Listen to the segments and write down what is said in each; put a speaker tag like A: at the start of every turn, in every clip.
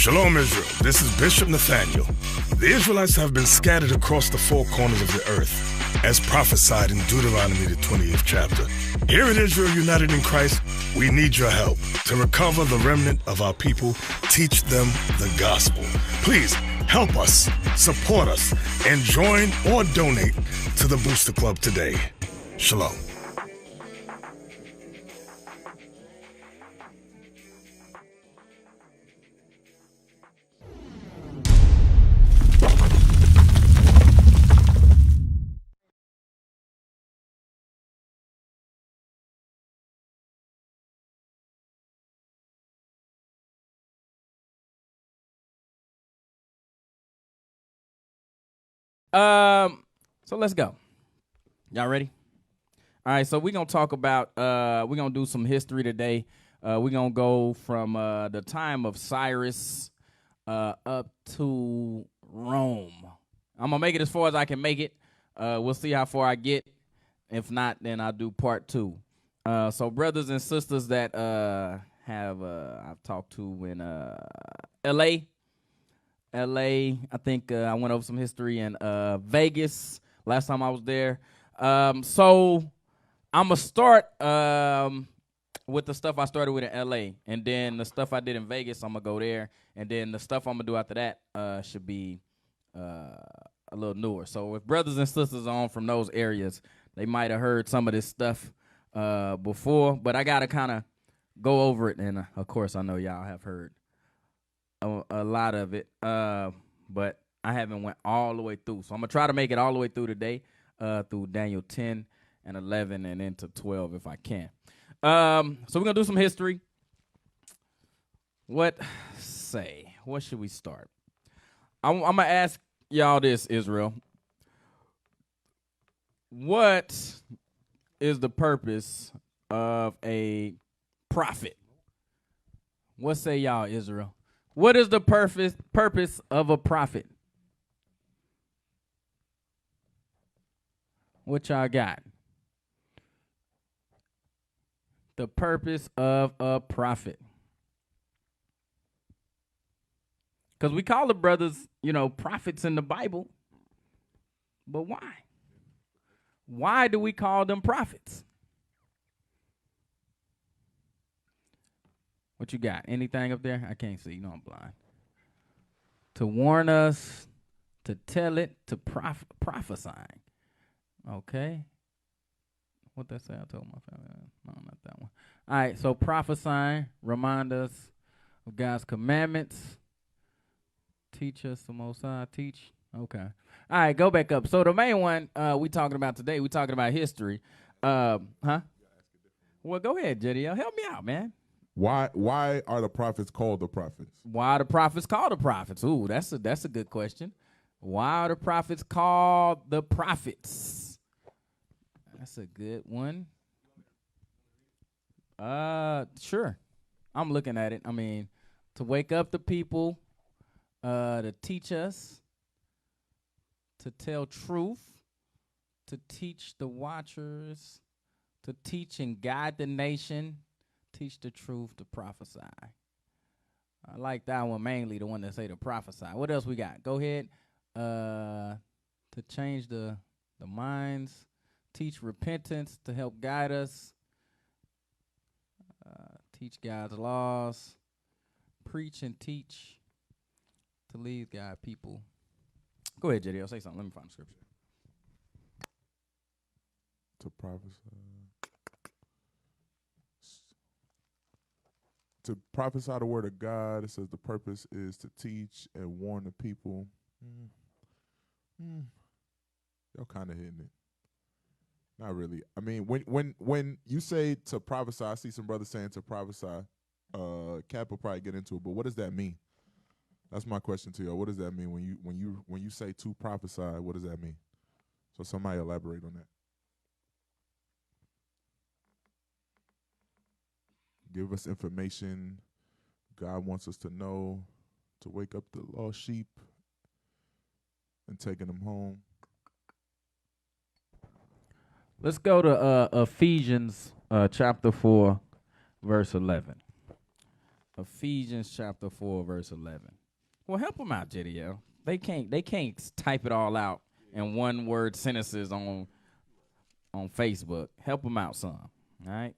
A: Shalom, Israel. This is Bishop Nathaniel. The Israelites have been scattered across the four corners of the earth, as prophesied in Deuteronomy, the 20th chapter. Here at Israel United in Christ, we need your help to recover the remnant of our people, teach them the gospel. Please help us, support us, and join or donate to the Booster Club today. Shalom.
B: So let's go. Y'all ready? All right, so we're going to talk about, we're going to do some history today. We're going to go from the time of Cyrus up to Rome. I'm going to make it as far as I can make it. We'll see how far I get. If not, then I'll do part two. So brothers and sisters that I've talked to in L.A., I think I went over some history in Vegas last time I was there. So I'm going to start with the stuff I started with in L.A. And then the stuff I did in Vegas, I'm going to go there. And then the stuff I'm going to do after that should be a little newer. So if brothers and sisters are on from those areas, they might have heard some of this stuff before. But I got to kind of go over it. And, of course, I know y'all have heard a lot of it, but I haven't went all the way through. So I'm going to try to make it all the way through today, through Daniel 10 and 11 and into 12 if I can. So we're going to do some history. What should we start? I'm going to ask y'all this, Israel. What is the purpose of a prophet? What say y'all, Israel? What is the purpose of a prophet? What y'all got? The purpose of a prophet. Because we call the brothers, prophets in the Bible. But why? Why do we call them prophets? What you got? Anything up there? I can't see. I'm blind. To warn us, to tell it, to prophesying. Okay. What that say? I told my family. No, not that one. All right. So prophesying, remind us of God's commandments. Teach us the Most High. Teach. Okay. All right. Go back up. So the main one we talking about today, we talking about history. Well, go ahead, JDL. Help me out, man.
C: Why are the prophets called the prophets?
B: Why are the prophets called the prophets? Ooh, that's a good question. Why are the prophets called the prophets? That's a good one. Sure. I'm looking at it. I mean, to wake up the people, to teach us, to tell truth, to teach the watchers, to teach and guide the nation. Teach the truth, to prophesy. I like that one mainly, the one that say to prophesy. What else we got? Go ahead. To change the minds. Teach repentance, to help guide us. Teach God's laws. Preach and teach, to lead God people. Go ahead, JD. I'll say something. Let me find the scripture.
C: To prophesy. To prophesy the word of God, it says the purpose is to teach and warn the people. Y'all kind of hitting it. Not really. I mean, when you say to prophesy, I see some brothers saying to prophesy. Cap will probably get into it, but what does that mean? That's my question to you. What does that mean when you say to prophesy? What does that mean? So somebody elaborate on that. Give us information God wants us to know, to wake up the lost sheep and taking them home.
B: Let's go to Ephesians chapter 4, verse 11. Ephesians chapter 4, verse 11. Well, help them out, JDL. They can't type it all out in one word sentences on Facebook. Help them out some. All right.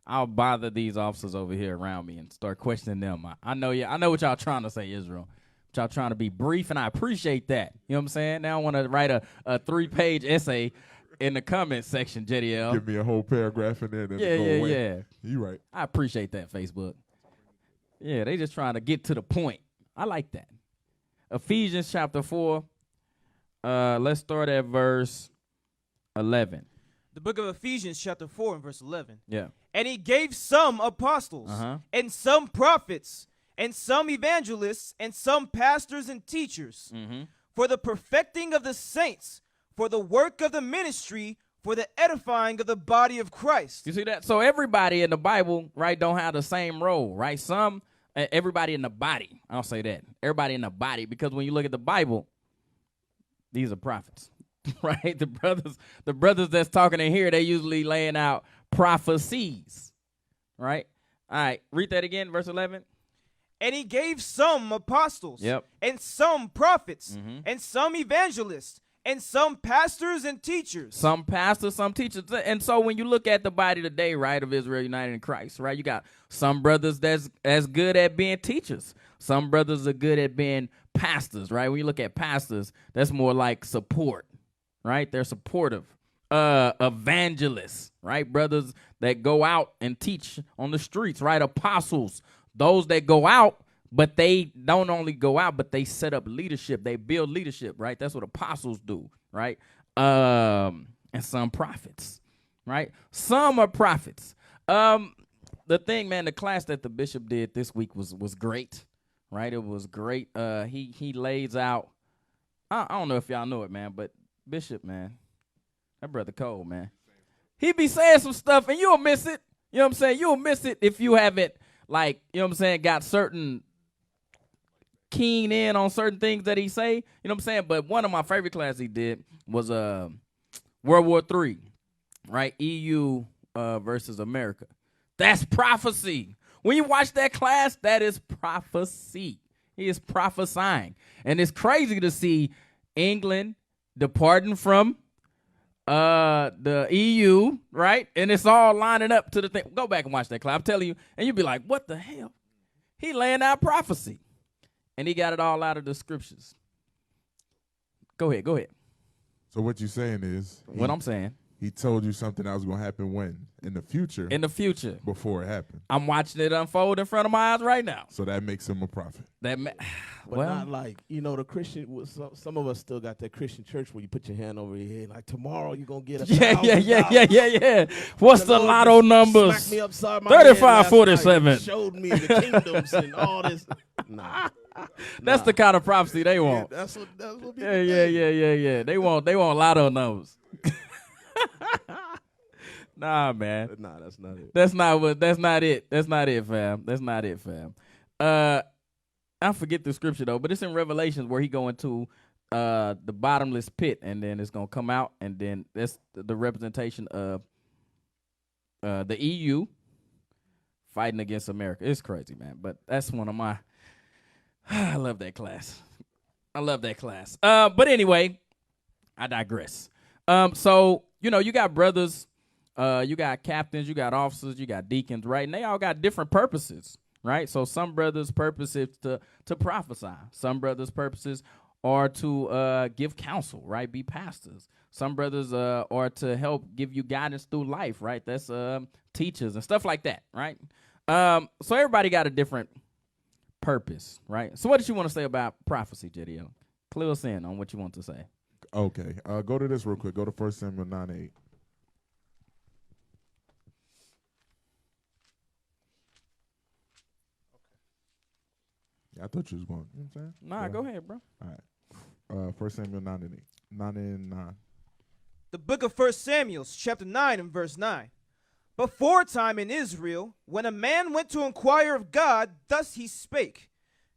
B: I'll bother these officers over here around me and start questioning them. I know what y'all trying to say, Israel. But y'all trying to be brief, and I appreciate that. You know what I'm saying? Now I want to write a 3-page essay in the comment section, JDL.
C: Give me a whole paragraph in there. And
B: Yeah.
C: You right.
B: I appreciate that, Facebook. Yeah, they just trying to get to the point. I like that. Ephesians chapter 4. Let's start at verse 11.
D: The book of Ephesians chapter 4 and verse 11.
B: Yeah.
D: And he gave some apostles, and some prophets, and some evangelists, and some pastors and teachers, for the perfecting of the saints, for the work of the ministry, for the edifying of the body of Christ.
B: You see that? So everybody in the Bible, right, don't have the same role, right? Everybody in the body, I'll say that. Everybody in the body, because when you look at the Bible, these are prophets, right? The brothers that's talking in here, they usually laying out prophecies, right? All right, read that again, verse 11.
D: And he gave some apostles,
B: Yep.
D: and some prophets, and some evangelists, and some pastors and teachers.
B: Some pastors, some teachers. And so when you look at the body today, right, of Israel United in Christ, right, you got some brothers that's as good at being teachers. Some brothers are good at being pastors, right? When you look at pastors, that's more like support, right? They're supportive. Evangelists, right? Brothers that go out and teach on the streets, right? Apostles, those that go out, but they don't only go out, but they set up leadership. They build leadership, right? That's what apostles do, right? And some prophets, right? Some are prophets. The thing, man, the class that the bishop did this week was great, right? It was great. He lays out, I don't know if y'all know it, man, but Bishop, man, that brother Cole, man, he be saying some stuff and you'll miss it. You know what I'm saying? You'll miss it if you haven't, like, you know what I'm saying, got certain keen in on certain things that he say. You know what I'm saying? But one of my favorite classes he did was World War III, right? EU versus America. That's prophecy. When you watch that class, that is prophecy. He is prophesying. And it's crazy to see England departing from the EU, right? And it's all lining up to the thing. Go back and watch that class. I'm telling you. And you'll be like, what the hell? He laying out prophecy. And he got it all out of the scriptures. Go ahead.
C: So what you're saying is...
B: What I'm saying.
C: He told you something that was going to happen when? In the future?
B: In the future.
C: Before it happened.
B: I'm watching it unfold in front of my eyes right now.
C: So that makes him a prophet.
E: But not like, the Christian, some of us still got that Christian church where you put your hand over your head, like tomorrow you're going to get
B: Yeah. What's the lotto numbers?
E: Smacked me upside my
B: 35-47.
E: Showed me the kingdoms and all this. Nah.
B: That's the kind of prophecy they want.
E: Yeah, that's what
B: Yeah. They want lotto numbers. Nah, man.
E: Nah, that's not it.
B: That's not it, fam. I forget the scripture though, but it's in Revelations where he go into the bottomless pit, and then it's gonna come out, and then that's the representation of the EU fighting against America. It's crazy, man. But that's one of my I love that class. But anyway, I digress. So, you got brothers, you got captains, you got officers, you got deacons, right? And they all got different purposes, right? So some brothers' purpose is to prophesy. Some brothers' purposes are to give counsel, right? Be pastors. Some brothers are to help give you guidance through life, right? That's teachers and stuff like that, right? So everybody got a different purpose, right? So what did you want to say about prophecy, JDL? Clue us in on what you want to say.
C: Okay. Go to this real quick. Go to 1 Samuel 9:8. Yeah, I thought you was going. You know what I'm saying?
B: Nah, go ahead, bro.
C: All right. 1 Samuel 9:8. 9:9.
D: The book of 1 Samuel, chapter 9 and verse 9. Beforetime in Israel, when a man went to inquire of God, thus he spake,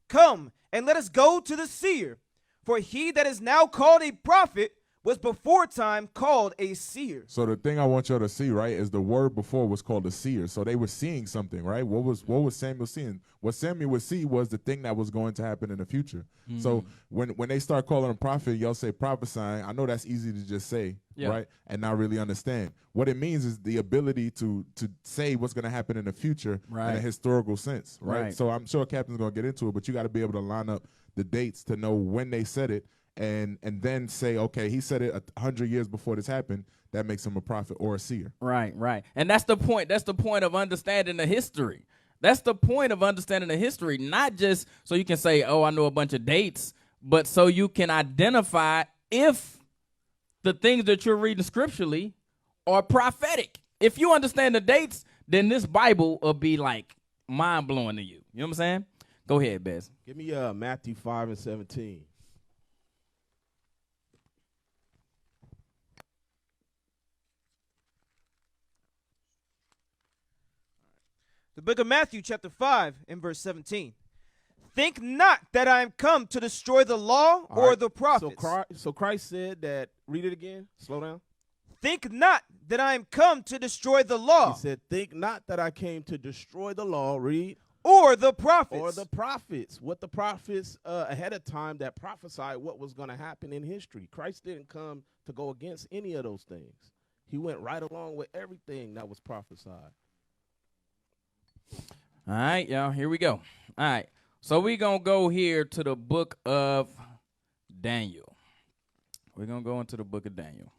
D: Come, and let us go to the seer, for he that is now called a prophet was before time called a seer.
C: So the thing I want y'all to see, right, is the word before was called a seer. So they were seeing something, right? What was Samuel seeing? What Samuel would see was the thing that was going to happen in the future. So when they start calling him prophet, y'all say prophesying. I know that's easy to just say, right, and not really understand. What it means is the ability to say what's going to happen in the future in a historical sense, right? So I'm sure Captain's going to get into it, but you got to be able to line up the dates to know when they said it. And then say, okay, he said it 100 years before this happened. That makes him a prophet or a seer.
B: Right. And that's the point. That's the point of understanding the history. That's the point of understanding the history, not just so you can say, oh, I know a bunch of dates, but so you can identify if the things that you're reading scripturally are prophetic. If you understand the dates, then this Bible will be like mind-blowing to you. You know what I'm saying? Go ahead, Bez.
E: Give me Matthew 5:17.
D: The book of Matthew, chapter 5, and verse 17. Think not that I am come to destroy the law or the prophets.
E: So Christ said that, read it again, slow down.
D: Think not that I am come to destroy the law.
E: He said, think not that I came to destroy the law, read.
D: Or the prophets.
E: Or the prophets. What the prophets ahead of time that prophesied what was going to happen in history. Christ didn't come to go against any of those things. He went right along with everything that was prophesied.
B: All right, y'all, here we go. All right, so we're going to go here to the book of Daniel. We're going to go into the book of Daniel,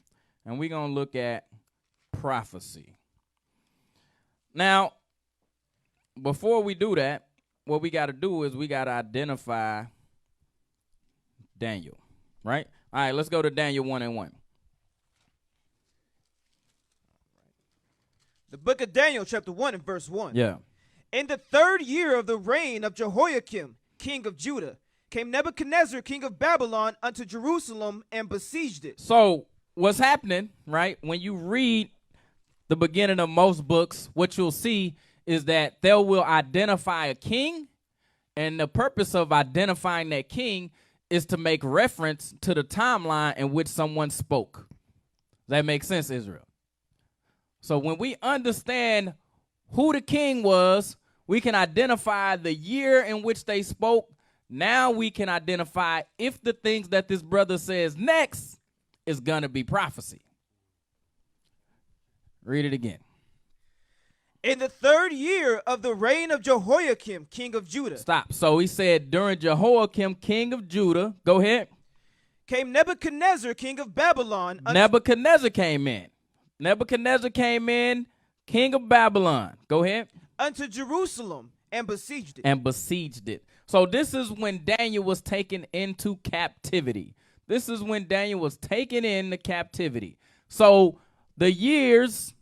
B: and we're going to look at prophecy. Now, before we do that, what we got to do is we got to identify Daniel, right? All right, let's go to Daniel 1:1.
D: The book of Daniel, chapter 1, and verse 1.
B: Yeah.
D: In the 3rd year of the reign of Jehoiakim, king of Judah, came Nebuchadnezzar, king of Babylon, unto Jerusalem and besieged it.
B: So what's happening, right, when you read the beginning of most books, what you'll see is that they will identify a king, and the purpose of identifying that king is to make reference to the timeline in which someone spoke. Does that make sense, Israel? So when we understand who the king was, we can identify the year in which they spoke. Now we can identify if the things that this brother says next is going to be prophecy. Read it again.
D: In the 3rd year of the reign of Jehoiakim, king of Judah.
B: Stop. So he said during Jehoiakim, king of Judah, go ahead.
D: Came Nebuchadnezzar, king of Babylon.
B: Nebuchadnezzar came in. Nebuchadnezzar came in, king of Babylon. Go ahead.
D: Unto Jerusalem and besieged it.
B: And besieged it. So this is when Daniel was taken into captivity. This is when Daniel was taken into captivity. So the years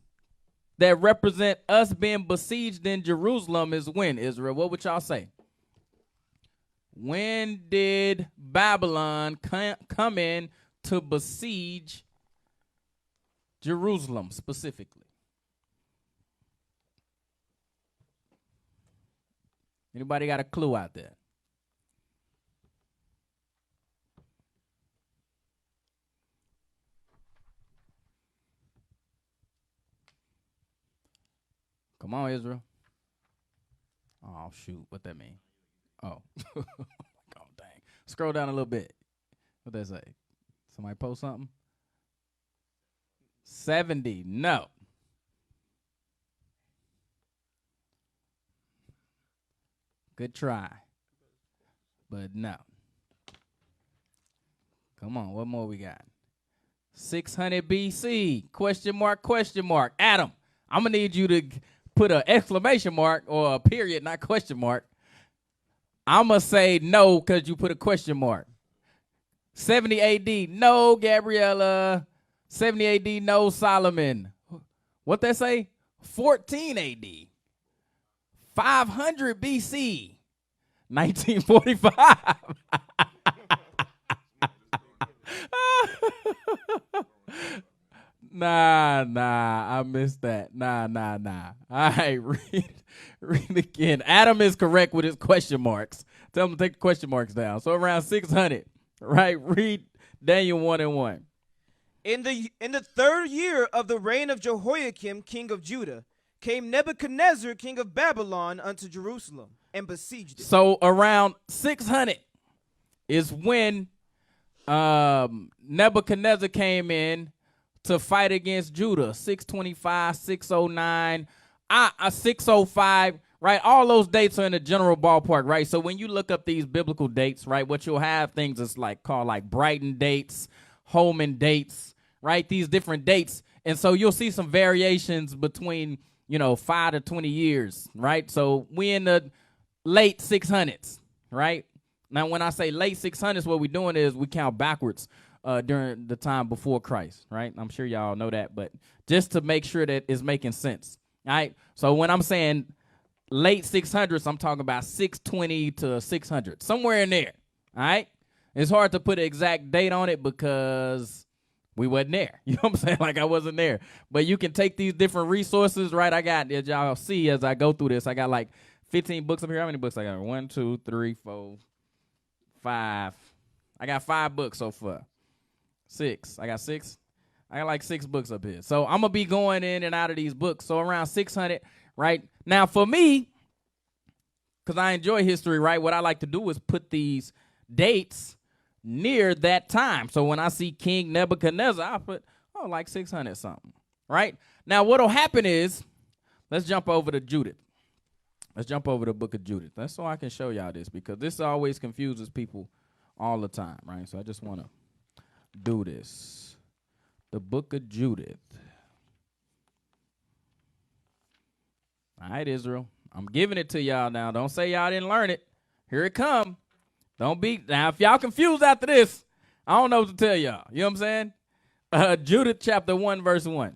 B: that represent us being besieged in Jerusalem is when, Israel? What would y'all say? When did Babylon come in to besiege Jerusalem specifically? Anybody got a clue out there? Come on, Israel. Oh, shoot. What that mean? Oh. Oh, dang. Scroll down a little bit. What that say? Somebody post something? 70. No. Good try. But no. Come on. What more we got? 600 BC. Question mark, question mark. Adam, I'm going to need you to put an exclamation mark or a period, not question mark. I'm going to say no because you put a question mark. 70 AD, no, Gabriella. 70 AD, no, Solomon. What they say? 14 AD. 500 BC. 1945. Nah, I missed that. Nah. All right, read again. Adam is correct with his question marks. Tell him to take the question marks down. So around 600, right? Read Daniel 1:1.
D: In the third year of the reign of Jehoiakim, king of Judah, came Nebuchadnezzar, king of Babylon, unto Jerusalem, and besieged it.
B: So around 600 is when Nebuchadnezzar came in to fight against Judah. 625, 609, 605, right? All those dates are in the general ballpark, right? So when you look up these biblical dates, right, what you'll have things is like called like Brighton dates, Holman dates, right? These different dates. And so you'll see some variations between, 5 to 20 years, right? So we in the late 600s, right? Now, when I say late 600s, what we're doing is we count backwards during the time before Christ, right? I'm sure y'all know that, but just to make sure that it's making sense, all right? So when I'm saying late 600s, I'm talking about 620 to 600, somewhere in there, all right? It's hard to put an exact date on it because we wasn't there. You know what I'm saying? Like I wasn't there. But you can take these different resources, right? I got, as y'all see as I go through this, I got like 15 books up here. How many books I got? 1, 2, 3, 4, 5. I got 5 books so far. 6. I got 6. I got like 6 books up here. So I'm going to be going in and out of these books. So around 600, right? Now for me, because I enjoy history, right, what I like to do is put these dates near that time. So when I see King Nebuchadnezzar, I put, like 600 something, right? Now what'll happen is, let's jump over to Judith. Let's jump over to the book of Judith. That's so I can show y'all this, because this always confuses people all the time, right? So I just want to do this. The book of Judith. All right, Israel. I'm giving it to y'all now. Don't say y'all didn't learn it. Here it come. Don't be, now if y'all confused after this, I don't know what to tell y'all. You know what I'm saying? Judith chapter 1, verse 1.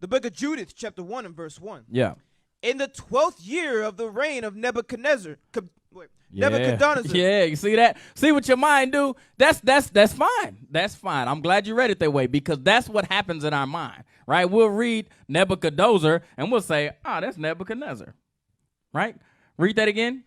D: The book of Judith, chapter 1 and verse 1.
B: Yeah.
D: In the 12th year of the reign of Nebuchadnezzar. Nebuchadnezzar.
B: Yeah, you see that? See what your mind do? That's fine. That's fine. I'm glad you read it that way, because that's what happens in our mind, right? We'll read Nebuchadnezzar and we'll say, that's Nebuchadnezzar, right? Read that again.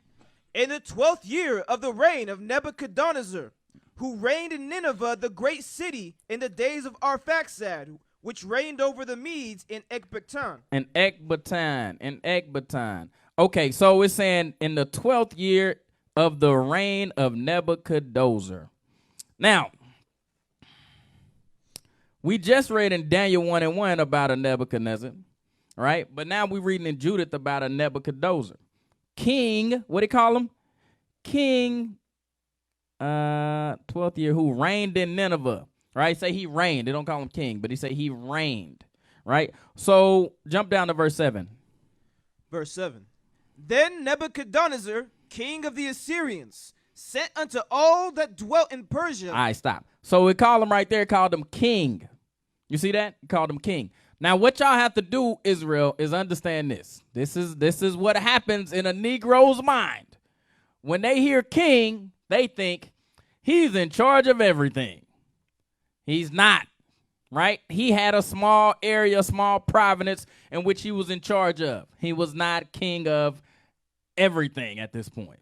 D: In the 12th year of the reign of Nebuchadnezzar, who reigned in Nineveh, the great city, in the days of Arphaxad, which reigned over the Medes in Ecbatana.
B: In Ecbatana. Okay, so it's saying in the 12th year of the reign of Nebuchadnezzar. Now, we just read in Daniel 1 and 1 about a Nebuchadnezzar, right? But now we're reading in Judith about a Nebuchadnezzar. King, what do you call him? King, 12th year, who reigned in Nineveh, right? Say he reigned. They don't call him king, but he say he reigned, right? So jump down to verse 7.
D: Verse 7. Then Nebuchadnezzar, king of the Assyrians, sent unto all that dwelt in Persia.
B: All right, stop. So we call him right there, called him king. You see that? He called him king. Now, what y'all have to do, Israel, is understand this. This is what happens in a Negro's mind. When they hear king, they think he's in charge of everything. He's not, right? He had a small area, small province in which he was in charge of. He was not king of everything at this point,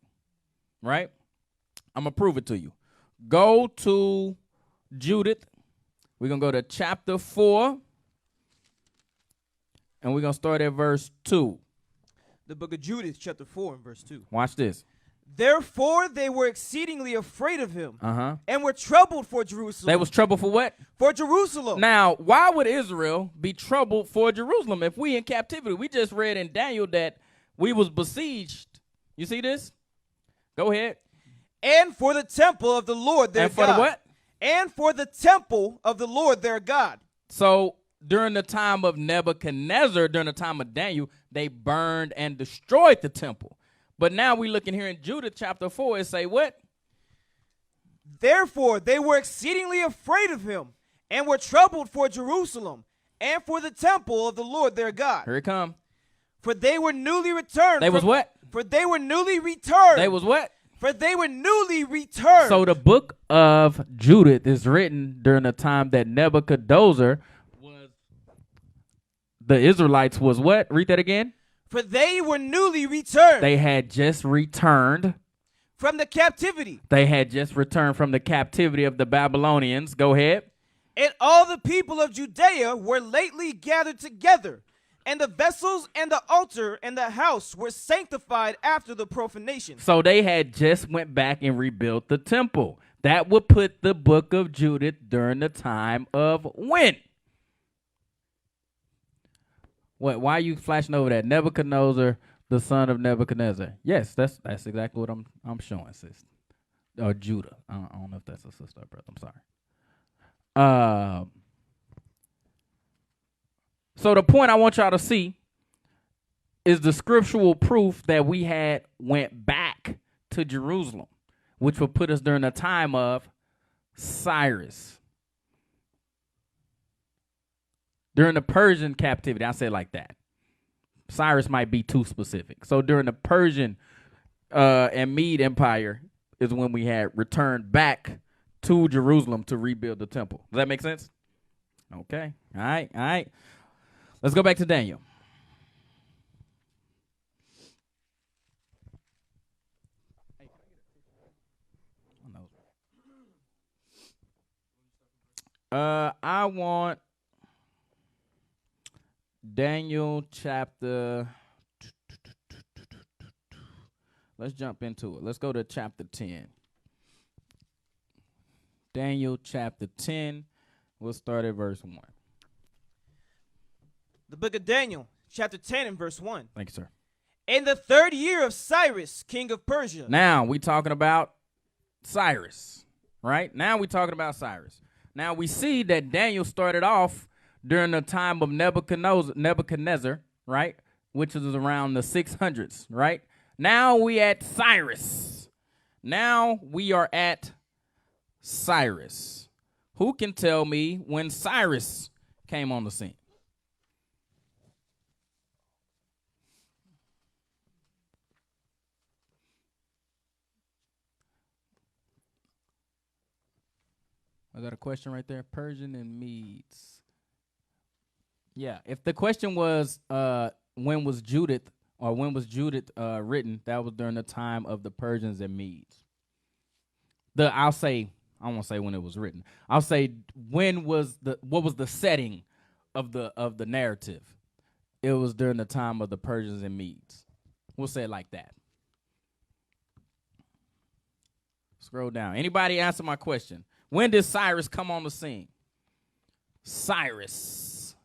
B: right? I'm going to prove it to you. Go to Judith. We're going to go to chapter 4. And we're going to start at verse 2.
D: The book of Judith, chapter 4 and verse 2.
B: Watch this.
D: Therefore they were exceedingly afraid of him, and were troubled for Jerusalem.
B: They was troubled for what?
D: For Jerusalem.
B: Now, why would Israel be troubled for Jerusalem if we in captivity? We just read in Daniel that we was besieged. You see this? Go ahead.
D: And for the temple of the Lord their God.
B: And for the what?
D: And for the temple of the Lord their God.
B: So during the time of Nebuchadnezzar, during the time of Daniel, they burned and destroyed the temple. But now we looking here in Judith chapter 4, it say what?
D: Therefore they were exceedingly afraid of him, and were troubled for Jerusalem, and for the temple of the Lord their God.
B: Here it come.
D: For they were newly returned.
B: They was what?
D: For they were newly returned.
B: They was what?
D: For they were newly returned.
B: So the book of Judith is written during the time that Nebuchadnezzar was, the Israelites was what? Read that again.
D: For they were newly returned.
B: They had just returned
D: from the captivity.
B: They had just returned from the captivity of the Babylonians. Go ahead.
D: And all the people of Judea were lately gathered together, and the vessels and the altar and the house were sanctified after the profanation.
B: So they had just went back and rebuilt the temple. That would put the book of Judith during the time of when? What? Why are you flashing over that? Nebuchadnezzar, the son of Nebuchadnezzar. Yes, that's exactly what I'm showing, sis. Or Judah. I don't know if that's a sister or brother. I'm sorry. So the point I want y'all to see is the scriptural proof that we had went back to Jerusalem, which would put us during the time of Cyrus. During the Persian captivity, I say it like that. Cyrus might be too specific. So during the Persian and Mede Empire is when we had returned back to Jerusalem to rebuild the temple. Does that make sense? Okay. All right. Let's go back to Daniel. I want Daniel chapter. Let's jump into it. Let's go to chapter 10. Daniel chapter 10. We'll start at verse 1.
D: The book of Daniel, chapter 10 and verse 1.
B: Thank you, sir.
D: In the 3rd year of Cyrus, king of Persia.
B: Now we talking about Cyrus, right? Now we talking about Cyrus. Now we see that Daniel started off during the time of Nebuchadnezzar, right? Which is around the 600s, right? Now we at Cyrus. Now we are at Cyrus. Who can tell me when Cyrus came on the scene? I got a question right there. Persian and Medes. Yeah, if the question was when was Judith written, that was during the time of the Persians and Medes. I won't say when it was written. I'll say what was the setting of the narrative? It was during the time of the Persians and Medes. We'll say it like that. Scroll down. Anybody answer my question? When did Cyrus come on the scene? Cyrus.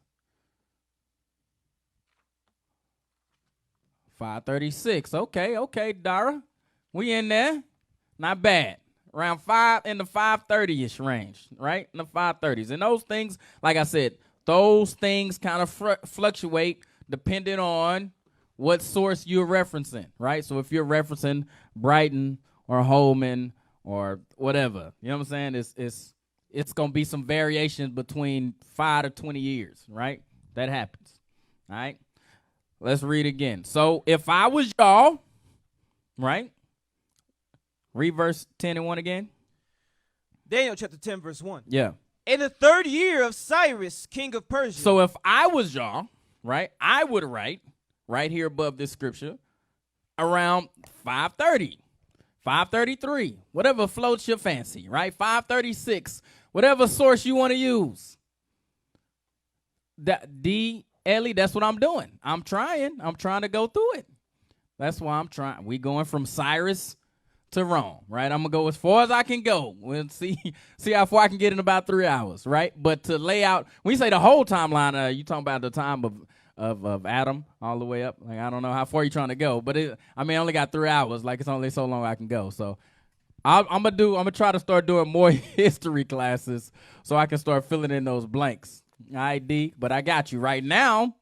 B: 536. Okay, Dara. We in there. Not bad. Around 5 in the 530-ish range, right? In the 530s. And those things, like I said, those things kind of fluctuate depending on what source you're referencing, right? So if you're referencing Brighton or Holman or whatever, you know what I'm saying? It's going to be some variations between 5 to 20 years, right? That happens, all right? Let's read again. So if I was y'all, right? Read verse 10 and 1 again.
D: Daniel chapter 10, verse 1.
B: Yeah.
D: In the 3rd year of Cyrus, king of Persia.
B: So if I was y'all, right, I would write right here above this scripture around 530. 533, whatever floats your fancy, right? 536, whatever source you want to use. Ellie, that's what I'm doing. I'm trying to go through it. That's why I'm trying. We going from Cyrus to Rome, right? I'm going to go as far as I can go. We'll see how far I can get in about 3 hours, right? But to lay out, when you say the whole timeline, you talking about the time of Adam all the way up. Like, I don't know how far you're trying to go, but I only got 3 hours. Like, it's only so long I can go. So I'm gonna try to start doing more history classes so I can start filling in those blanks. All right, D, but I got you right now.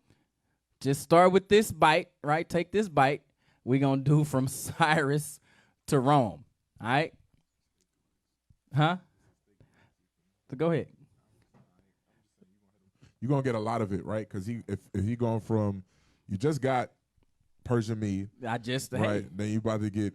B: Just start with this bite, right? Take this bite. We're gonna do from Cyrus to Rome. All right? Huh? So go ahead.
C: You're going to get a lot of it, right? Because if he going from, you just got Persian Mede.
B: Right.
C: Then you about to get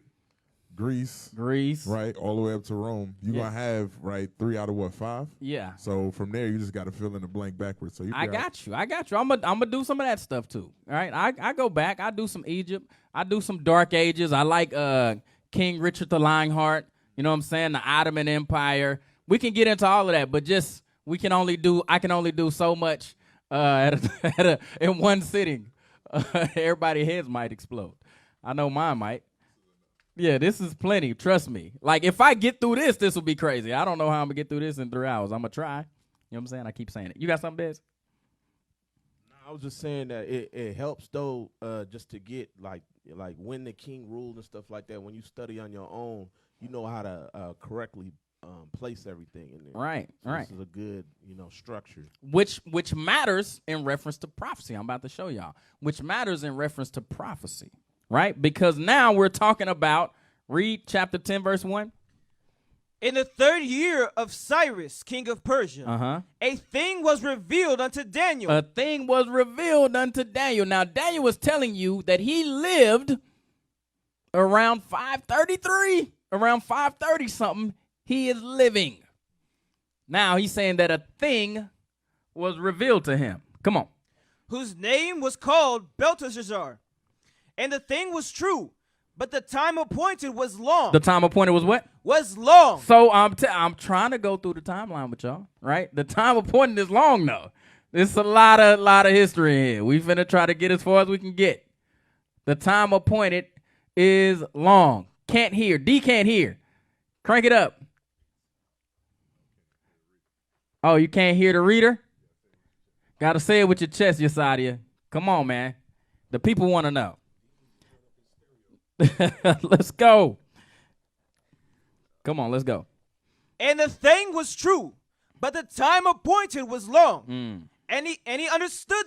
C: Greece. Right? All the way up to Rome. You're going to have, right, 3 out of what, 5?
B: Yeah.
C: So from there, you just got to fill in the blank backwards. So
B: I got you. I'm gonna do some of that stuff too. All right. I go back. I do some Egypt. I do some Dark Ages. I like King Richard the Lionheart, you know what I'm saying, the Ottoman Empire. We can get into all of that, but just I can only do so much in one sitting. Everybody's heads might explode. I know mine might. Yeah, this is plenty. Trust me. Like, if I get through this will be crazy. I don't know how I'm going to get through this in 3 hours. I'm going to try. You know what I'm saying? I keep saying it. You got something, Bez?
E: I was just saying that it helps, though, just to get, like when the king ruled and stuff like that. When you study on your own, you know how to correctly place everything in there.
B: Right,
E: so
B: right.
E: This is a good, structure.
B: Which matters in reference to prophecy. I'm about to show y'all. Which matters in reference to prophecy. Right? Because now we're talking about, read chapter 10, verse 1.
D: In the 3rd year of Cyrus, king of Persia, a thing was revealed unto Daniel.
B: A thing was revealed unto Daniel. Now, Daniel was telling you that he lived around 533, around 530 something. He is living. Now, he's saying that a thing was revealed to him. Come on.
D: Whose name was called Belteshazzar. And the thing was true, but the time appointed was long.
B: The time appointed was what?
D: Was long.
B: So I'm trying to go through the timeline with y'all, right? The time appointed is long, though. There's a lot of history here. We finna try to get as far as we can get. The time appointed is long. Can't hear. D can't hear. Crank it up. Oh, you can't hear the reader? Got to say it with your chest, Yasadia. Come on, man. The people want to know. Let's go. Come on, let's go.
D: And the thing was true, but the time appointed was long. And he understood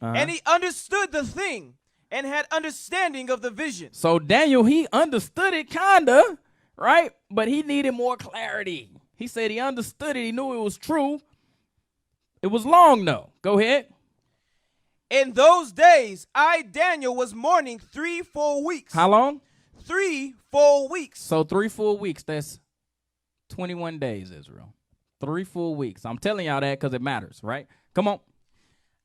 D: and he understood the thing and had understanding of the vision.
B: So Daniel, he understood it kinda, right? But he needed more clarity. He said he understood it. He knew it was true. It was long though. Go ahead.
D: In those days, I, Daniel, was mourning 3 full weeks.
B: How long?
D: 3 full weeks.
B: So 3 full weeks, that's 21 days, Israel. 3 full weeks. I'm telling y'all that because it matters, right? Come on.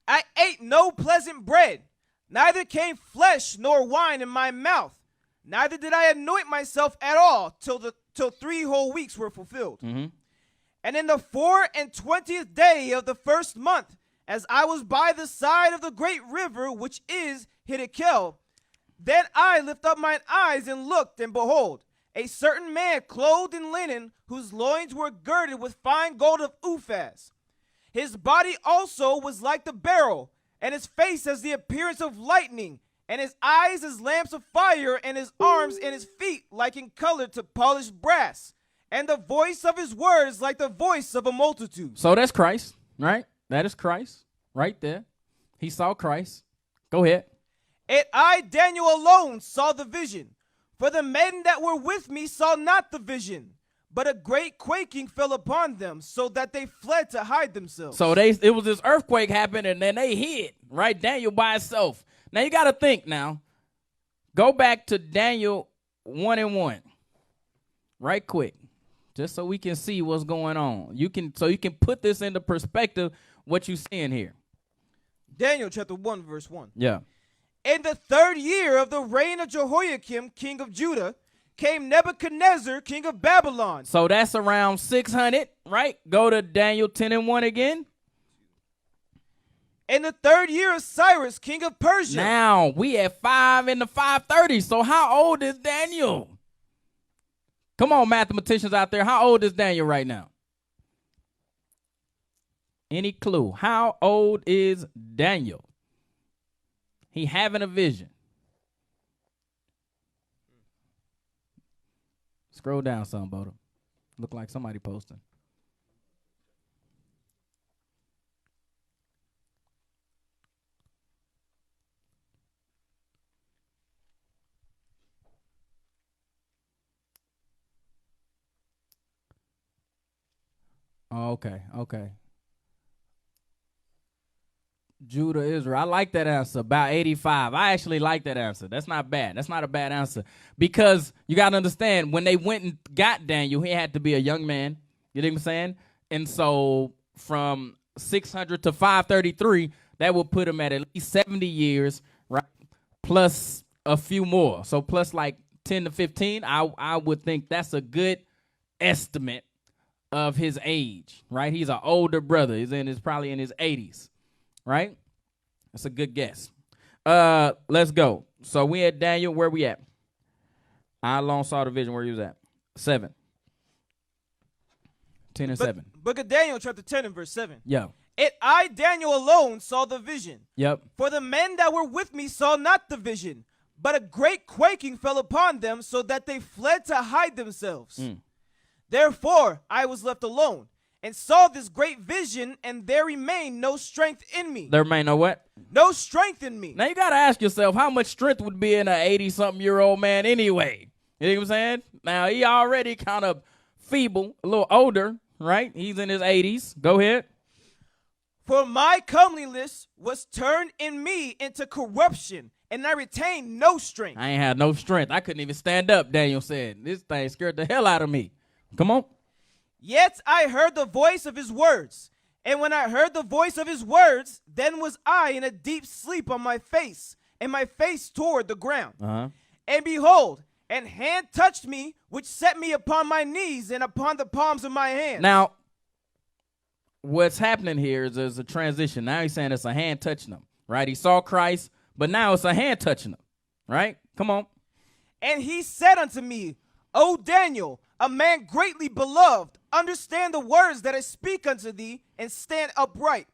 D: I ate no pleasant bread, neither came flesh nor wine in my mouth. Neither did I anoint myself at all till 3 whole weeks were fulfilled. And in the 24th day of the 1st month, as I was by the side of the great river, which is Hiddekel, then I lift up mine eyes and looked, and behold, a certain man clothed in linen, whose loins were girded with fine gold of Uphaz. His body also was like the beryl, and his face as the appearance of lightning, and his eyes as lamps of fire, and his arms and his feet like in color to polished brass, and the voice of his words like the voice of a multitude.
B: So that's Christ, right? That is Christ right there. He saw Christ. Go ahead.
D: And I, Daniel, alone saw the vision. For the men that were with me saw not the vision, but a great quaking fell upon them, so that they fled to hide themselves.
B: So it was this earthquake happened, and then they hid, right? Daniel by himself. Now you got to think now. Go back to Daniel 1:1, right quick, just so we can see what's going on. You can put this into perspective, what you seeing here.
D: Daniel chapter 1, verse 1.
B: Yeah.
D: In the 3rd year of the reign of Jehoiakim, king of Judah, came Nebuchadnezzar, king of Babylon.
B: So that's around 600, right? Go to Daniel 10:1 again.
D: In the 3rd year of Cyrus, king of Persia.
B: Now, we at 5 in the 530. So how old is Daniel? Come on, mathematicians out there. How old is Daniel right now? Any clue? How old is Daniel? He having a vision. Scroll down some, Boda. Look like somebody posting. Oh, okay. Judah, Israel. I like that answer. About 85. I actually like that answer. That's not bad. That's not a bad answer. Because you got to understand, when they went and got Daniel, he had to be a young man. You know what I'm saying? And so from 600 to 533, that would put him at least 70 years, right? Plus a few more. So plus like 10 to 15. I would think that's a good estimate of his age, right? He's an older brother. He's probably in his 80s, right? That's a good guess. Let's go. So we had Daniel. Where we at? I alone saw the vision. Where he was at? 7. 10 and 7.
D: Book of Daniel, chapter 10 and verse 7.
B: Yeah.
D: I, Daniel, alone saw the vision.
B: Yep.
D: For the men that were with me saw not the vision, but a great quaking fell upon them, so that they fled to hide themselves. Therefore I was left alone, and saw this great vision, and there remained no strength in me.
B: There remained no what?
D: No strength in me.
B: Now you got to ask yourself, how much strength would be in an 80-something-year-old man anyway? You know what I'm saying? Now, he already kind of feeble, a little older, right? He's in his 80s. Go ahead.
D: For my comeliness was turned in me into corruption, and I retained no strength.
B: I ain't had no strength. I couldn't even stand up, Daniel said. This thing scared the hell out of me. Come on.
D: Yet I heard the voice of his words. And when I heard the voice of his words, then was I in a deep sleep on my face, and my face toward the ground. And behold, an hand touched me, which set me upon my knees and upon the palms of my hands.
B: Now, what's happening here is there's a transition. Now he's saying it's a hand touching him, right? He saw Christ, but now it's a hand touching him, right? Come on.
D: And he said unto me, O Daniel, a man greatly beloved, understand the words that I speak unto thee, and stand upright.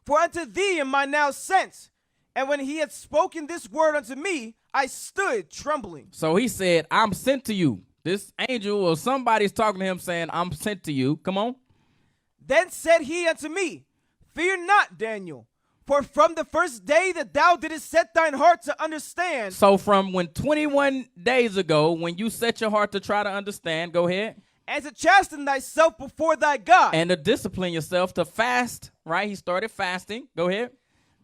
D: For unto thee am I now sent. And when he had spoken this word unto me, I stood trembling.
B: So he said, I'm sent to you. This angel or somebody's talking to him saying, I'm sent to you. Come on.
D: Then said he unto me, Fear not, Daniel, for from the first day that thou didst set thine heart to understand.
B: So from when 21 days ago, when you set your heart to try to understand, go ahead.
D: And to chasten thyself before thy God.
B: And to discipline yourself to fast, right? He started fasting. Go ahead.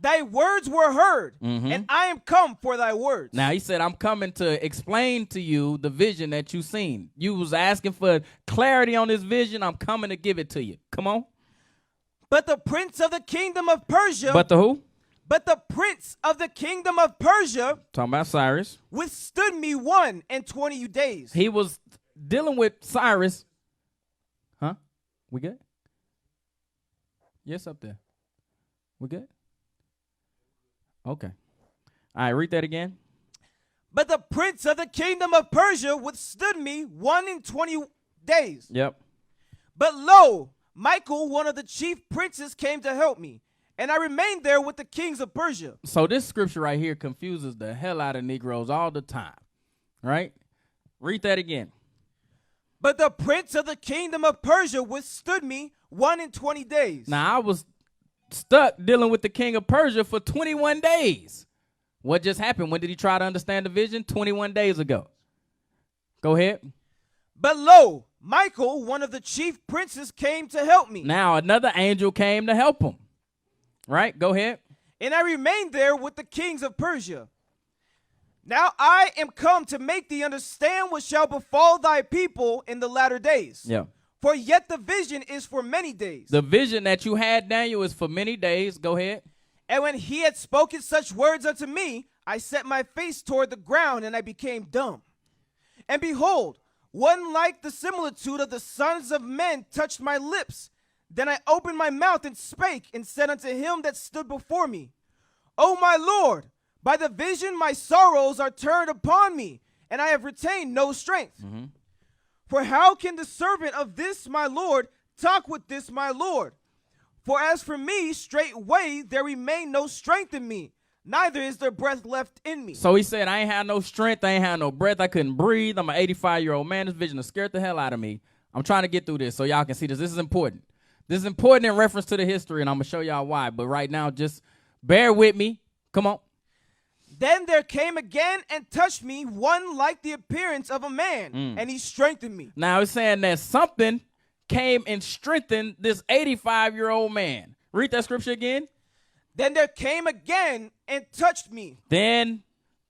D: Thy words were heard, and I am come for thy words.
B: Now, he said, I'm coming to explain to you the vision that you seen. You was asking for clarity on this vision. I'm coming to give it to you. Come on.
D: But the prince of the kingdom of Persia.
B: But the who?
D: But the prince of the kingdom of Persia.
B: Talking about Cyrus.
D: Withstood me 21 days.
B: He was dealing with Cyrus. Huh? We good? Yes, up there. We good? Okay. All right, read that again.
D: But the prince of the kingdom of Persia withstood me 21 days.
B: Yep.
D: But lo, Michael, one of the chief princes, came to help me, and I remained there with the kings of Persia.
B: So this scripture right here confuses the hell out of Negroes all the time, right? Read that again.
D: But the prince of the kingdom of Persia withstood me 21 days.
B: Now, I was stuck dealing with the king of Persia for 21 days. What just happened? When did he try to understand the vision? 21 days ago. Go ahead.
D: But lo, Michael, one of the chief princes, came to help me.
B: Now, another angel came to help him. Right? Go ahead.
D: And I remained there with the kings of Persia. Now I am come to make thee understand what shall befall thy people in the latter days.
B: Yeah.
D: For yet the vision is for many days.
B: The vision that you had, Daniel, is for many days. Go ahead.
D: And when he had spoken such words unto me, I set my face toward the ground, and I became dumb. And behold, one like the similitude of the sons of men touched my lips. Then I opened my mouth and spake, and said unto him that stood before me, O my Lord, by the vision my sorrows are turned upon me, and I have retained no strength. For how can the servant of this my Lord talk with this my Lord? For as for me, straightway there remain no strength in me, neither is there breath left in me.
B: So he said, I ain't had no strength, I ain't had no breath, I couldn't breathe. I'm an 85-year-old man. This vision has scared the hell out of me. I'm trying to get through this so y'all can see this. This is important. This is important in reference to the history, and I'm going to show y'all why. But right now, just bear with me. Come on.
D: Then there came again and touched me one like the appearance of a man, and he strengthened me.
B: Now it's saying that something came and strengthened this 85-year-old man. Read that scripture again.
D: Then there came again and touched me.
B: Then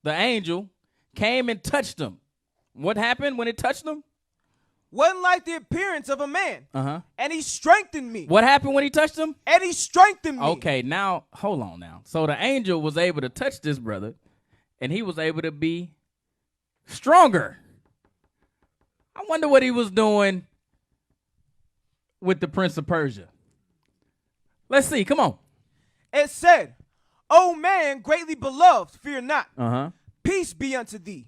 B: the angel came and touched him. What happened when it touched him?
D: One like the appearance of a man, and he strengthened me.
B: What happened when he touched him?
D: And he strengthened me.
B: Okay, now, hold on now. So the angel was able to touch this brother, and he was able to be stronger. I wonder what he was doing with the Prince of Persia. Let's see. Come on.
D: It said, O man greatly beloved, fear not.
B: Uh-huh.
D: Peace be unto thee.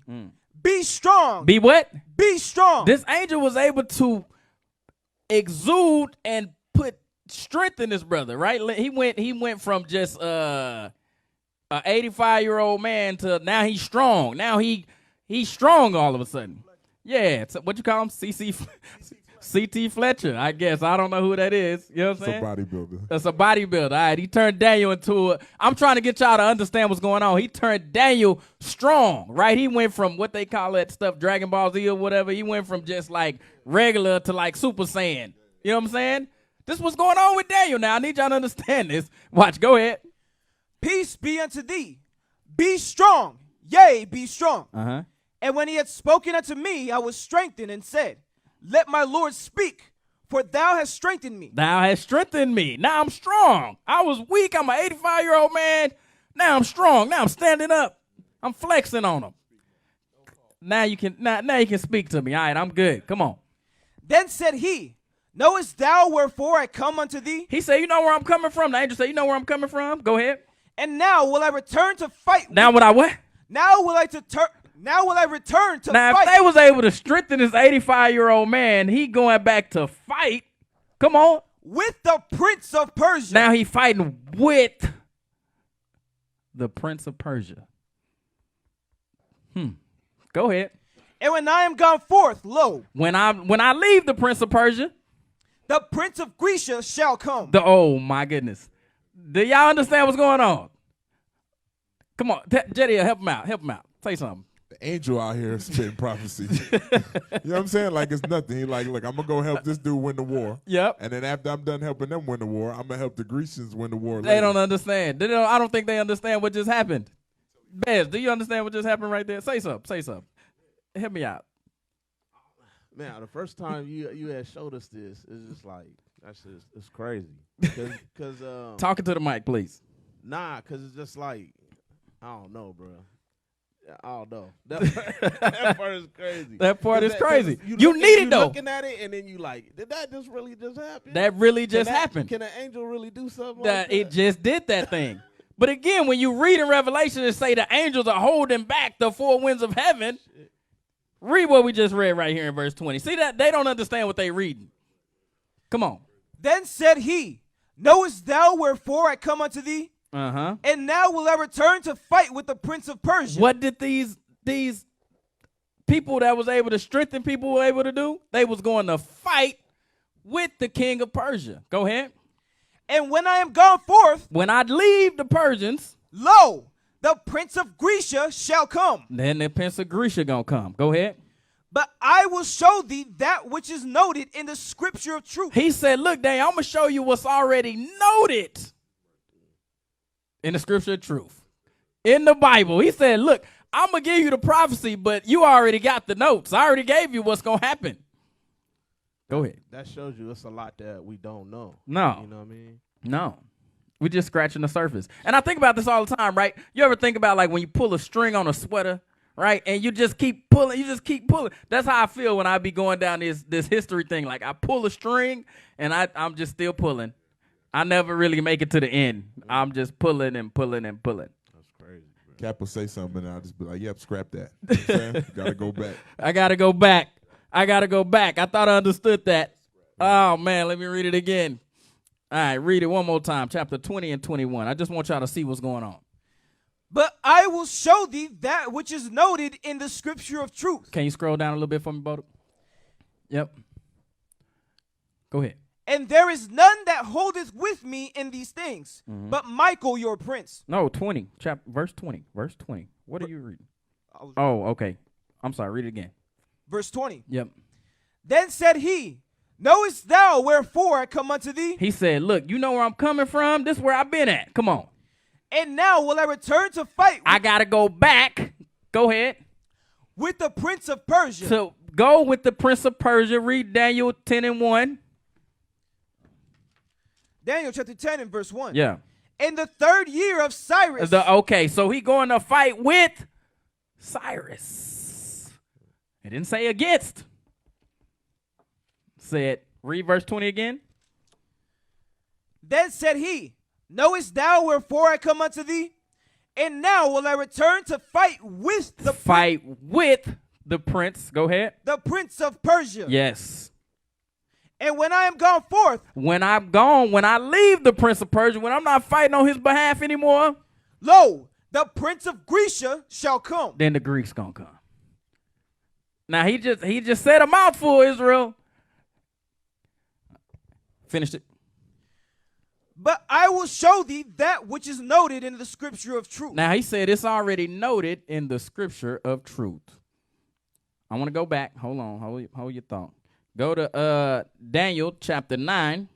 D: Be strong.
B: Be what?
D: Be strong.
B: This angel was able to exude and put strength in this brother, right? He went from just a 85-year-old man to now he's strong. Now he's strong all of a sudden. Yeah, what you call him? CT Fletcher, I guess. I don't know who that is. You know what I'm saying?
C: It's a bodybuilder.
B: That's a bodybuilder. All right, he turned Daniel into I'm trying to get y'all to understand what's going on. He turned Daniel strong, right? He went from what they call that stuff, Dragon Ball Z or whatever. He went from just like regular to like Super Saiyan. You know what I'm saying? This is what's going on with Daniel now. I need y'all to understand this. Watch, go ahead.
D: Peace be unto thee. Be strong. Yea, be strong.
B: Uh-huh.
D: And when he had spoken unto me, I was strengthened and said, let my Lord speak, for thou hast strengthened me.
B: Thou hast strengthened me. Now I'm strong. I was weak. I'm an 85-year-old man. Now I'm strong. Now I'm standing up. I'm flexing on him. Now you can speak to me. All right, I'm good. Come on.
D: Then said he, knowest thou wherefore I come unto thee?
B: He said, you know where I'm coming from? The angel said, you know where I'm coming from? Go ahead.
D: And now will I return to fight.
B: Now what I what?
D: Now will I return to
B: now,
D: fight.
B: If they was able to strengthen this 85-year-old man, he going back to fight. Come on.
D: With the Prince of Persia.
B: Now he fighting with the Prince of Persia. Go ahead.
D: And when I am gone forth, lo.
B: When I leave the Prince of Persia,
D: the Prince of Grecia shall come.
B: Oh my goodness. Do y'all understand what's going on? Come on. Jediel, help him out. Help him out. Say something.
C: The angel out here spitting prophecy. You know what I'm saying? Like it's nothing. He like, look, I'm going to go help this dude win the war.
B: Yep.
C: And then after I'm done helping them win the war, I'm going to help the Grecians win the war
B: They
C: later.
B: don't understand. I don't think they understand what just happened. Bez, do you understand what just happened right there? Say something. Say something. Help me out.
E: Man, the first time you had showed us this, it's just like, it's crazy. Cause
B: Talking to the mic, please.
E: Nah, because it's just like, I don't know, bro. I don't know. That part is crazy.
B: That part is crazy.
E: You
B: need it, though.
E: Looking at it, and then you like, did that just really just happen?
B: That really just happened.
E: Can an angel really do something
B: that
E: like that?
B: It just did that thing. But again, when you read in Revelation and say the angels are holding back the four winds of heaven, read what we just read right here in verse 20. See that? They don't understand what they reading. Come on.
D: Then said he, knowest thou wherefore I come unto thee?
B: Uh-huh.
D: And now will I return to fight with the Prince of Persia.
B: What did these people that was able to strengthen people were able to do? They was going to fight with the king of Persia. Go ahead.
D: And when I am gone forth,
B: when I leave the Persians,
D: lo, the Prince of Grecia shall come.
B: Then the Prince of Grecia gonna come. Go ahead.
D: But I will show thee that which is noted in the scripture of truth.
B: He said, look, Daniel, I'm going to show you what's already noted in the scripture of truth. In the Bible. He said, look, I'm going to give you the prophecy, but you already got the notes. I already gave you what's going to happen. Go ahead.
E: That shows you it's a lot that we don't know.
B: No.
E: You know what I mean?
B: No. We're just scratching the surface. And I think about this all the time, right? You ever think about like when you pull a string on a sweater, right? And you just keep pulling. You just keep pulling. That's how I feel when I be going down this history thing. Like I pull a string and I'm just still pulling. I never really make it to the end. I'm just pulling and pulling and pulling.
E: That's crazy, bro.
C: Cap will say something and I'll just be like, yep, scrap that. You know what I'm saying? Gotta go back.
B: I gotta go back. I thought I understood that. Oh, man, let me read it again. All right, read it one more time, chapter 20 and 21. I just want y'all to see what's going on.
D: But I will show thee that which is noted in the scripture of truth.
B: Can you scroll down a little bit for me, Bodo? Yep. Go ahead.
D: And there is none that holdeth with me in these things, but Michael your prince.
B: No, 20, verse 20. Verse 20. What are you reading? Oh, okay. I'm sorry, read it again.
D: Verse 20.
B: Yep.
D: Then said he, knowest thou wherefore I come unto thee?
B: He said, look, you know where I'm coming from? This is where I've been at. Come on.
D: And now will I return to fight
B: I got to go back. Go ahead.
D: with the Prince of Persia.
B: So go with the Prince of Persia. Read Daniel 10 and 1.
D: Daniel chapter 10 and verse 1.
B: Yeah.
D: In the 3rd year of Cyrus.
B: Okay, so he going to fight with Cyrus. It didn't say against. It said, read verse 20 again.
D: Then said he, knowest thou wherefore I come unto thee? And now will I return to fight with the
B: prince. Go ahead.
D: The prince of Persia.
B: Yes.
D: And when I am gone forth.
B: When I'm gone, when I leave the prince of Persia, when I'm not fighting on his behalf anymore.
D: Lo, the prince of Grecia shall come.
B: Then the Greeks gonna come. Now he just said a mouthful, Israel. Finished it.
D: But I will show thee that which is noted in the scripture of truth.
B: Now he said it's already noted in the scripture of truth. I want to go back. Hold on. Hold your thought. Go to Daniel chapter 9.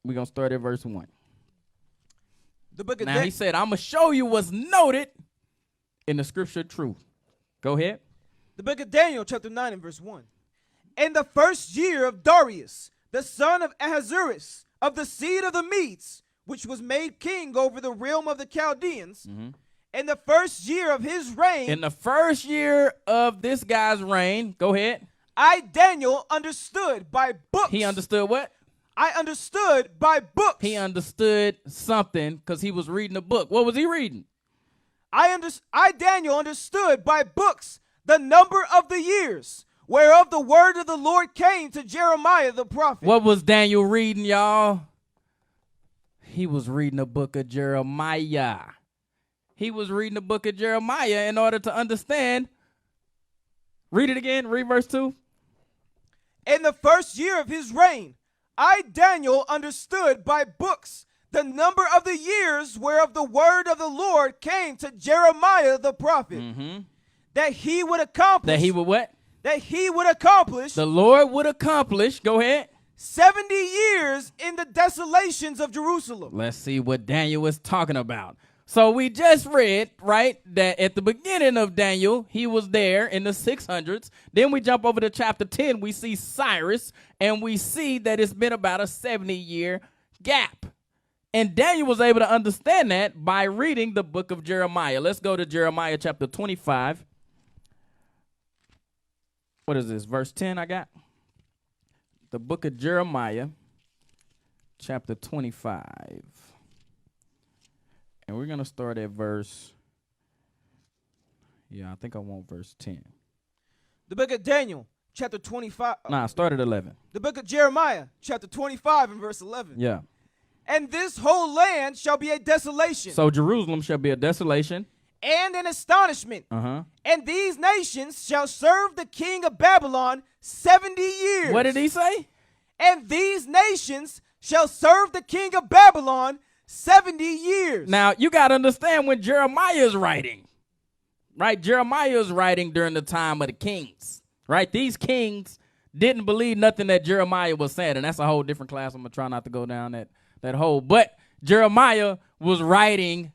B: We're going to start at verse 1.
D: The book of
B: now he said, I'm going to show you what's noted in the scripture of truth. Go ahead.
D: The book of Daniel chapter 9 and verse 1. In the first year of Darius, the son of Ahasuerus, of the seed of the Medes, which was made king over the realm of the Chaldeans, in the first year of his reign.
B: In the first year of this guy's reign, go ahead.
D: I, Daniel, understood by books.
B: He understood what?
D: I understood by books.
B: He understood something because he was reading a book. What was he reading?
D: I, Daniel, understood by books the number of the years whereof the word of the Lord came to Jeremiah the prophet.
B: What was Daniel reading, y'all? He was reading the book of Jeremiah. He was reading the book of Jeremiah in order to understand. Read it again. Read verse 2.
D: In the first year of his reign, I, Daniel, understood by books the number of the years whereof the word of the Lord came to Jeremiah the prophet. That he would accomplish.
B: That he would what?
D: That he would accomplish.
B: The Lord would accomplish. Go ahead.
D: 70 years in the desolations of Jerusalem.
B: Let's see what Daniel was talking about. So we just read, right, that at the beginning of Daniel, he was there in the 600s. Then we jump over to chapter 10. We see Cyrus, and we see that it's been about a 70-year gap. And Daniel was able to understand that by reading the book of Jeremiah. Let's go to Jeremiah chapter 25. What is this? Verse 10 I got? The book of Jeremiah, chapter 25. And we're going to start at verse, I think I want verse 10.
D: The book of Daniel, chapter 25.
B: Nah, start at 11.
D: The book of Jeremiah, chapter 25 and verse 11.
B: Yeah.
D: And this whole land shall be a desolation.
B: So Jerusalem shall be a desolation.
D: And an astonishment. And these nations shall serve the king of Babylon 70 years.
B: What did he say?
D: And these nations shall serve the king of Babylon 70 years.
B: Now, you got to understand when Jeremiah is writing, right? Jeremiah is writing during the time of the kings, right? These kings didn't believe nothing that Jeremiah was saying, and that's a whole different class. I'm going to try not to go down that hole. But Jeremiah was writing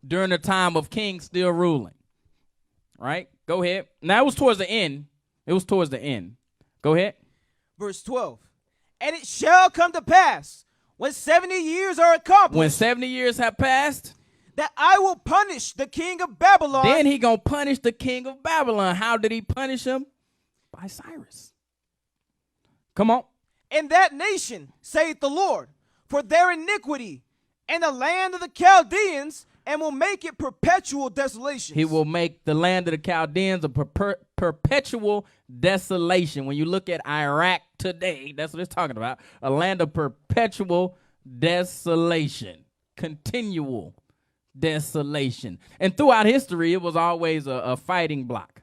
B: during the time of kings still ruling, right? Go ahead. Now, it was towards the end. Go ahead.
D: Verse 12. And it shall come to pass when 70 years are accomplished.
B: When 70 years have passed.
D: That I will punish the king of Babylon.
B: Then he going to punish the king of Babylon. How did he punish him? By Cyrus. Come on.
D: In that nation, saith the Lord, for their iniquity and the land of the Chaldeans, and will make it perpetual desolation.
B: He will make the land of the Chaldeans a perpetual desolation. When you look at Iraq today, that's what it's talking about. A land of perpetual desolation. Continual desolation. And throughout history, it was always a fighting block,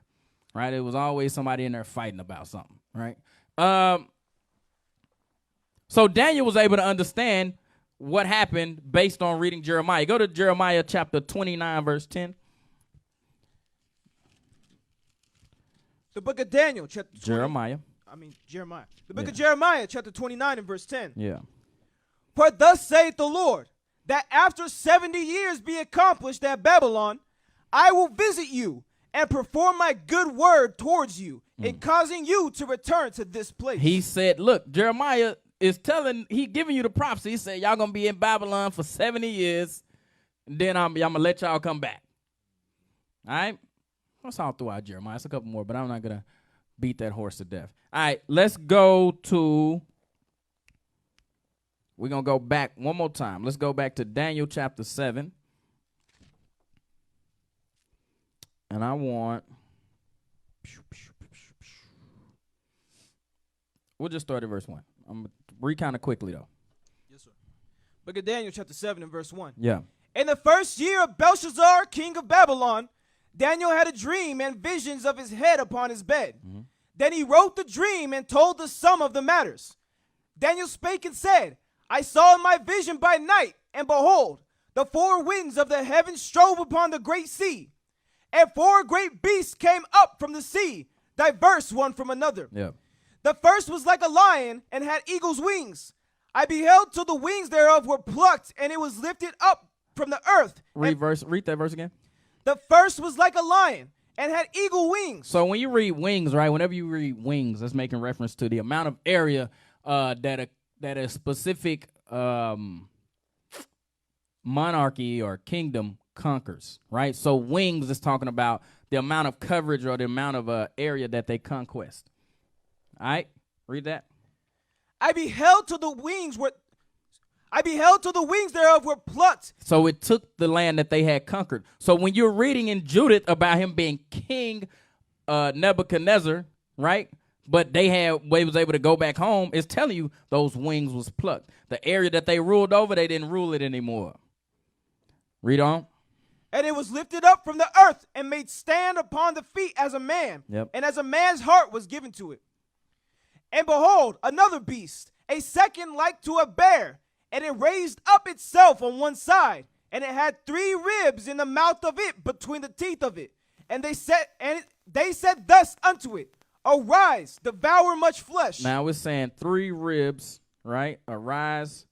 B: right? It was always somebody in there fighting about something, right? So Daniel was able to understand what happened based on reading Jeremiah. Go to Jeremiah chapter 29, verse 10.
D: The book of Daniel, chapter 20.
B: Jeremiah.
D: The book of Jeremiah, chapter 29 and verse 10.
B: Yeah.
D: For thus saith the Lord, that after 70 years be accomplished at Babylon, I will visit you and perform my good word towards you in causing you to return to this place.
B: He said, look, Jeremiah is he giving you the prophecy. He said, y'all going to be in Babylon for 70 years, and then I'm going to let y'all come back. All right? That's all throughout Jeremiah. It's a couple more, but I'm not going to beat that horse to death. All right, let's go to, we're going to go back one more time. Let's go back to Daniel chapter 7. And I want, we'll just start at verse 1. I'm going to read kind of quickly, though.
D: Yes, sir. Book of Daniel chapter 7 and verse 1.
B: Yeah.
D: In the first year of Belshazzar, king of Babylon, Daniel had a dream and visions of his head upon his bed. Mm-hmm. Then he wrote the dream and told the sum of the matters. Daniel spake and said, I saw in my vision by night, and behold, the four winds of the heavens strove upon the great sea, and four great beasts came up from the sea, diverse one from another.
B: Yeah.
D: The first was like a lion and had eagle's wings. I beheld till the wings thereof were plucked, and it was lifted up from the earth.
B: Read that verse again.
D: The first was like a lion and had eagle wings.
B: So when you read wings, right, whenever you read wings, that's making reference to the amount of area that a specific monarchy or kingdom conquers, right? So wings is talking about the amount of coverage or the amount of area that they conquest. All right, read that.
D: I beheld till the wings thereof were plucked.
B: So it took the land that they had conquered. So when you're reading in Judith about him being King Nebuchadnezzar, right? But they was able to go back home, it's telling you those wings was plucked. The area that they ruled over, they didn't rule it anymore. Read on.
D: And it was lifted up from the earth and made stand upon the feet as a man.
B: Yep.
D: And as a man's heart was given to it. And behold, another beast, a second like to a bear, and it raised up itself on one side, and it had 3 ribs in the mouth of it between the teeth of it. And they said thus unto it, Arise, devour much flesh.
B: Now it's saying 3 ribs, right? Arise,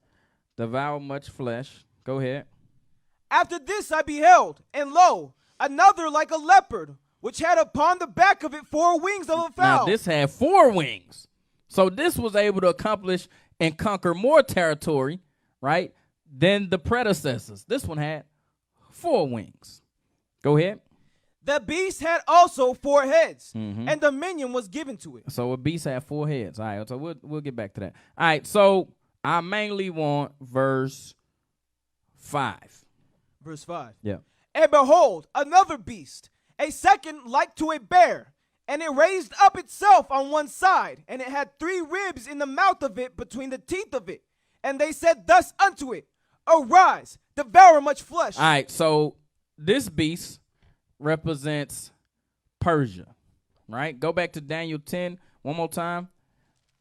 B: devour much flesh. Go ahead.
D: After this I beheld, and lo, another like a leopard, which had upon the back of it 4 wings of a fowl.
B: Now this had 4 wings. So this was able to accomplish and conquer more territory, right, than the predecessors. This one had 4 wings. Go ahead.
D: The beast had also 4 heads, and dominion was given to it.
B: So a beast had 4 heads. All right, so we'll get back to that. All right, so I mainly want verse 5.
D: Verse 5.
B: Yeah.
D: And behold, another beast, a second like to a bear, and it raised up itself on one side, and it had 3 ribs in the mouth of it between the teeth of it. And they said thus unto it, Arise, devour much flesh.
B: All right, so this beast represents Persia, right? Go back to Daniel 10 one more time.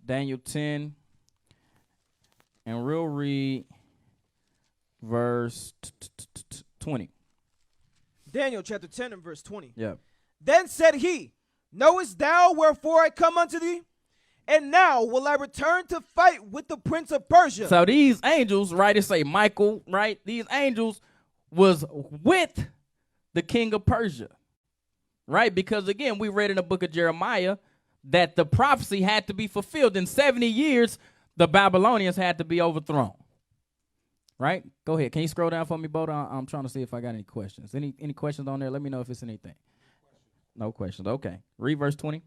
B: Daniel 10, and we'll read verse 20.
D: Daniel chapter 10 and verse 20.
B: Yeah.
D: Then said he, Knowest thou wherefore I come unto thee? And now will I return to fight with the prince of Persia.
B: So these angels, right, it say Michael, right? These angels was with the king of Persia, right? Because, again, we read in the book of Jeremiah that the prophecy had to be fulfilled. In 70 years, the Babylonians had to be overthrown, right? Go ahead. Can you scroll down for me, Bo? I'm trying to see if I got any questions. Any questions on there? Let me know if it's anything. No questions. Okay. Read verse 20.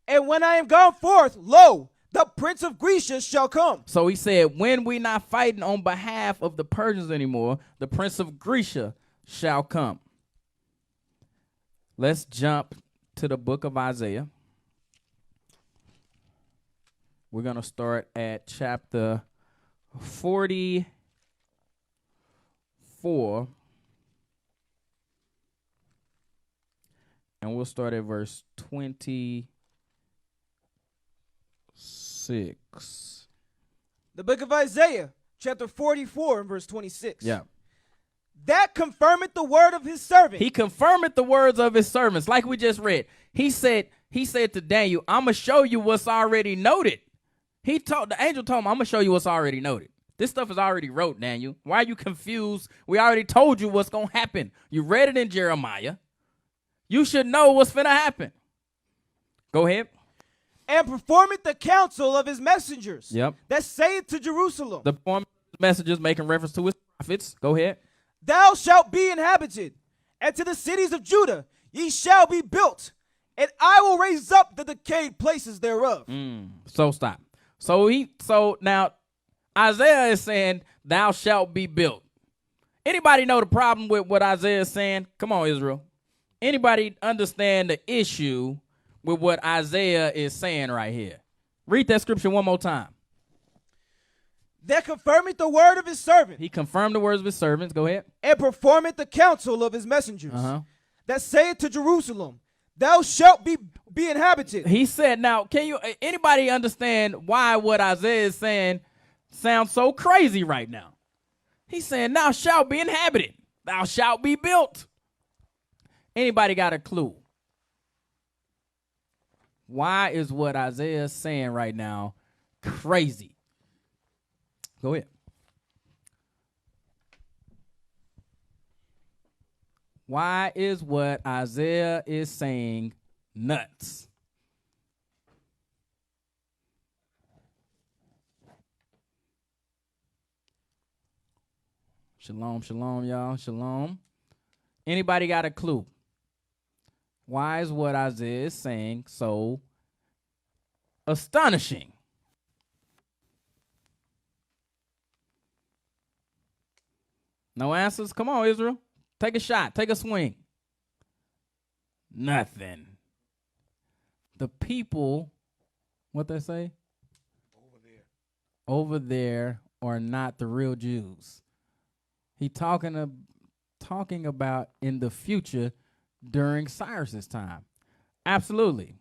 D: And when I am gone forth, lo, the prince of Grecia shall come.
B: So he said, when we not fighting on behalf of the Persians anymore, the prince of Grecia shall come. Let's jump to the book of Isaiah. We're going to start at chapter 44. And we'll start at verse 26.
D: The book of Isaiah, chapter 44 and verse 26.
B: Yeah.
D: That confirmeth the word of his servant.
B: He confirmed the words of his servants, like we just read. He said to Daniel, I'm going to show you what's already noted. The angel told him, I'm going to show you what's already noted. This stuff is already wrote, Daniel. Why are you confused? We already told you what's going to happen. You read it in Jeremiah. You should know what's finna happen. Go ahead.
D: And performeth the counsel of his messengers.
B: Yep.
D: That saith to Jerusalem.
B: The messengers making reference to his prophets. Go ahead.
D: Thou shalt be inhabited. And to the cities of Judah, ye shall be built, and I will raise up the decayed places thereof.
B: So stop. So now Isaiah is saying, thou shalt be built. Anybody know the problem with what Isaiah is saying? Come on, Israel. Anybody understand the issue with what Isaiah is saying right here? Read that scripture one more time.
D: That confirmeth the word of his servant.
B: He confirmed the words of his servants. Go ahead.
D: And performeth the counsel of his messengers. That saith to Jerusalem, thou shalt be inhabited.
B: He said, now, can you anybody understand why what Isaiah is saying sounds so crazy right now? He's saying, thou shalt be inhabited. Thou shalt be built. Anybody got a clue? Why is what Isaiah is saying right now crazy? Go ahead. Why is what Isaiah is saying nuts? Shalom, shalom, y'all. Shalom. Anybody got a clue? Why is what Isaiah is saying so astonishing? No answers? Come on, Israel. Take a shot. Take a swing. Nothing. The people, what they say? Over there are not the real Jews. He talking about in the future during Cyrus's time. Absolutely.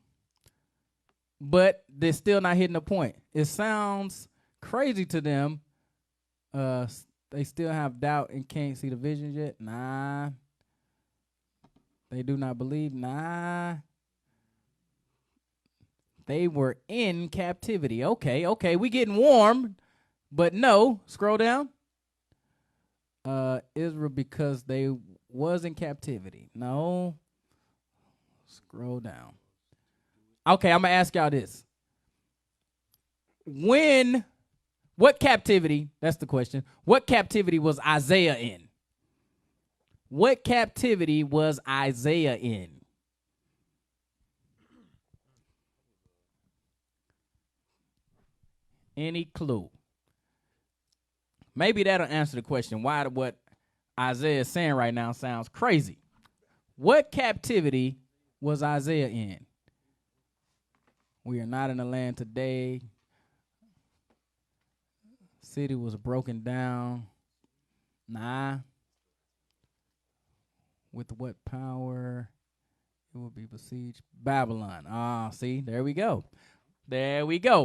B: But they're still not hitting the point. It sounds crazy to them. They still have doubt and can't see the vision yet. Nah. They do not believe. Nah. They were in captivity. Okay. We getting warm. But no. Scroll down. Israel, because they was in captivity. No. Scroll down. Okay, I'm going to ask y'all this. What captivity, that's the question, what captivity was Isaiah in? What captivity was Isaiah in? Any clue? Maybe that'll answer the question why what Isaiah is saying right now sounds crazy. What captivity was Isaiah in? We are not in the land today. City was broken down. Nah. With what power it will be besieged? Babylon. See, there we go.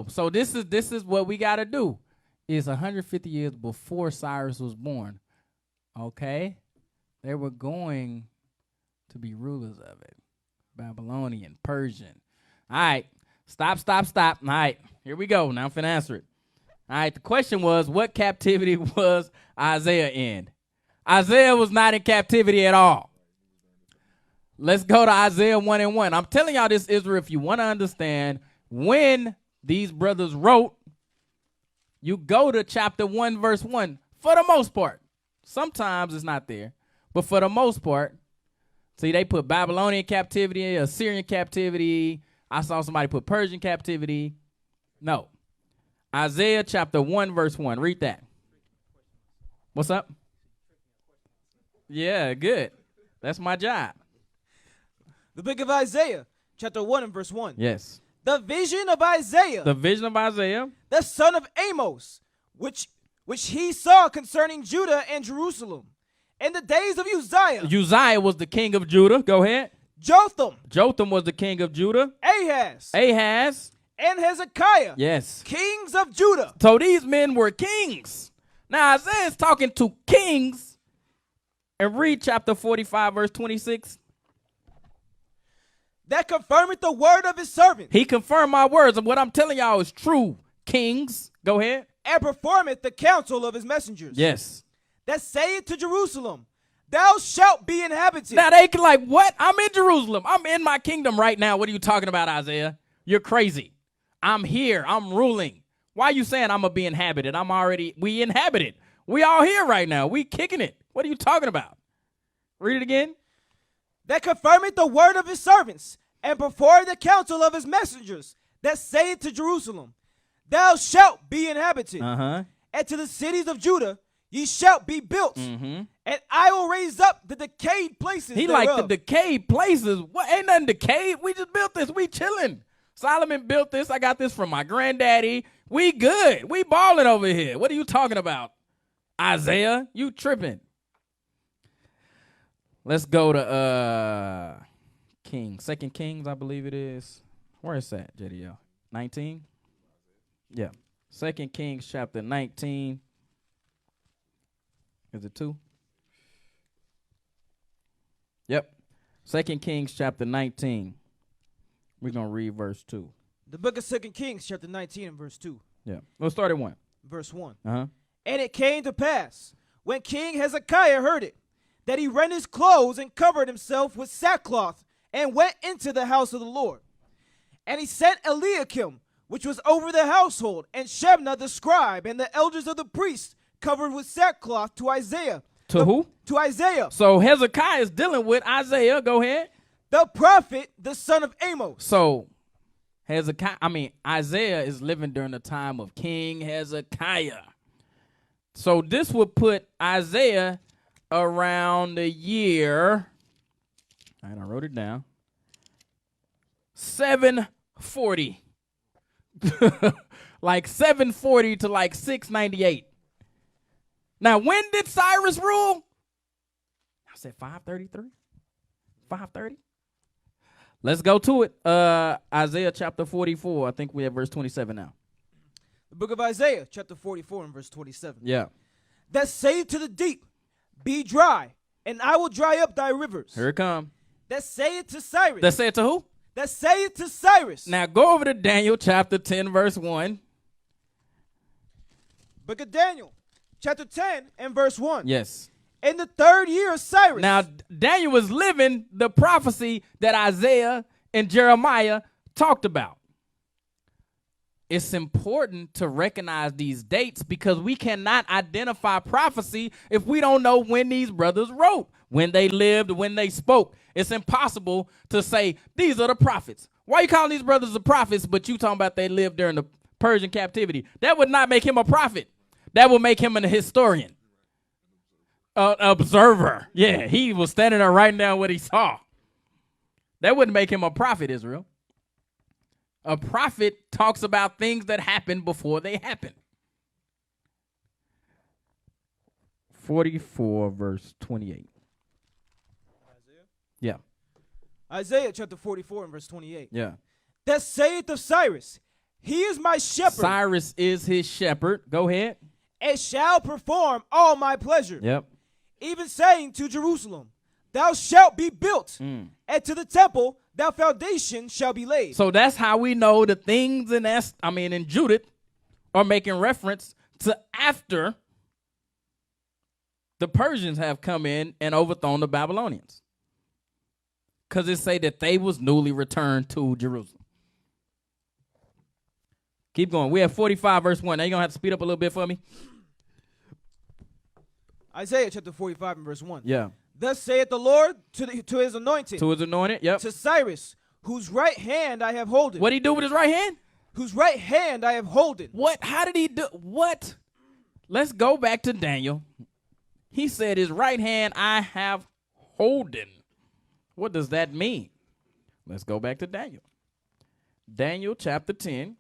B: So this is what we got to do. It's 150 years before Cyrus was born. Okay? They were going to be rulers of it. Babylonian, Persian. All right. Stop. All right. Here we go. Now I'm finna answer it. All right. The question was, what captivity was Isaiah in? Isaiah was not in captivity at all. Let's go to Isaiah 1:1. I'm telling y'all this, Israel, if you want to understand when these brothers wrote, you go to chapter 1, verse 1, for the most part. Sometimes it's not there, but for the most part, see, they put Babylonian captivity, Assyrian captivity. I saw somebody put Persian captivity. No. Isaiah chapter 1, verse 1. Read that. What's up? Yeah, good. That's my job.
D: The book of Isaiah, chapter 1 and verse 1.
B: Yes.
D: The vision of Isaiah.
B: The vision of Isaiah.
D: The son of Amos, which he saw concerning Judah and Jerusalem. In the days of Uzziah.
B: Uzziah was the king of Judah. Go ahead.
D: Jotham
B: was the king of Judah.
D: Ahaz. And Hezekiah.
B: Yes.
D: Kings of Judah.
B: So these men were kings. Now Isaiah is talking to kings. And read chapter 45, verse 26.
D: That confirmeth the word of his servant.
B: He confirmed my words, and what I'm telling y'all is true, kings. Go ahead.
D: And performeth the counsel of his messengers.
B: Yes.
D: That saith to Jerusalem, thou shalt be inhabited.
B: Now they can like, what? I'm in Jerusalem. I'm in my kingdom right now. What are you talking about, Isaiah? You're crazy. I'm here. I'm ruling. Why are you saying I'm going to be inhabited? We inhabited. We all here right now. We kicking it. What are you talking about? Read it again.
D: that confirmeth the word of his servants, and performeth the counsel of his messengers, that saith to Jerusalem, thou shalt be inhabited, and to the cities of Judah ye shalt be built, and I will raise up the decayed places
B: He
D: thereof.
B: like the decayed places. What? Ain't nothing decayed. We just built this. We chilling. Solomon built this. I got this from my granddaddy. We good. We balling over here. What are you talking about, Isaiah? You tripping. Let's go to Kings. 2 Kings, I believe it is. Where is that, JDL? 19? Yeah. 2 Kings chapter 19. Is it 2? Yep. 2 Kings chapter 19. We're going to read verse 2.
D: The book of 2 Kings chapter 19 and verse 2.
B: Yeah. We'll start at 1.
D: Verse 1.
B: Uh-huh.
D: And it came to pass, when King Hezekiah heard it, that he rent his clothes and covered himself with sackcloth and went into the house of the Lord. And he sent Eliakim, which was over the household, and Shebna the scribe, and the elders of the priests, covered with sackcloth to Isaiah.
B: Who?
D: To Isaiah.
B: So Hezekiah is dealing with Isaiah. Go ahead.
D: The prophet, the son of Amos.
B: So Isaiah is living during the time of King Hezekiah. So this would put Isaiah around the year, all right, I wrote it down, 740. Like 740 to like 698. Now, when did Cyrus rule? I said 533. 530. Let's go to it. Isaiah chapter 44. I think we have verse 27 now.
D: The book of Isaiah, chapter 44 and verse 27.
B: Yeah.
D: That saith to the deep, be dry, and I will dry up thy rivers.
B: Here it come.
D: That saith to Cyrus.
B: That said to who?
D: That saith to Cyrus.
B: Now go over to Daniel chapter 10 verse 1.
D: Book of Daniel, chapter 10 and verse 1.
B: Yes.
D: In the 3rd year of Cyrus.
B: Now Daniel was living the prophecy that Isaiah and Jeremiah talked about. It's important to recognize these dates because we cannot identify prophecy if we don't know when these brothers wrote, when they lived, when they spoke. It's impossible to say these are the prophets. Why you calling these brothers the prophets, but you talking about they lived during the Persian captivity? That would not make him a prophet. That would make him an historian. Observer. Yeah, he was standing there writing down what he saw. That wouldn't make him a prophet, Israel. A prophet talks about things that happened before they happen. 44 verse 28. Yeah.
D: Isaiah chapter 44 and verse 28.
B: Yeah.
D: That saith of Cyrus, he is my shepherd.
B: Cyrus is his shepherd. Go ahead.
D: And shall perform all my pleasure.
B: Yep.
D: Even saying to Jerusalem, thou shalt be built, and to the temple thy foundation shall be laid.
B: So that's how we know the things in Judith are making reference to after the Persians have come in and overthrown the Babylonians. Because it say that they was newly returned to Jerusalem. Keep going. We have 45 verse 1. Now you're going to have to speed up a little bit for me.
D: Isaiah chapter 45 and verse 1.
B: Yeah.
D: Thus saith the Lord to his anointed.
B: To his anointed, yep.
D: To Cyrus, whose right hand I have holden.
B: What'd he do with his right hand?
D: Whose right hand I have holden.
B: What? How did he do? What? Let's go back to Daniel. He said his right hand I have holden. What does that mean? Let's go back to Daniel. Daniel chapter 10.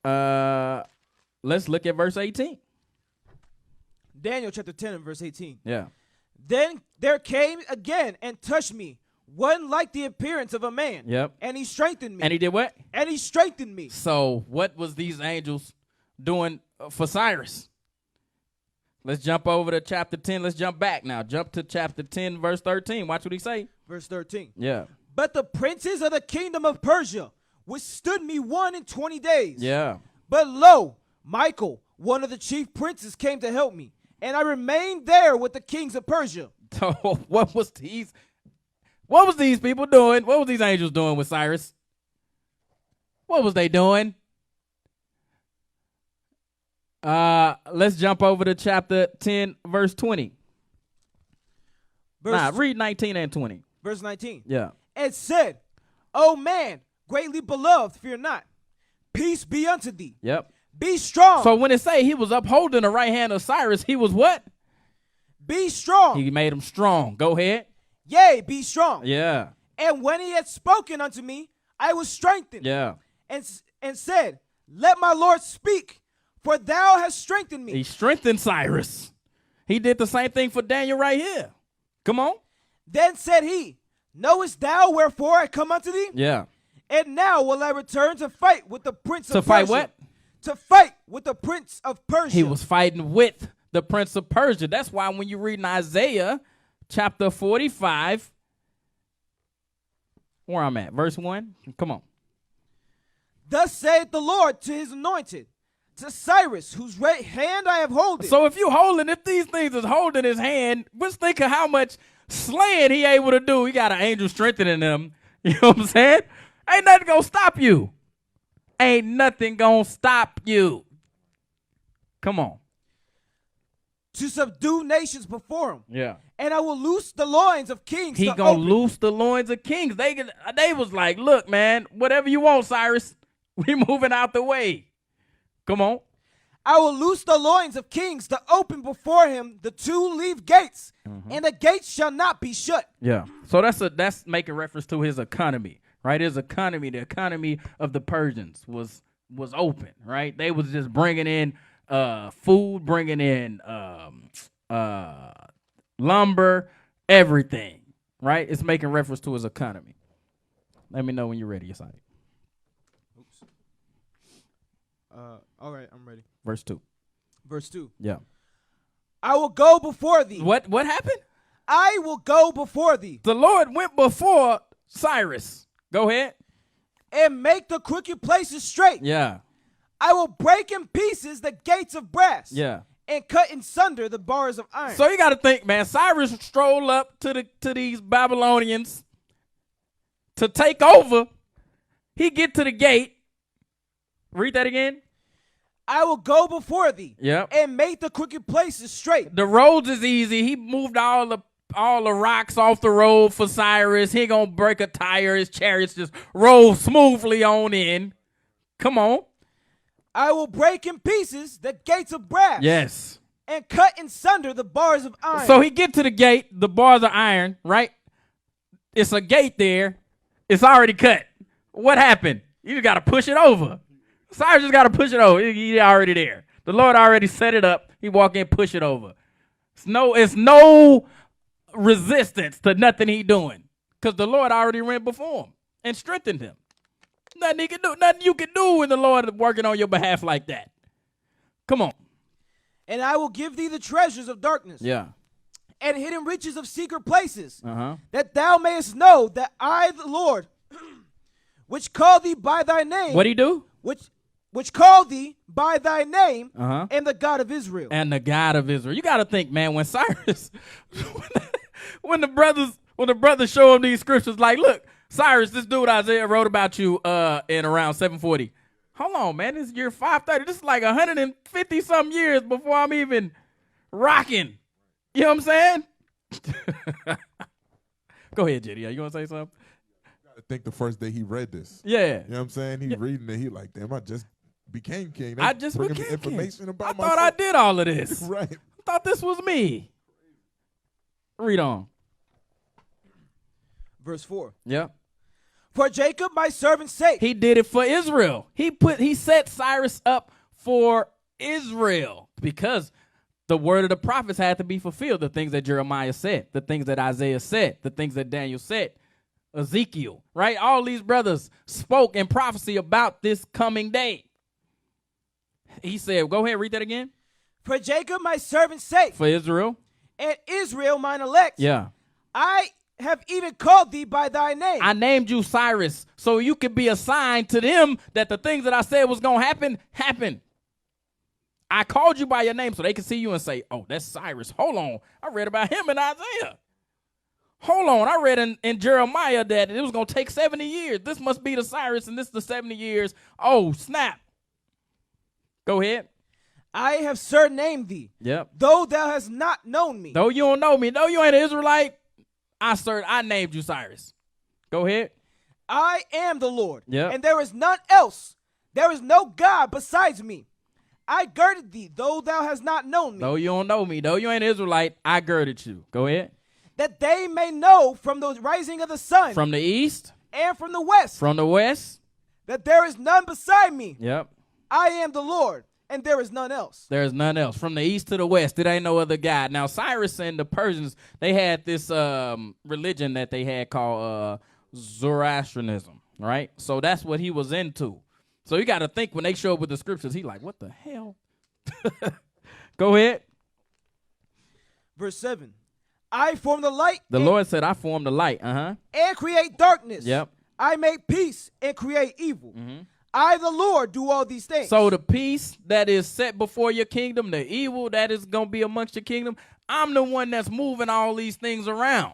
B: Let's look at verse 18.
D: Daniel chapter 10 and verse 18.
B: Yeah.
D: Then there came again and touched me one like the appearance of a man.
B: Yep.
D: And he strengthened me.
B: And he did what?
D: And he strengthened me.
B: So what was these angels doing for Cyrus? Let's jump over to chapter 10. Let's jump back now. Jump to chapter 10, verse 13. Watch what he say.
D: Verse 13.
B: Yeah.
D: But the princes of the kingdom of Persia withstood me 1 days.
B: Yeah.
D: But lo, Michael, one of the chief princes, came to help me. And I remained there with the kings of Persia.
B: So what was these people doing? What was these angels doing with Cyrus? What was they doing? Let's jump over to chapter 10, verse 20. Read 19 and 20.
D: Verse 19.
B: Yeah.
D: And said, O man, greatly beloved, fear not. Peace be unto thee.
B: Yep.
D: Be strong.
B: So when it say he was upholding the right hand of Cyrus, he was what?
D: Be strong.
B: He made him strong. Go ahead.
D: Yea, be strong.
B: Yeah.
D: And when he had spoken unto me, I was strengthened.
B: Yeah.
D: And said, let my Lord speak, for thou hast strengthened me.
B: He strengthened Cyrus. He did the same thing for Daniel right here. Come on.
D: Then said he, knowest thou wherefore I come unto thee?
B: Yeah.
D: And now will I return to fight with the prince of Persia.
B: To fight what?
D: To fight with the prince of Persia.
B: He was fighting with the prince of Persia. That's why when you read in Isaiah chapter 45, where I'm at, verse 1, come on.
D: Thus saith the Lord to his anointed, to Cyrus, whose right hand I have holden.
B: So if these things is holding his hand, just think of how much slaying he able to do. He got an angel strengthening him. You know what I'm saying? Ain't nothing gonna stop you. Ain't nothing gonna stop you. Come on.
D: To subdue nations before him.
B: Yeah.
D: And I will loose the loins of kings.
B: He gonna loose the loins of kings. They was like, look, man, whatever you want, Cyrus, we moving out the way. Come on.
D: I will loose the loins of kings to open before him the two leaf gates, and the gates shall not be shut.
B: Yeah. So that's making reference to his economy, right? His economy, the economy of the Persians was open, right? They was just bringing in food, bringing in lumber, everything, right? It's making reference to his economy. Let me know when you're ready, Yesai.
D: Oops. All right, I'm ready.
B: Verse 2.
D: Verse 2.
B: Yeah.
D: I will go before thee.
B: What happened?
D: I will go before thee.
B: The Lord went before Cyrus. Go ahead.
D: And make the crooked places straight.
B: Yeah.
D: I will break in pieces the gates of brass.
B: Yeah.
D: And cut in sunder the bars of iron.
B: So you got to think, man, Cyrus strolled up to these Babylonians to take over. He get to the gate. Read that again.
D: I will go before thee.
B: Yep.
D: And make the crooked places straight.
B: The roads is easy. He moved all the rocks off the road for Cyrus. He ain't gonna break a tire. His chariots just roll smoothly on in. Come on.
D: I will break in pieces the gates of brass.
B: Yes.
D: And cut in sunder the bars of iron.
B: So he get to the gate, the bars of iron, right? It's a gate there. It's already cut. What happened? You just got to push it over. Cyrus just got to push it over. He already there. The Lord already set it up. He walk in, push it over. It's no resistance to nothing he doing because the Lord already ran before him and strengthened him. Nothing he can do. Nothing you can do when the Lord is working on your behalf like that. Come on.
D: And I will give thee the treasures of darkness.
B: Yeah.
D: And hidden riches of secret places.
B: Uh-huh.
D: That thou mayest know that I, the Lord, which call thee by thy name.
B: What'd he do?
D: Which call thee by thy name,
B: Uh-huh.
D: and the God of Israel.
B: And the God of Israel. You got to think, man, when Cyrus, when the brothers show him these scriptures, like, look, Cyrus, this dude Isaiah wrote about you in around 740. Hold on, man, this is year 530. This is like 150 some years before I'm even rocking. You know what I'm saying? Go ahead, JD. You want to say something?
C: I think the first day he read this.
B: Yeah.
C: You know what I'm saying? He reading it. He like, damn, I just became king. They
B: I just
C: bringing me
B: became
C: information
B: king.
C: about
B: I thought I did all of this.
C: Right.
B: I thought this was me. Read on.
D: Verse 4.
B: Yep.
D: For Jacob my servant's sake.
B: He did it for Israel. He set Cyrus up for Israel because the word of the prophets had to be fulfilled. The things that Jeremiah said, the things that Isaiah said, the things that Daniel said, Ezekiel, right? All these brothers spoke in prophecy about this coming day. He said, go ahead, read that again.
D: For Jacob my servant's sake.
B: For Israel.
D: And Israel mine elect.
B: Yeah.
D: I have even called thee by thy name.
B: I named you Cyrus so you could be a sign to them that the things that I said was going to happen. I called you by your name so they can see you and say, oh, that's Cyrus. Hold on. I read about him in Isaiah. Hold on. I read in Jeremiah that it was going to take 70 years. This must be the Cyrus and this is the 70 years. Oh, snap. Go ahead.
D: I have surnamed thee.
B: Yep.
D: Though thou hast not known me.
B: Though you don't know me. Though you ain't an Israelite. I named you Cyrus. Go ahead.
D: I am the Lord,
B: Yep.
D: and there is none else. There is no God besides me. I girded thee, though thou hast not known me.
B: Though you don't know me, though you ain't Israelite, I girded you. Go ahead.
D: That they may know from the rising of the sun
B: From the east,
D: and from the west,
B: from the west.
D: that there is none beside me.
B: Yep.
D: I am the Lord, and there is none else.
B: There's none else. From the east to the west, it ain't no other God. Now, Cyrus and the Persians, they had this religion that they had called Zoroastrianism, right? So that's what he was into. So you got to think when they show up with the scriptures, he like, what the hell? Go ahead.
D: Verse 7. I form the light.
B: The Lord said, I formed the light. Uh-huh.
D: And create darkness.
B: Yep.
D: I make peace and create evil. I, the Lord, do all these things.
B: So the peace that is set before your kingdom, the evil that is going to be amongst your kingdom, I'm the one that's moving all these things around.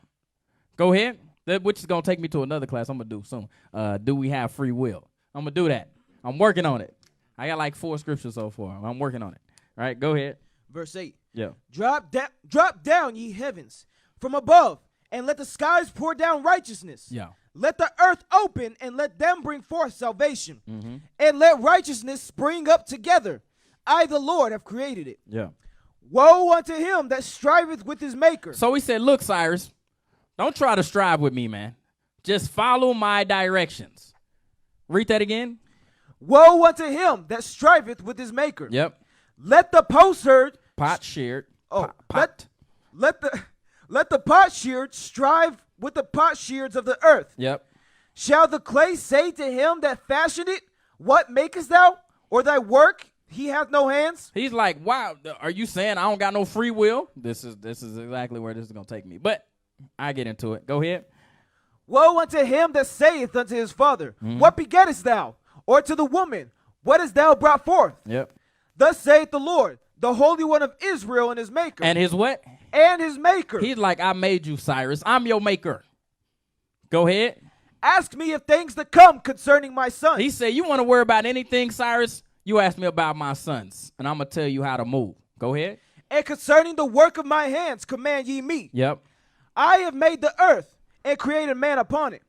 B: Go ahead. Which is going to take me to another class I'm going to do soon. Do we have free will? I'm going to do that. I'm working on it. I got like 4 scriptures so far. I'm working on it. All right, go ahead.
D: Verse 8.
B: Yeah.
D: Drop down, ye heavens, from above, and let the skies pour down righteousness.
B: Yeah.
D: Let the earth open, and let them bring forth salvation. And let righteousness spring up together. I, the Lord, have created it.
B: Yeah.
D: Woe unto him that striveth with his maker.
B: So he said, look, Cyrus, don't try to strive with me, man. Just follow my directions. Read that again.
D: Woe unto him that striveth with his maker.
B: Yep.
D: Let the potsherd
B: Potsherd.
D: Oh,
B: Pot.
D: let the potsherd strive with the potsherds of the earth.
B: Yep.
D: Shall the clay say to him that fashioned it, what makest thou? Or thy work, he hath no hands?
B: He's like, wow, are you saying I don't got no free will? This is exactly where this is going to take me. But I get into it. Go ahead.
D: Woe unto him that saith unto his father, what begettest thou? Or to the woman, what hast thou brought forth?
B: Yep.
D: Thus saith the Lord, the Holy One of Israel, and his maker.
B: And his what?
D: And his maker.
B: He's like, I made you, Cyrus. I'm your maker. Go ahead.
D: Ask me of things to come concerning my son.
B: He said, you want to worry about anything, Cyrus? You ask me about my sons, and I'm going to tell you how to move. Go ahead.
D: And concerning the work of my hands, command ye me.
B: Yep.
D: I have made the earth and created man upon it.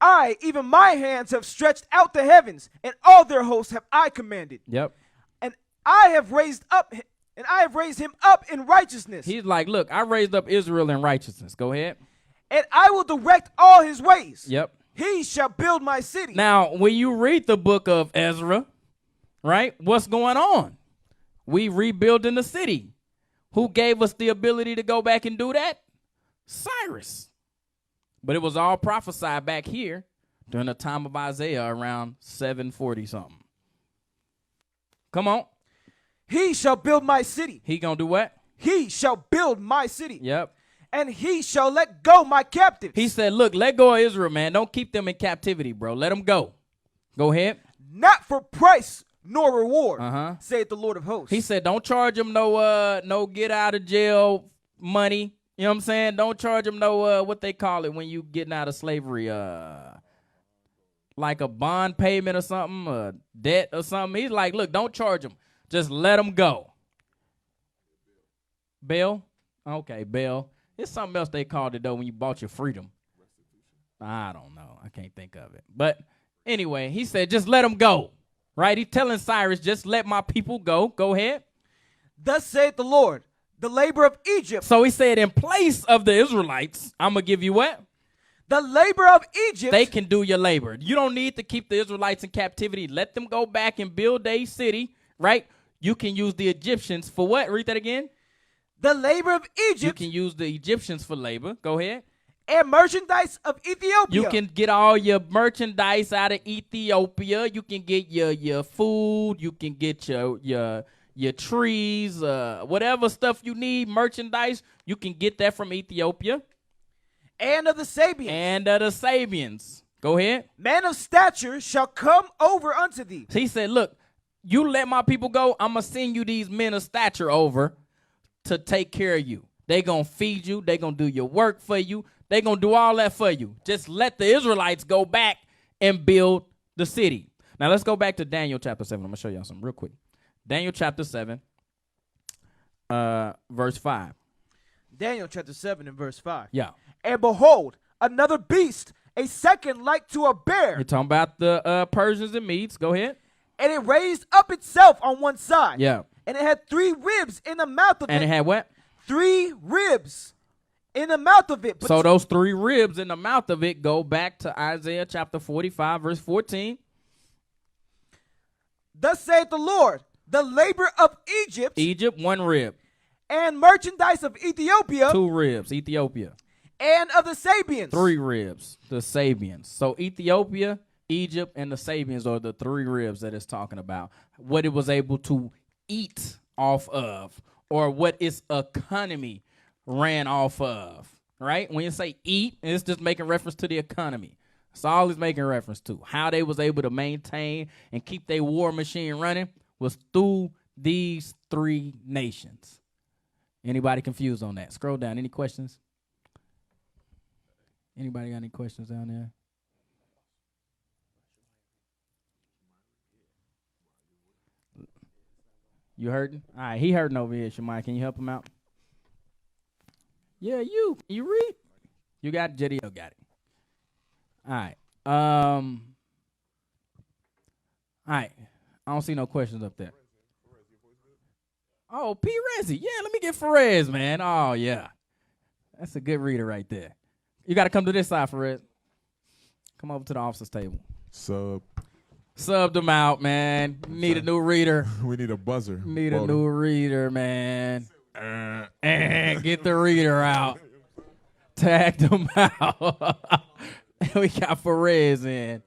D: I, even my hands, have stretched out the heavens, and all their hosts have I commanded.
B: Yep.
D: And I have raised him up in righteousness.
B: He's like, look, I raised up Israel in righteousness. Go ahead.
D: And I will direct all his ways.
B: Yep.
D: He shall build my city.
B: Now, when you read the book of Ezra, right, what's going on? We rebuilding the city. Who gave us the ability to go back and do that? Cyrus. But it was all prophesied back here during the time of Isaiah around 740 something. Come on.
D: He shall build my city.
B: He gonna do what?
D: He shall build my city.
B: Yep.
D: And he shall let go my captives.
B: He said, look, let go of Israel, man. Don't keep them in captivity, bro. Let them go. Go ahead.
D: Not for price nor reward, saith the Lord of hosts.
B: He said, don't charge them no get out of jail money. You know what I'm saying? Don't charge them no what they call it when you getting out of slavery, like a bond payment or something, a debt or something. He's like, look, don't charge them. Just let them go. Bail? Okay, bail. It's something else they called it, though, when you bought your freedom. I don't know. I can't think of it. But anyway, he said, just let them go. Right? He's telling Cyrus, just let my people go. Go ahead.
D: Thus saith the Lord, the labor of Egypt.
B: So he said, in place of the Israelites, I'm going to give you what?
D: The labor of Egypt.
B: They can do your labor. You don't need to keep the Israelites in captivity. Let them go back and build a city, right? You can use the Egyptians for what? Read that again.
D: The labor of Egypt.
B: You can use the Egyptians for labor. Go ahead.
D: And merchandise of Ethiopia.
B: You can get all your merchandise out of Ethiopia. You can get your food. You can get your trees, whatever stuff you need, merchandise. You can get that from Ethiopia.
D: And of the Sabians.
B: And of the Sabians. Go ahead.
D: Man of stature shall come over unto thee.
B: He said, look, you let my people go, I'm going to send you these men of stature over to take care of you. They going to feed you. They going to do your work for you. They going to do all that for you. Just let the Israelites go back and build the city. Now, let's go back to Daniel chapter 7. I'm going to show y'all something real quick. Daniel chapter 7, verse 5.
D: Daniel chapter 7 and verse 5.
B: Yeah.
D: And behold, another beast, a second like to a bear.
B: You're talking about the Persians and Medes. Go ahead.
D: And it raised up itself on one side.
B: Yeah.
D: And it had 3 ribs in the mouth of it.
B: And it had what?
D: 3 ribs in the mouth of it.
B: So those 3 ribs in the mouth of it go back to Isaiah chapter 45, verse 14.
D: Thus saith the Lord, the labor of Egypt.
B: Egypt, 1 rib.
D: And merchandise of Ethiopia.
B: 2 ribs, Ethiopia.
D: And of the Sabians.
B: 3 ribs, the Sabians. So Ethiopia, Egypt, and the Sabians are the 3 ribs that it's talking about. What it was able to eat off of, or what its economy ran off of, right? When you say eat, it's just making reference to the economy. That's all it's making reference to. How they was able to maintain and keep their war machine running was through these 3 nations. Anybody confused on that? Scroll down. Any questions? Anybody got any questions down there? You hurting? All right, he hurting over here, Shemai. Can you help him out? Yeah, you read? You got it? Jediel got it. All right. All right. I don't see no questions up there. Oh, P. Rezzy. Yeah, let me get Perez, man. Oh, yeah. That's a good reader right there. You got to come to this side, Perez. Come over to the officer's table. Subbed them out, man. Need a new reader.
C: We need a buzzer.
B: Need a new reader, man. And get the reader out. Tag them out. We got Perez in.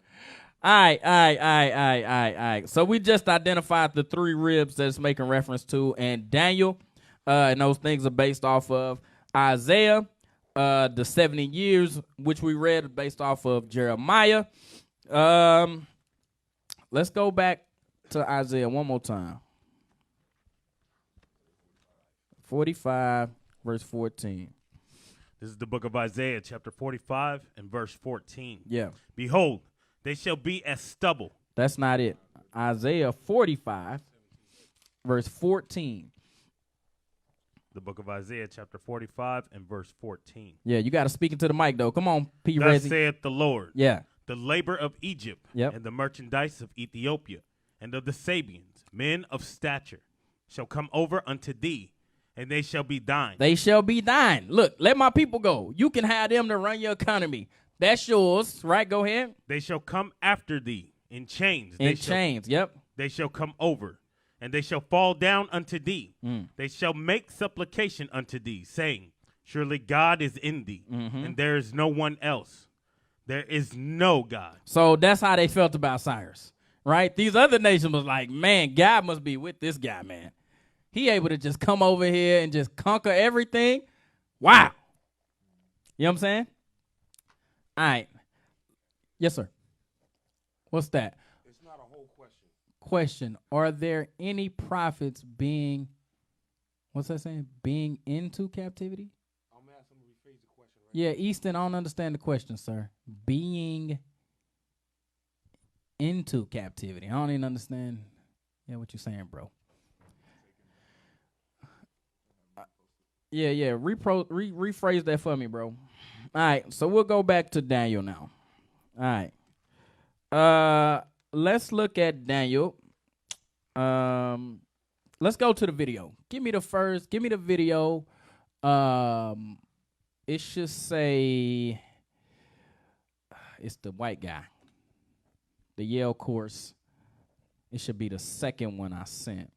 B: All right. So we just identified the 3 ribs that's making reference to, and Daniel, and those things are based off of Isaiah, the 70 years, which we read based off of Jeremiah. Let's go back to Isaiah one more time. 45, verse 14.
F: This is the book of Isaiah, chapter 45 and verse 14.
B: Yeah.
F: Behold, they shall be as stubble.
B: That's not it. Isaiah 45, verse 14.
F: The book of Isaiah, chapter 45 and verse 14.
B: Yeah, you got to speak into the mic, though. Come on, P.
F: Thus
B: Rezzy.
F: saith the Lord,
B: Yeah.
F: the labor of Egypt, and the merchandise of Ethiopia, and of the Sabians, men of stature, shall come over unto thee, and they shall be thine.
B: They shall be thine. Look, let my people go. You can have them to run your economy. That's yours, right? Go ahead.
F: They shall come after thee in chains.
B: Yep.
F: They shall come over, and they shall fall down unto thee. They shall make supplication unto thee, saying, surely God is in thee, and there is no one else. There is no God.
B: So that's how they felt about Cyrus, right? These other nations was like, man, God must be with this guy, man. He able to just come over here and just conquer everything. Wow. You know what I'm saying? All right. Yes, sir. What's that?
E: It's not a whole question.
B: Question. Are there any prophets being, what's that saying? Being into captivity?
E: I'm asking to rephrase the question. Right?
B: Yeah, Easton, I don't understand the question, sir. Being into captivity. I don't even understand what you're saying, bro. Yeah. Rephrase that for me, bro. All right, so we'll go back to Daniel now. All right. Let's look at Daniel. Let's go to the video. Give me the video. It should say it's the white guy. The Yale course. It should be the second one I sent.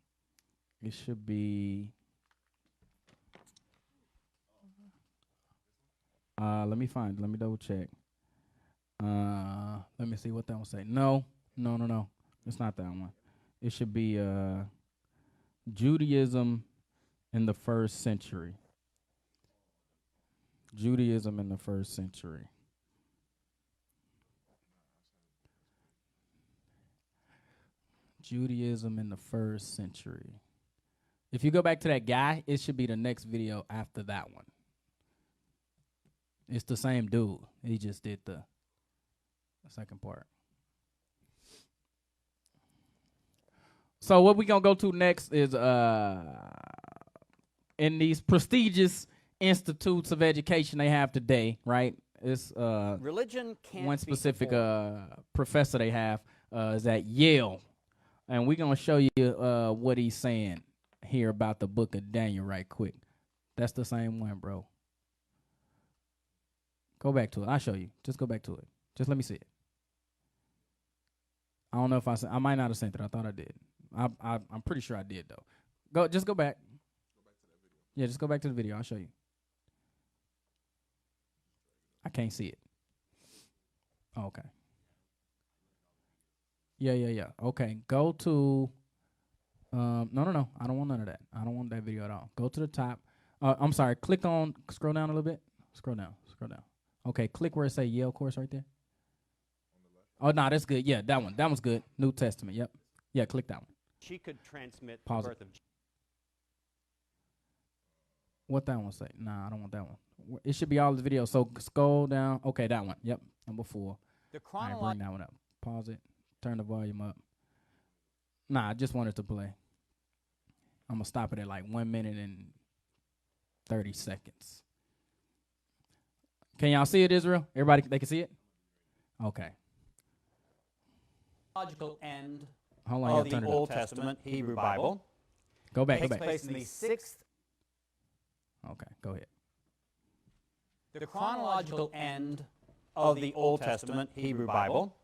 B: It should be let me double check. Let me see what that one say. No. It's not that one. It should be Judaism in the first century. Judaism in the first century. Judaism in the first century. If you go back to that guy, it should be the next video after that one. It's the same dude. He just did the second part. So what we gonna go to next is in these prestigious institutes of education they have today, right? It's
G: religion can't
B: one specific
G: be
B: professor they have is at Yale, and we're gonna show you what he's saying here about the book of Daniel right quick. That's the same one, bro. Go back to it. I'll show you. Just go back to it. Just let me see it. I don't know if I might not have sent it. I thought I did. I'm pretty sure I did though. Just go back. Yeah, just go back to the video. I'll show you. I can't see it. Oh, okay. Yeah. Okay, go to. No. I don't want none of that. I don't want that video at all. Go to the top. I'm sorry. Click on. Scroll down a little bit. Scroll down. Okay, click where it say Yale course right there. Oh no, that's good. Yeah, that one. That one's good. New Testament. Yep. Yeah, click that one.
G: She could transmit
B: Pause
G: the birth of
B: What that one say? Nah, I don't want that one. It should be all the video. So scroll down. Okay, that one. Yep, number 4.
G: the
B: All right, bring
G: chronological.
B: that one up. Pause it. Turn the volume up. Nah, I just wanted to play. I'm gonna stop it at like 1 minute and 30 seconds. Can y'all see it, Israel? Everybody, they can see it? Okay.
G: End
B: Hold on,
G: of
B: y'all
G: the
B: turn it
G: Old
B: up.
G: Testament Hebrew Bible
B: Go back,
G: takes
B: go back.
G: place in the 6th.
B: Okay, go ahead.
G: The chronological end of the Old Testament Hebrew Bible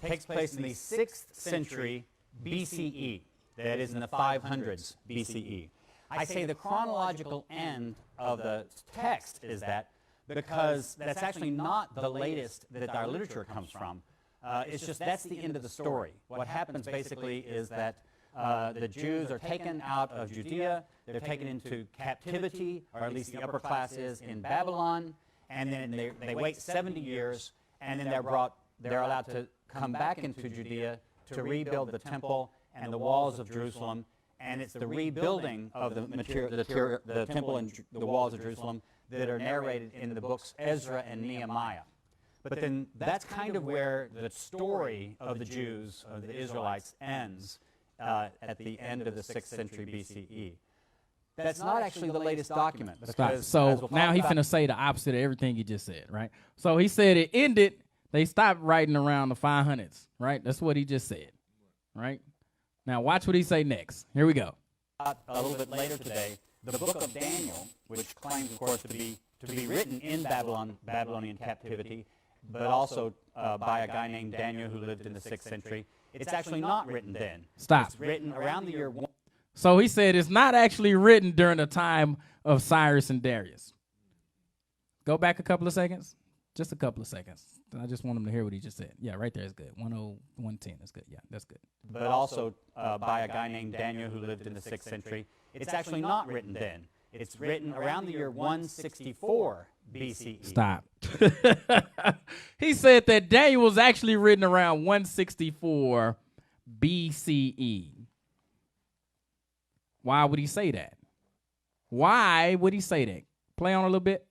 G: takes place in the 6th century BCE. That is in the 500s BCE. I say the chronological end of the text is that because that's actually not the latest that our literature comes from. It's just that's the end of the story. What happens basically is that the Jews are taken out of Judea, they're taken into captivity, or at least the upper class is, in Babylon, and then they wait 70 years, and then they're allowed to come back into Judea to rebuild the temple and the walls of Jerusalem, and it's the rebuilding of the temple and the walls of Jerusalem that are narrated in the books Ezra and Nehemiah. But then that's kind of where the story of the Jews, of the Israelites, ends at the end of the 6th century BCE. That's not actually the latest document.
B: Stop. So now he's finna say the opposite of everything he just said, right? So he said it ended, they stopped writing around the 500s, right? That's what he just said, right? Now watch what he say next. Here we go.
G: A little bit later today, the book of Daniel, which claims, of course, to be written in Babylonian captivity, but also by a guy named Daniel who lived in the 6th century. It's actually not written then.
B: Stop.
G: It's written around the year 1.
B: So he said it's not actually written during the time of Cyrus and Darius. Go back a couple of seconds. Just a couple of seconds. I just want them to hear what he just said. Yeah, right there is good. 110 is good. Yeah, that's good.
G: But also by a guy named Daniel who lived in the 6th century. It's actually not written then. It's written around the year 164 BCE.
B: Stop. He said that Daniel was actually written around 164 BCE. Why would he say that? Why would he say that? Play on a little bit.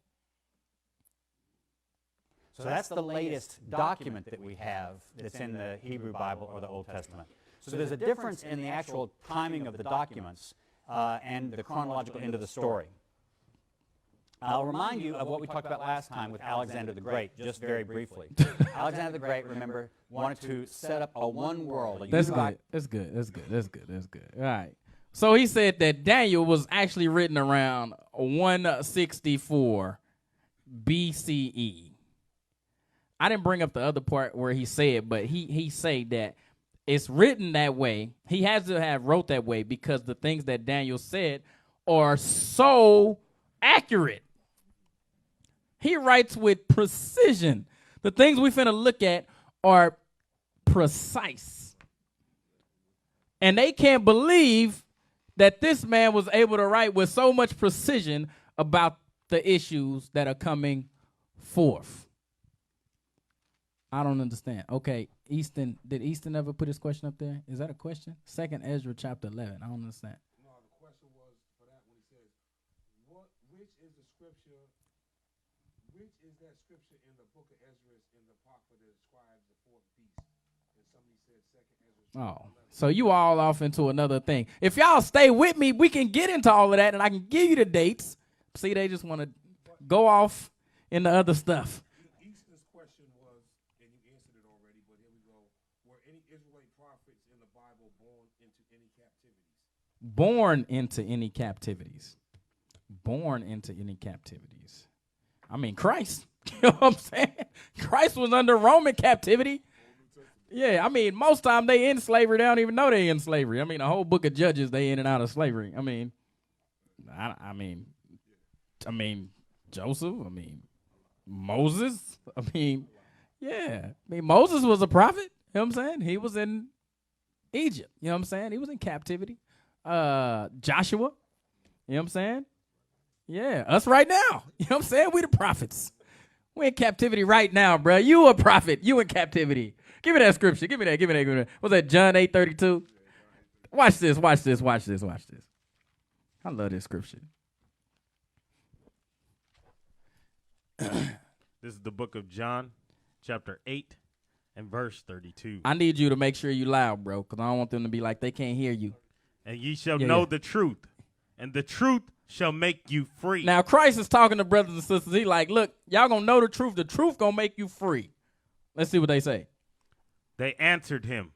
G: So that's the latest document that we have that's in the Hebrew Bible or the Old Testament. So there's a difference in the actual timing of the documents and the chronological end of the story. I'll remind you of what we talked about last time with Alexander the Great, just very briefly. Alexander the Great, remember, wanted to set up a one world.
B: That's good. That's good. All right. So he said that Daniel was actually written around 164 BCE. I didn't bring up the other part where he said, but he said that it's written that way. He has to have wrote that way because the things that Daniel said are so accurate. He writes with precision. The things we finna look at are precise. And they can't believe that this man was able to write with so much precision about the issues that are coming forth. I don't understand. Okay, Easton, did Easton ever put his question up there? Is that a question? 2nd Ezra chapter 11. I don't understand.
E: No, the question was for that when he says, which is the scripture, which is that scripture in the book of Ezra in the Apocrypha that describes the 4th beast? And somebody said 2nd Ezra.
B: Oh, so you all off into another thing. If y'all stay with me, we can get into all of that, and I can give you the dates See, they just want to go off into other stuff.
H: Easton's question was, and you answered it already, but here we go. Were any Israelite prophets in the Bible born into any captivities?
B: Born into any captivities. Born into any captivities. I mean, Christ. You know what I'm saying? Christ was under Roman captivity. Yeah, I mean, most time they in slavery. They don't even know they in slavery. I mean, the whole book of Judges, they in and out of slavery. I mean, I mean, Joseph. I mean, Moses. I mean, yeah. I mean, Moses was a prophet. You know what I'm saying? He was in Egypt. You know what I'm saying? He was in captivity. Joshua. You know what I'm saying? Yeah, us right now. You know what I'm saying? We the prophets. We in captivity right now, bro. You a prophet. You in captivity. Give me that scripture. Give me that. What's that, John 8:32? Watch this. I love this scripture.
F: This is the book of John, chapter 8 and verse 32.
B: I need you to make sure you loud, bro, because I don't want them to be like, they can't hear you.
F: And ye shall know the truth, and the truth shall make you free.
B: Now, Christ is talking to brothers and sisters. He like, look, y'all going to know the truth. The truth going to make you free. Let's see what they say.
F: They answered him,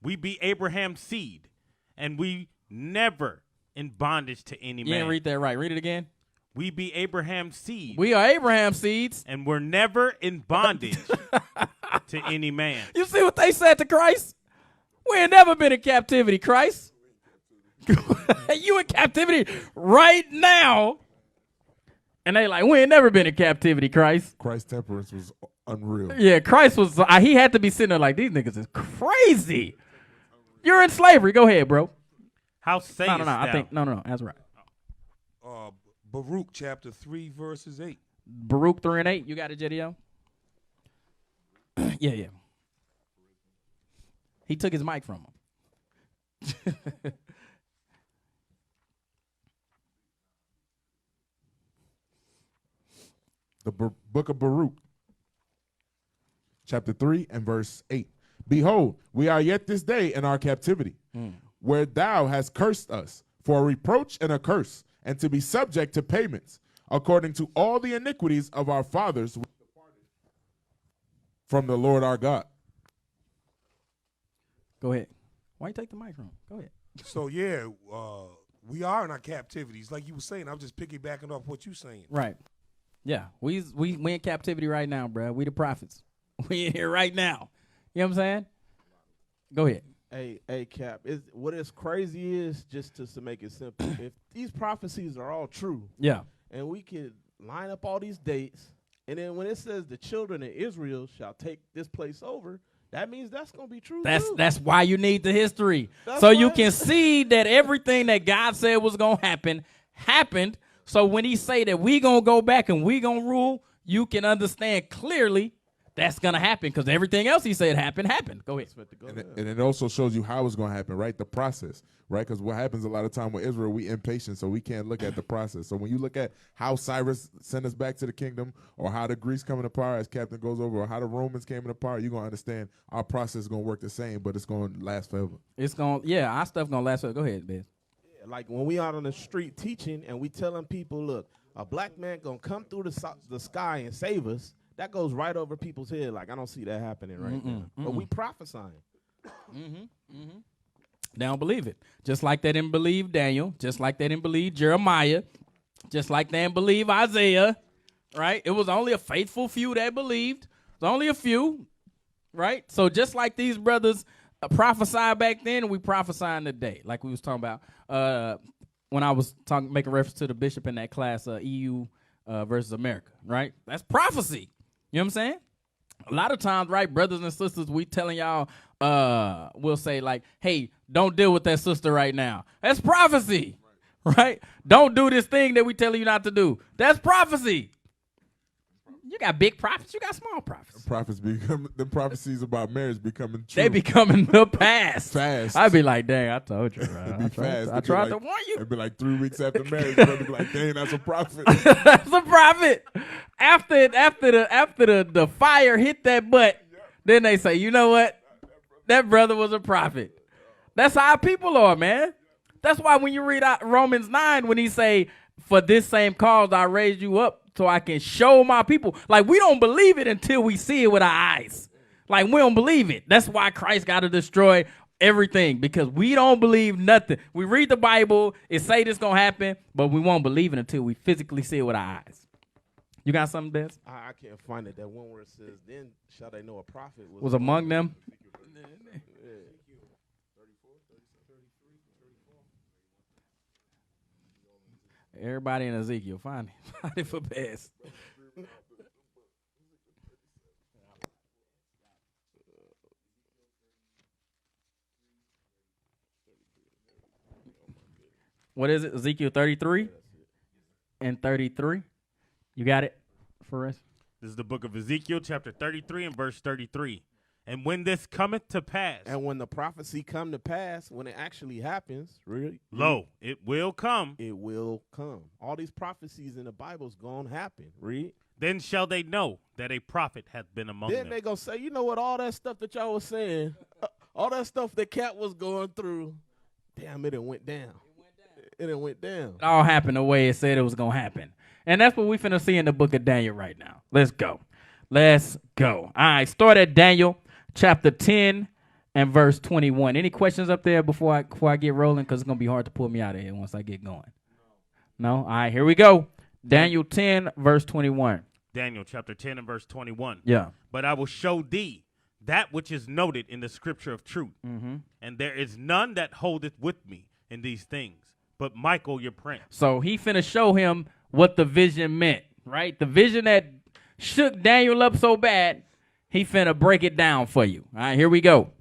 F: we be Abraham's seed, and we never in bondage to any man.
B: You didn't read that right. Read it again.
F: We be Abraham's seed.
B: We are Abraham's seeds.
F: And we're never in bondage to any man.
B: You see what they said to Christ? We ain't never been in captivity, Christ. You in captivity right now. And they like, we ain't never been in captivity, Christ.
C: Christ's temperance was unreal.
B: Yeah, Christ was, he had to be sitting there like, these niggas is crazy. You're in slavery. Go ahead, bro.
F: How sayest
B: No,
F: thou?
B: I think, no, that's right.
H: Baruch chapter 3, verses 8.
B: Baruch 3 and 8. You got it, JDO? Yeah. He took his mic from him.
C: The book of Baruch, chapter 3 and verse 8. Behold, we are yet this day in our captivity, where thou hast cursed us for a reproach and a curse, and to be subject to payments, according to all the iniquities of our fathers which departed from the Lord our God.
B: Go ahead. Why you take the mic from him? Go ahead.
H: So, yeah, we are in our captivities. Like you were saying, I'm just piggybacking off what you're saying.
B: Right. Yeah, we in captivity right now, bro. We the prophets. We in here right now. You know what I'm saying? Go ahead.
E: Hey, Cap. What is crazy is, just to make it simple, if these prophecies are all true,
B: Yeah.
E: and we could line up all these dates, and then when it says the children of Israel shall take this place over, that means that's gonna be true.
B: That's why you need the history.
E: That's
B: so you
E: why.
B: can see that everything that God said was gonna happen happened. So when he say that we gonna go back and we gonna rule, you can understand clearly that's gonna happen, because everything else he said happened. Go ahead.
C: And it also shows you how it's going to happen, right? The process, right? Because what happens a lot of time with Israel, we impatient, so we can't look at the process. So when you look at how Cyrus sent us back to the kingdom, or how the Greeks coming apart as Captain goes over, or how the Romans came apart, you're going to understand our process is going to work the same, but it's going to last forever.
B: Our stuff gonna last forever. Go ahead, Biz.
E: Like when we out on the street teaching and we telling people, look, a black man gonna come through the sky and save us, that goes right over people's head. Like, I don't see that happening right now. But we prophesying.
B: They don't believe it. Just like they didn't believe Daniel, just like they didn't believe Jeremiah, just like they didn't believe Isaiah, right? It was only a faithful few that believed. It was only a few, right? So just like these brothers prophesied back then, we prophesying today, like we was talking about when I was making reference to the bishop in that class, EU versus America, right? That's prophecy. You know what I'm saying? A lot of times, right, brothers and sisters, we telling y'all, we'll say like, hey, don't deal with that sister right now. That's prophecy, right? Don't do this thing that we telling you not to do. That's prophecy. You got big prophets, you got small prophets.
C: The prophecies about marriage becoming true.
B: They becoming the past.
C: Fast.
B: I'd be like, dang, I told you, bro.
C: It'd be fast.
B: I tried to warn you.
C: It'd be like 3 weeks after marriage. It'd be like, dang, that's a prophet.
B: That's a prophet. After the fire hit that butt, then they say, you know what? That brother was a prophet. That's how people are, man. That's why when you read out Romans 9, when he say, for this same cause I raised you up so I can show my people. Like, we don't believe it until we see it with our eyes. Like, we don't believe it. That's why Christ got to destroy everything, because we don't believe nothing. We read the Bible, it say this going to happen, but we won't believe it until we physically see it with our eyes. You got something, Des?
E: I can't find it. That one where it says, then shall they know a prophet
B: Was among them? Everybody in Ezekiel, find it for best. What is it? Ezekiel 33 and 33. You got it for us?
F: This is the book of Ezekiel, chapter 33 and verse 33. And when this cometh to pass,
E: and when the prophecy come to pass, when it actually happens, really,
F: lo, it will come.
E: It will come. All these prophecies in the Bible is going to happen. Read.
F: Then shall they know that a prophet hath been among them.
E: Then they going to say, you know what, all that stuff that y'all was saying, all that stuff that Cap was going through, damn, it done went down. It done went down.
B: It all happened the way it said it was going to happen. And that's what we finna see in the book of Daniel right now. Let's go. Let's go. All right, start at Daniel chapter 10 and verse 21. Any questions up there before I get rolling? Because it's going to be hard to pull me out of here once I get going. No? All right, here we go. Daniel 10, verse 21.
F: Daniel chapter 10 and verse 21.
B: Yeah.
F: But I will show thee that which is noted in the scripture of truth.
B: Mm-hmm.
F: And there is none that holdeth with me in these things, but Michael your prince.
B: So he finna show him what the vision meant, right? The vision that shook Daniel up so bad, he finna break it down for you. All right, here we go.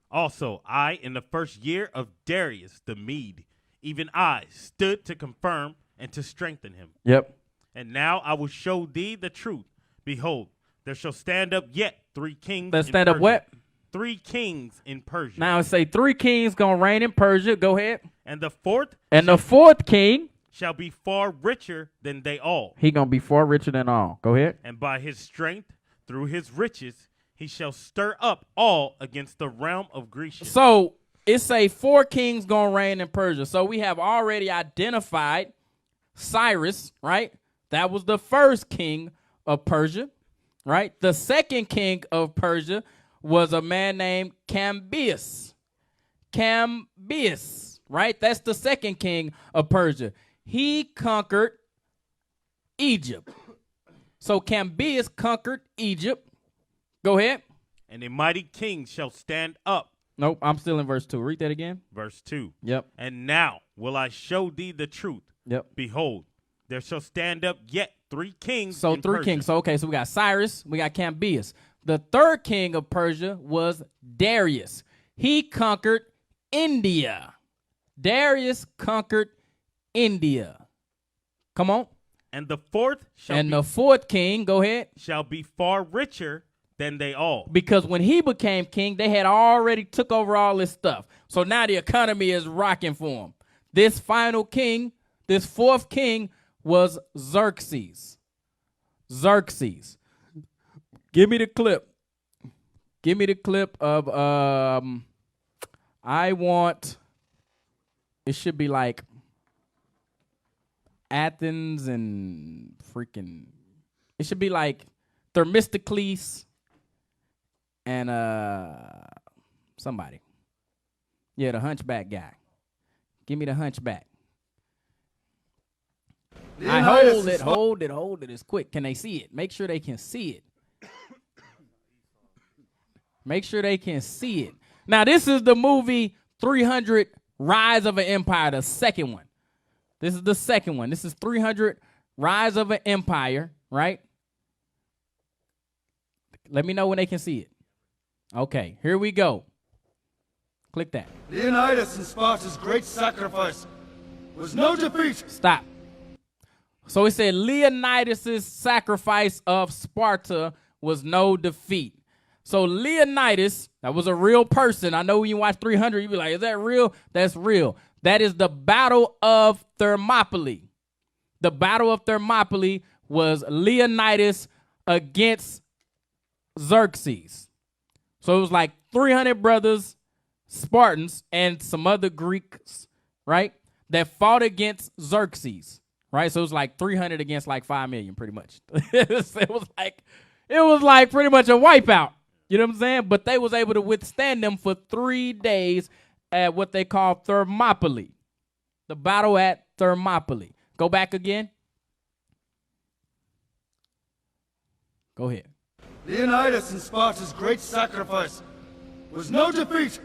F: Also, I, in the first year of Darius the Mede, even I stood to confirm and to strengthen him.
B: Yep.
F: And now I will show thee the truth. Behold, there shall stand up yet 3 kings.
B: Let's stand up what?
F: 3 kings in Persia.
B: Now say 3 kings gonna reign in Persia. Go ahead.
F: And the fourth.
B: And the 4th king
F: shall be far richer than they all.
B: He gonna be far richer than all. Go ahead.
F: And by his strength, through his riches, he shall stir up all against the realm of Grecia.
B: So it say 4 kings gonna reign in Persia. So we have already identified Cyrus, right? That was the first king of Persia, right? The second king of Persia was a man named Cambyses. Cambyses, right? That's the second king of Persia. He conquered Egypt. So Cambyses conquered Egypt. Go ahead.
F: And a mighty king shall stand up.
B: Nope, I'm still in verse 2. Read that again.
F: Verse 2.
B: Yep.
F: And now will I show thee the truth.
B: Yep.
F: Behold, there shall stand up yet 3 kings.
B: So 3 kings. So okay, so we got Cyrus, we got Cambyses. The third king of Persia was Darius. He conquered India. Darius conquered India. Come on.
F: And the fourth
B: the fourth king, go ahead,
F: shall be far richer than they all.
B: Because when he became king, they had already took over all this stuff. So now the economy is rocking for him. This final king, this 4th king, was Xerxes. Xerxes. Give me the clip. Give me the clip of I want, it should be like Athens and freaking, it should be like Themistocles and somebody. Yeah, the hunchback guy. Give me the hunchback. I hold it. It's quick. Can they see it? Make sure they can see it. Make sure they can see it. Now, this is the movie 300 Rise of an Empire, the second one. This is the second one. This is 300 Rise of an Empire, right? Let me know when they can see it. Okay, here we go. Click that.
I: Leonidas and Sparta's great sacrifice was no defeat.
B: Stop. So it said Leonidas' sacrifice of Sparta was no defeat. So Leonidas, that was a real person. I know when you watch 300, you be like, is that real? That's real. That is the Battle of Thermopylae. The Battle of Thermopylae was Leonidas against Xerxes. So it was like 300 brothers, Spartans, and some other Greeks, right, that fought against Xerxes. right? So it was like 300 against like 5 million, pretty much. it was like pretty much a wipeout. You know what I'm saying? But they was able to withstand them for 3 days at what they call Thermopylae, the battle at Thermopylae. Go back again. Go ahead.
I: Leonidas and Sparta's great sacrifice was no defeat.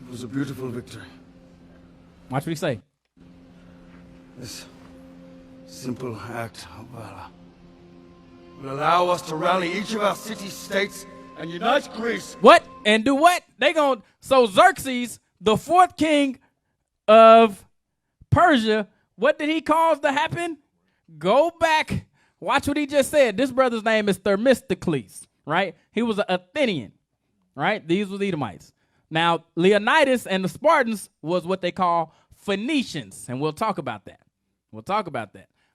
I: It was a beautiful victory.
B: Watch what he say.
I: This simple act of valor will allow us to rally each of our city-states and unite Greece.
B: What? And do what? So Xerxes, the 4th king of Persia, what did he cause to happen? Go back. Watch what he just said. This brother's name is Themistocles, right? He was an Athenian, right? These were the Edomites. Now, Leonidas and the Spartans was what they call Phoenicians, and we'll talk about that.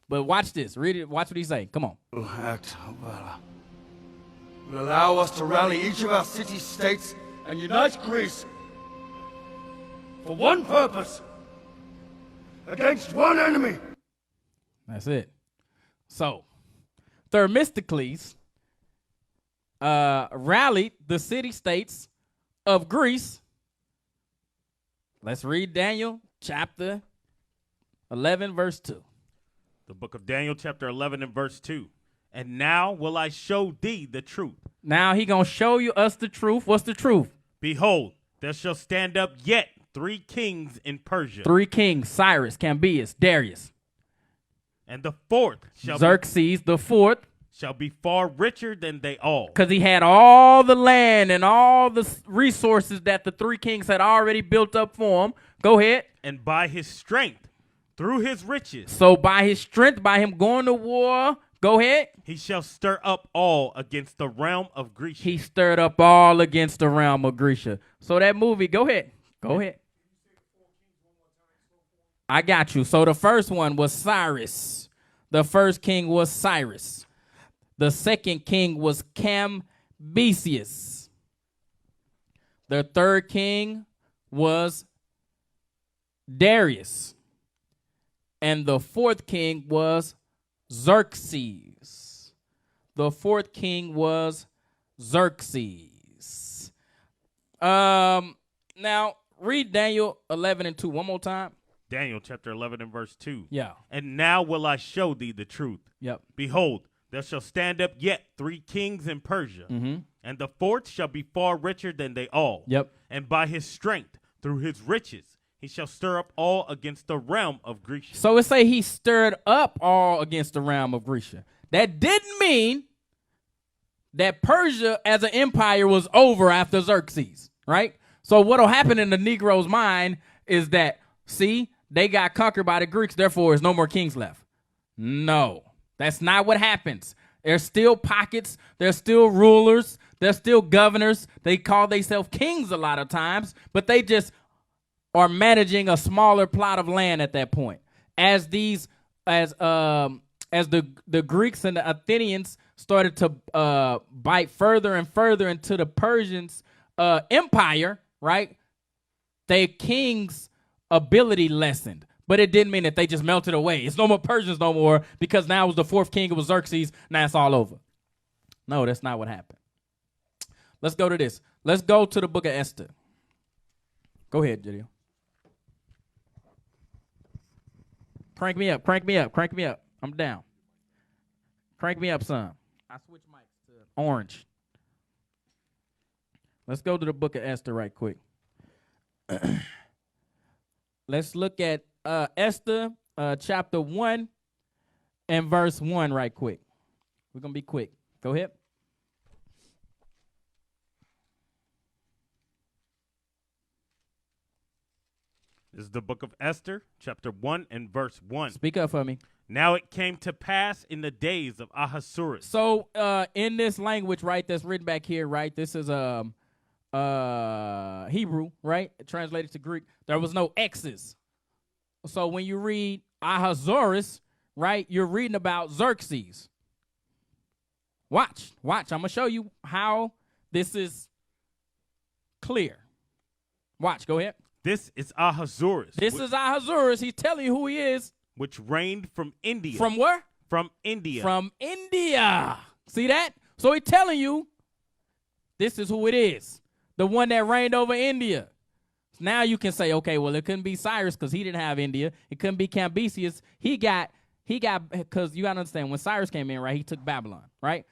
B: But watch this. Read it. Watch what he say. Come on.
I: Act of valor will allow us to rally each of our city-states and unite Greece for one purpose, against one enemy.
B: That's it. So, Themistocles rallied the city-states of Greece. Let's read Daniel chapter 11, verse 2.
F: The book of Daniel, chapter 11 and verse 2. And now will I show thee the truth.
B: Now he going to show us the truth. What's the truth?
F: Behold, there shall stand up yet 3 kings in Persia.
B: 3 kings, Cyrus, Cambyses, Darius.
F: And the 4th shall
B: Xerxes, the 4th.
F: Shall be far richer than they all.
B: Because he had all the land and all the resources that the 3 kings had already built up for him. Go ahead.
F: And by his strength, through his riches.
B: So by his strength, by him going to war, go ahead.
F: He shall stir up all against the realm of Greece.
B: He stirred up all against the realm of Greece. So that movie, go ahead. Go ahead. I got you. So the first one was Cyrus. The first king was Cyrus. The second king was Cambyses. The third king was Darius. And the 4th king was Xerxes. The 4th king was Xerxes. Now, read Daniel 11 and 2 one more time.
F: Daniel chapter 11 and verse 2.
B: Yeah.
F: And now will I show thee the truth.
B: Yep.
F: Behold, there shall stand up yet 3 kings in Persia, and the 4th shall be far richer than they all.
B: Yep.
F: And by his strength, through his riches, he shall stir up all against the realm of Greece.
B: So it say he stirred up all against the realm of Greece. That didn't mean that Persia as an empire was over after Xerxes, right? So what'll happen in the Negro's mind is that, see, they got conquered by the Greeks, therefore there's no more kings left. No, that's not what happens. There's still pockets. There's still rulers. There's still governors. They call themselves kings a lot of times, but they just are managing a smaller plot of land at that point. As the Greeks and the Athenians started to bite further and further into the Persians' empire, right? Their kings' ability lessened. But it didn't mean that they just melted away. It's no more Persians no more because now it was the 4th king. It was Xerxes. Now it's all over. No, that's not what happened. Let's go to this. Let's go to the book of Esther. Go ahead, Gideon. Crank me up, crank me up, crank me up. I'm down. Crank me up, son. I switch mics to orange. Let's go to the book of Esther right quick. Let's look at Esther chapter 1 and verse 1 right quick. We're going to be quick. Go ahead.
F: This is the book of Esther, chapter 1 and verse 1.
B: Speak up for me.
F: Now it came to pass in the days of Ahasuerus.
B: So in this language, right, that's written back here, right, this is Hebrew, right, translated to Greek. There was no X's. So when you read Ahasuerus, right, you're reading about Xerxes. Watch. I'm going to show you how this is clear. Watch, go ahead.
F: This is Ahasuerus.
B: This is Ahasuerus. He's telling you who he is.
F: Which reigned from India.
B: From where?
F: From India.
B: From India. See that? So he's telling you this is who it is. The one that reigned over India. Now you can say, okay, well, it couldn't be Cyrus because he didn't have India. It couldn't be Cambyses. He got, because you got to understand, when Cyrus came in, right, he took Babylon, right?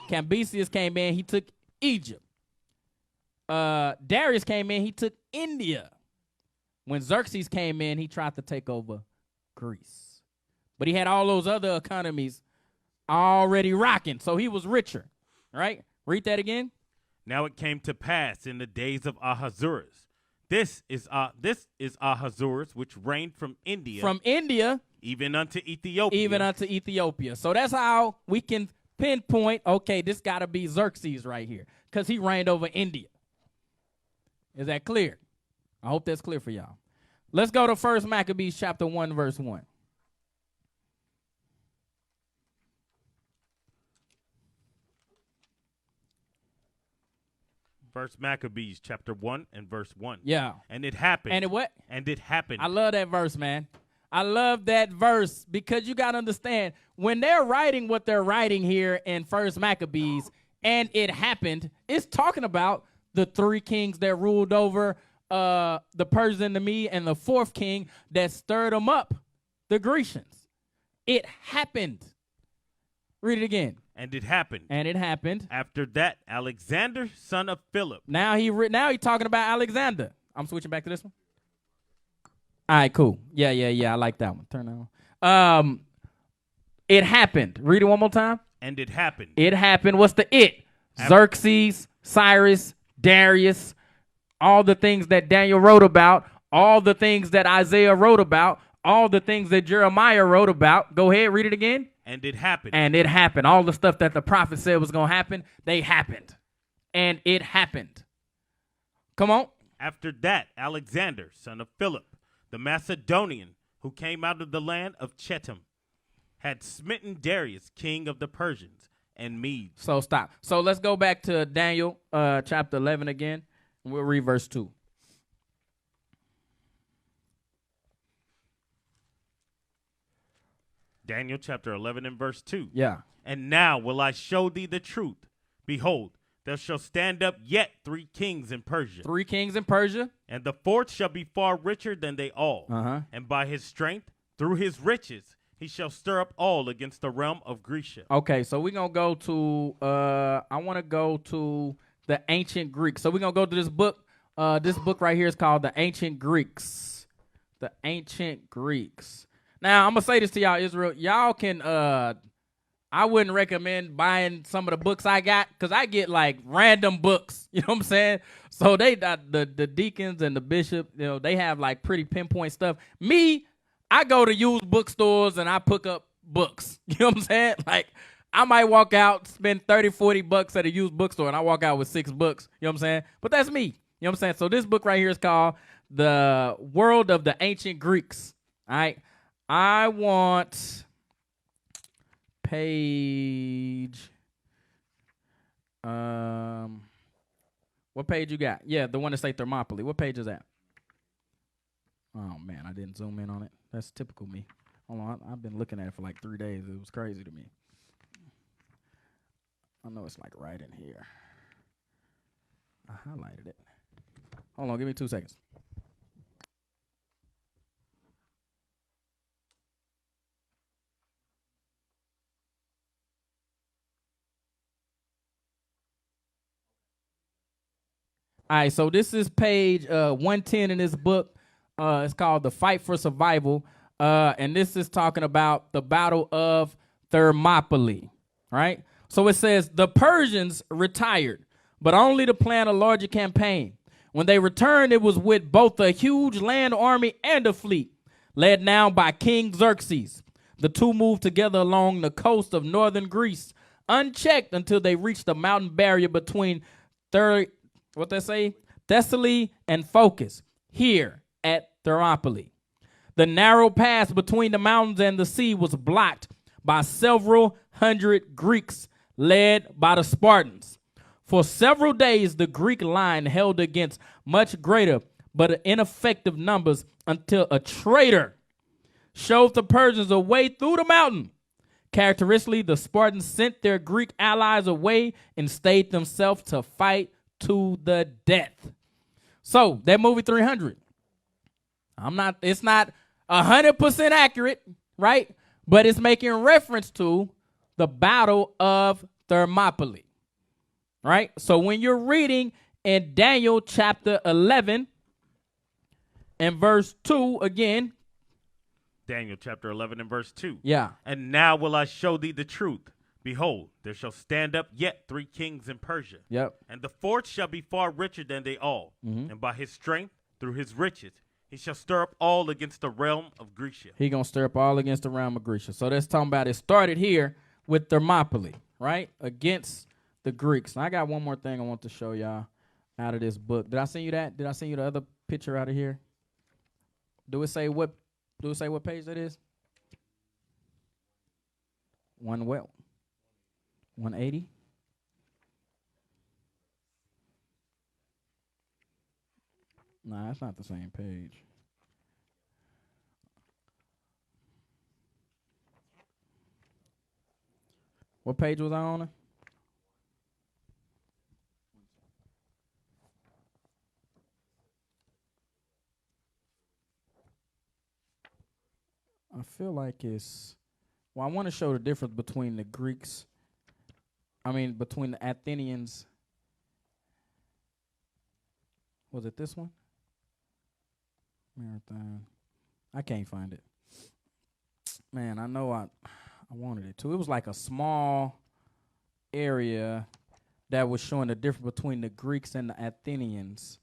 B: Cambyses came in, he took Egypt. Darius came in, he took India. When Xerxes came in, he tried to take over Greece. But he had all those other economies already rocking, so he was richer, right? Read that again.
F: Now it came to pass in the days of Ahasuerus. This is Ahasuerus, which reigned from India.
B: From India.
F: Even unto Ethiopia.
B: Even unto Ethiopia. So that's how we can pinpoint, okay, this got to be Xerxes right here, because he reigned over India. Is that clear? I hope that's clear for y'all. Let's go to 1 Maccabees chapter 1, verse 1.
F: First Maccabees chapter 1 and verse 1.
B: Yeah.
F: And it happened.
B: And it what?
F: And it happened.
B: I love that verse, man. I love that verse because you got to understand, when they're writing what they're writing here in First Maccabees, and it happened, it's talking about the three kings that ruled over the Persians and the Mede, and the fourth king that stirred them up, the Grecians. It happened. Read it again.
F: And it happened.
B: And it happened.
F: After that, Alexander, son of Philip.
B: Now he talking about Alexander. I'm switching back to this one. All right, cool. Yeah. I like that one. Turn that on. It happened. Read it one more time.
F: And it happened.
B: It happened. What's the it? Xerxes, Cyrus, Darius, all the things that Daniel wrote about, all the things that Isaiah wrote about, all the things that Jeremiah wrote about. Go ahead, read it again.
F: And it happened.
B: And it happened. All the stuff that the prophet said was going to happen, they happened. And it happened. Come on.
F: After that, Alexander, son of Philip, the Macedonian, who came out of the land of Chetam, had smitten Darius, king of the Persians, and Medes.
B: So stop. So let's go back to Daniel chapter 11 again, and we'll read verse 2.
F: Daniel chapter 11 and verse 2.
B: Yeah.
F: And now will I show thee the truth. Behold, there shall stand up yet 3 kings in Persia.
B: 3 kings in Persia.
F: And the fourth shall be far richer than they all. And by his strength, through his riches, he shall stir up all against the realm of Grecia.
B: Okay, so we're going to go to, I want to go to the ancient Greeks. So we're going to go to this book. This book right here is called The Ancient Greeks. The Ancient Greeks. Now, I'm going to say this to y'all, Israel. Y'all can, I wouldn't recommend buying some of the books I got, because I get like random books. You know what I'm saying? So they, the deacons and the bishop, you know, they have like pretty pinpoint stuff. Me, I go to used bookstores and I pick up books. You know what I'm saying? Like, I might walk out, spend 30, 40 bucks at a used bookstore, and I walk out with 6 books. You know what I'm saying? But that's me. You know what I'm saying? So this book right here is called The World of the Ancient Greeks. All right. I want page, what page you got? Yeah, the one that say Thermopylae. What page is that? Oh, man, I didn't zoom in on it. That's typical me. Hold on, I've been looking at it for like 3 days. It was crazy to me. I know it's like right in here. I highlighted it. Hold on, give me 2 seconds. All right, so this is page 110 in this book. It's called The Fight for Survival, and this is talking about the Battle of Thermopylae, right? So it says, the Persians retired, but only to plan a larger campaign. When they returned, it was with both a huge land army and a fleet, led now by King Xerxes. The two moved together along the coast of northern Greece, unchecked until they reached the mountain barrier between Thessaly and Phocis, here at Thermopylae. The narrow pass between the mountains and the sea was blocked by several hundred Greeks led by the Spartans. For several days, the Greek line held against much greater but ineffective numbers until a traitor showed the Persians a way through the mountain. Characteristically, the Spartans sent their Greek allies away and stayed themselves to fight to the death. So that movie 300, it's not 100% accurate, right? But it's making reference to the Battle of Thermopylae, right? So when you're reading in Daniel chapter 11 and verse 2 again.
F: Daniel chapter 11 and verse 2.
B: Yeah.
F: And now will I show thee the truth. Behold, there shall stand up yet 3 kings in Persia.
B: Yep.
F: And the fourth shall be far richer than they all. And by his strength, through his riches, he shall stir up all against the realm of Grecia.
B: He going to stir up all against the realm of Grecia. So that's talking about it started here with Thermopylae, right? Against the Greeks. And I got one more thing I want to show y'all out of this book. Did I send you that? Did I send you the other picture out of here? Do it say what page that is? 180? Nah, that's not the same page. What page was I on? I feel like I want to show the difference between the Greeks, between the Athenians. Was it this one? Marathon. I can't find it. Man, I know I wanted it to. It was like a small area that was showing the difference between the Greeks and the Athenians.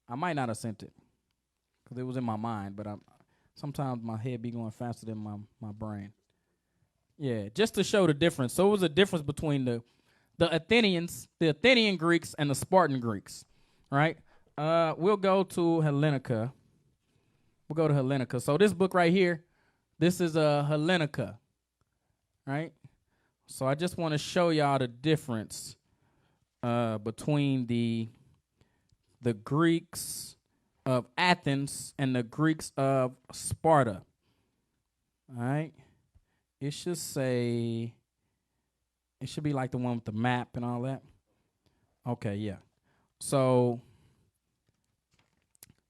B: I might not have sent it because it was in my mind, but sometimes my head be going faster than my brain. Yeah, just to show the difference. So it was a difference between the Athenians, the Athenian Greeks, and the Spartan Greeks, right? We'll go to Hellenica. So this book right here, this is a Hellenica, right? So I just want to show y'all the difference between the Greeks of Athens and the Greeks of Sparta. All right. It should be like the one with the map and all that. Okay, yeah. So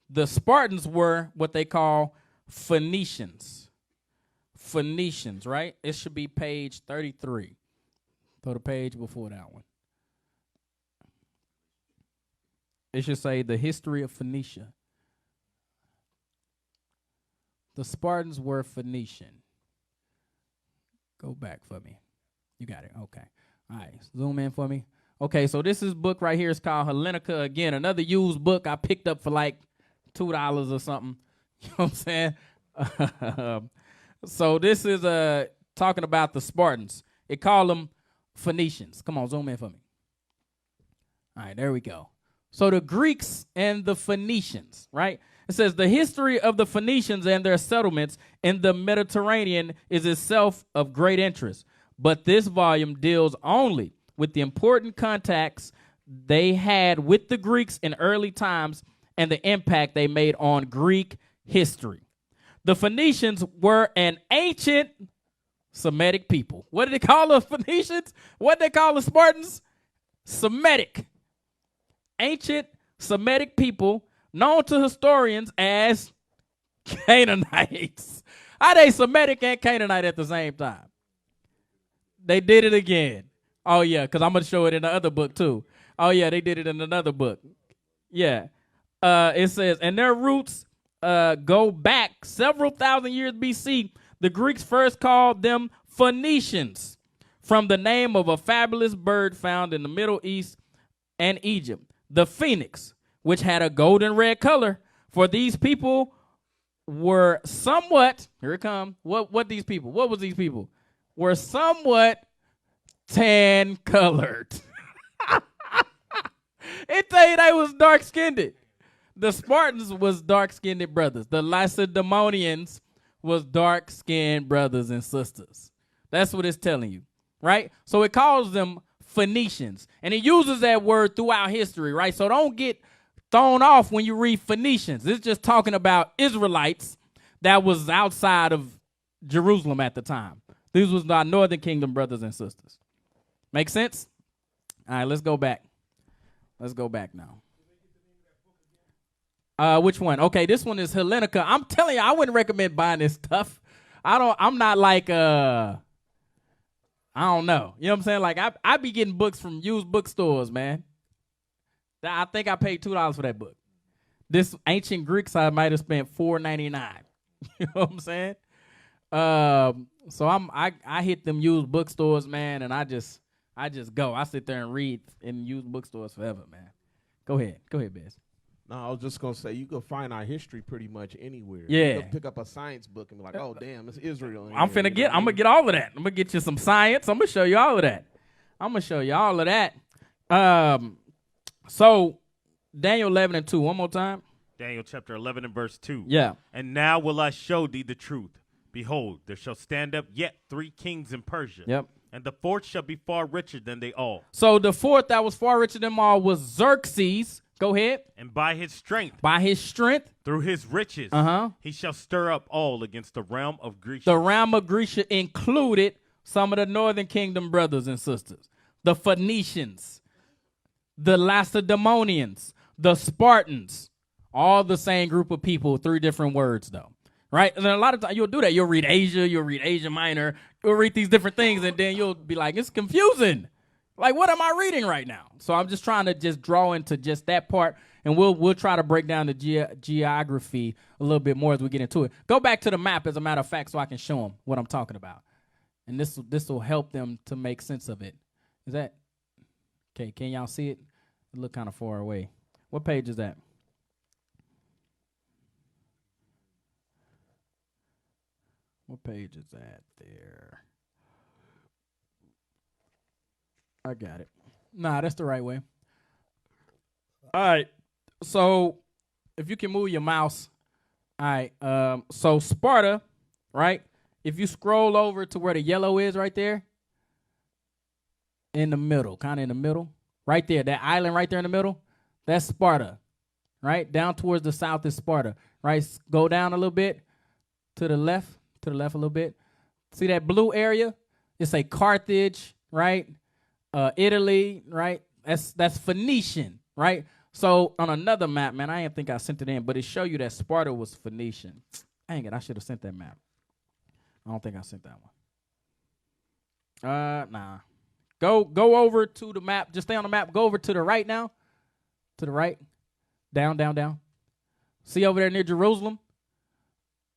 B: the Spartans were what they call Phoenicians. Phoenicians, right? It should be page 33. So the page before that one. It should say the history of Phoenicia. The Spartans were Phoenician. Go back for me. You got it. Okay. All right. Zoom in for me. Okay, so this book right here is called Hellenica. Again, another used book I picked up for like $2 or something. You know what I'm saying? So this is talking about the Spartans. It called them Phoenicians. Come on, zoom in for me. All right, there we go. So the Greeks and the Phoenicians, right? It says the history of the Phoenicians and their settlements in the Mediterranean is itself of great interest. But this volume deals only with the important contacts they had with the Greeks in early times and the impact they made on Greek history. The Phoenicians were an ancient Semitic people. What did they call the Phoenicians? What did they call the Spartans? Semitic. Ancient Semitic people known to historians as Canaanites. Are they Semitic and Canaanite at the same time? They did it again. Oh, yeah, because I'm going to show it in the other book, too. Oh, yeah, they did it in another book. Yeah. It says, and their roots go back several thousand years BC. The Greeks first called them Phoenicians from the name of a fabulous bird found in the Middle East and Egypt, the phoenix, which had a golden red color. For these people were somewhat, here it comes, what was these people? Were somewhat tan colored. It tell you they was dark skinned. The Spartans was dark skinned brothers. The Lacedaemonians was dark skinned brothers and sisters. That's what it's telling you, right? So it calls them Phoenicians, and it uses that word throughout history, right? So don't get thrown off when you read Phoenicians. It's just talking about Israelites that was outside of Jerusalem at the time. These was our northern kingdom brothers and sisters. Make sense? All right, let's go back. Let's go back now. Which one? Okay, this one is Hellenica. I'm telling you, I wouldn't recommend buying this stuff. I'm not like I don't know. You know what I'm saying? Like I be getting books from used bookstores, man. I think I paid $2 for that book. This ancient Greek side might have spent $4.99. You know what I'm saying? So I hit them used bookstores, man, and I just go. I sit there and read in used bookstores forever, man. Go ahead, Bez.
E: No, I was just gonna say you can find our history pretty much anywhere.
B: Yeah.
E: You can pick up a science book and be like, "Oh, damn, it's Israel."
B: I'm gonna get all of that. I'm gonna get you some science. I'm gonna show you all of that. So Daniel 11 and 2. One more time.
F: Daniel chapter 11 and verse 2.
B: Yeah.
F: And now will I show thee the truth. Behold, there shall stand up yet 3 kings in Persia.
B: Yep.
F: And the fourth shall be far richer than they all.
B: So the fourth that was far richer than them all was Xerxes. Go ahead.
F: And by his strength,
B: through
F: his riches, he shall stir up all against the realm of Greece.
B: The realm of Greece included some of the northern kingdom brothers and sisters, the Phoenicians, the Lacedaemonians, the Spartans, all the same group of people, 3 different words though, right? And then a lot of times you'll do that. You'll read Asia, you'll read Asia Minor, you'll read these different things, and then you'll be like, it's confusing. Like, what am I reading right now? So I'm just trying to just draw into just that part, and we'll try to break down the geography a little bit more as we get into it. Go back to the map, as a matter of fact, so I can show them what I'm talking about. And this will help them to make sense of it. Is that okay? Can y'all see it? It look kind of far away. What page is that? What page is that there? I got it. Nah, that's the right way. All right. So if you can move your mouse. All right. So Sparta, right? If you scroll over to where the yellow is right there, in the middle, kind of in the middle, right there, that island right there in the middle, that's Sparta, right? Down towards the south is Sparta, right? Go down a little bit to the left a little bit. See that blue area? It's a Carthage, right? Italy, right? That's Phoenician, right? So on another map, man, I didn't think I sent it in, but it show you that Sparta was Phoenician. Dang it, I should have sent that map. I don't think I sent that one. Nah. Go over to the map. Just stay on the map. Go over to the right now. To the right. Down. See over there near Jerusalem?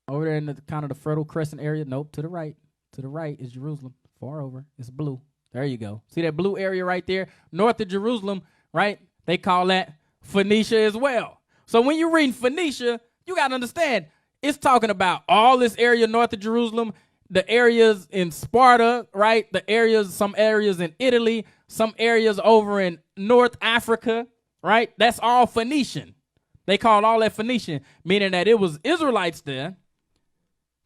B: Over there in the kind of the Fertile Crescent area? Nope, to the right. To the right is Jerusalem. Far over. It's blue. There you go. See that blue area right there? North of Jerusalem, right? They call that Phoenicia as well. So when you read Phoenicia, you got to understand, it's talking about all this area north of Jerusalem, the areas in Sparta, right? Some areas in Italy, some areas over in North Africa, right? That's all Phoenician. They called all that Phoenician, meaning that it was Israelites there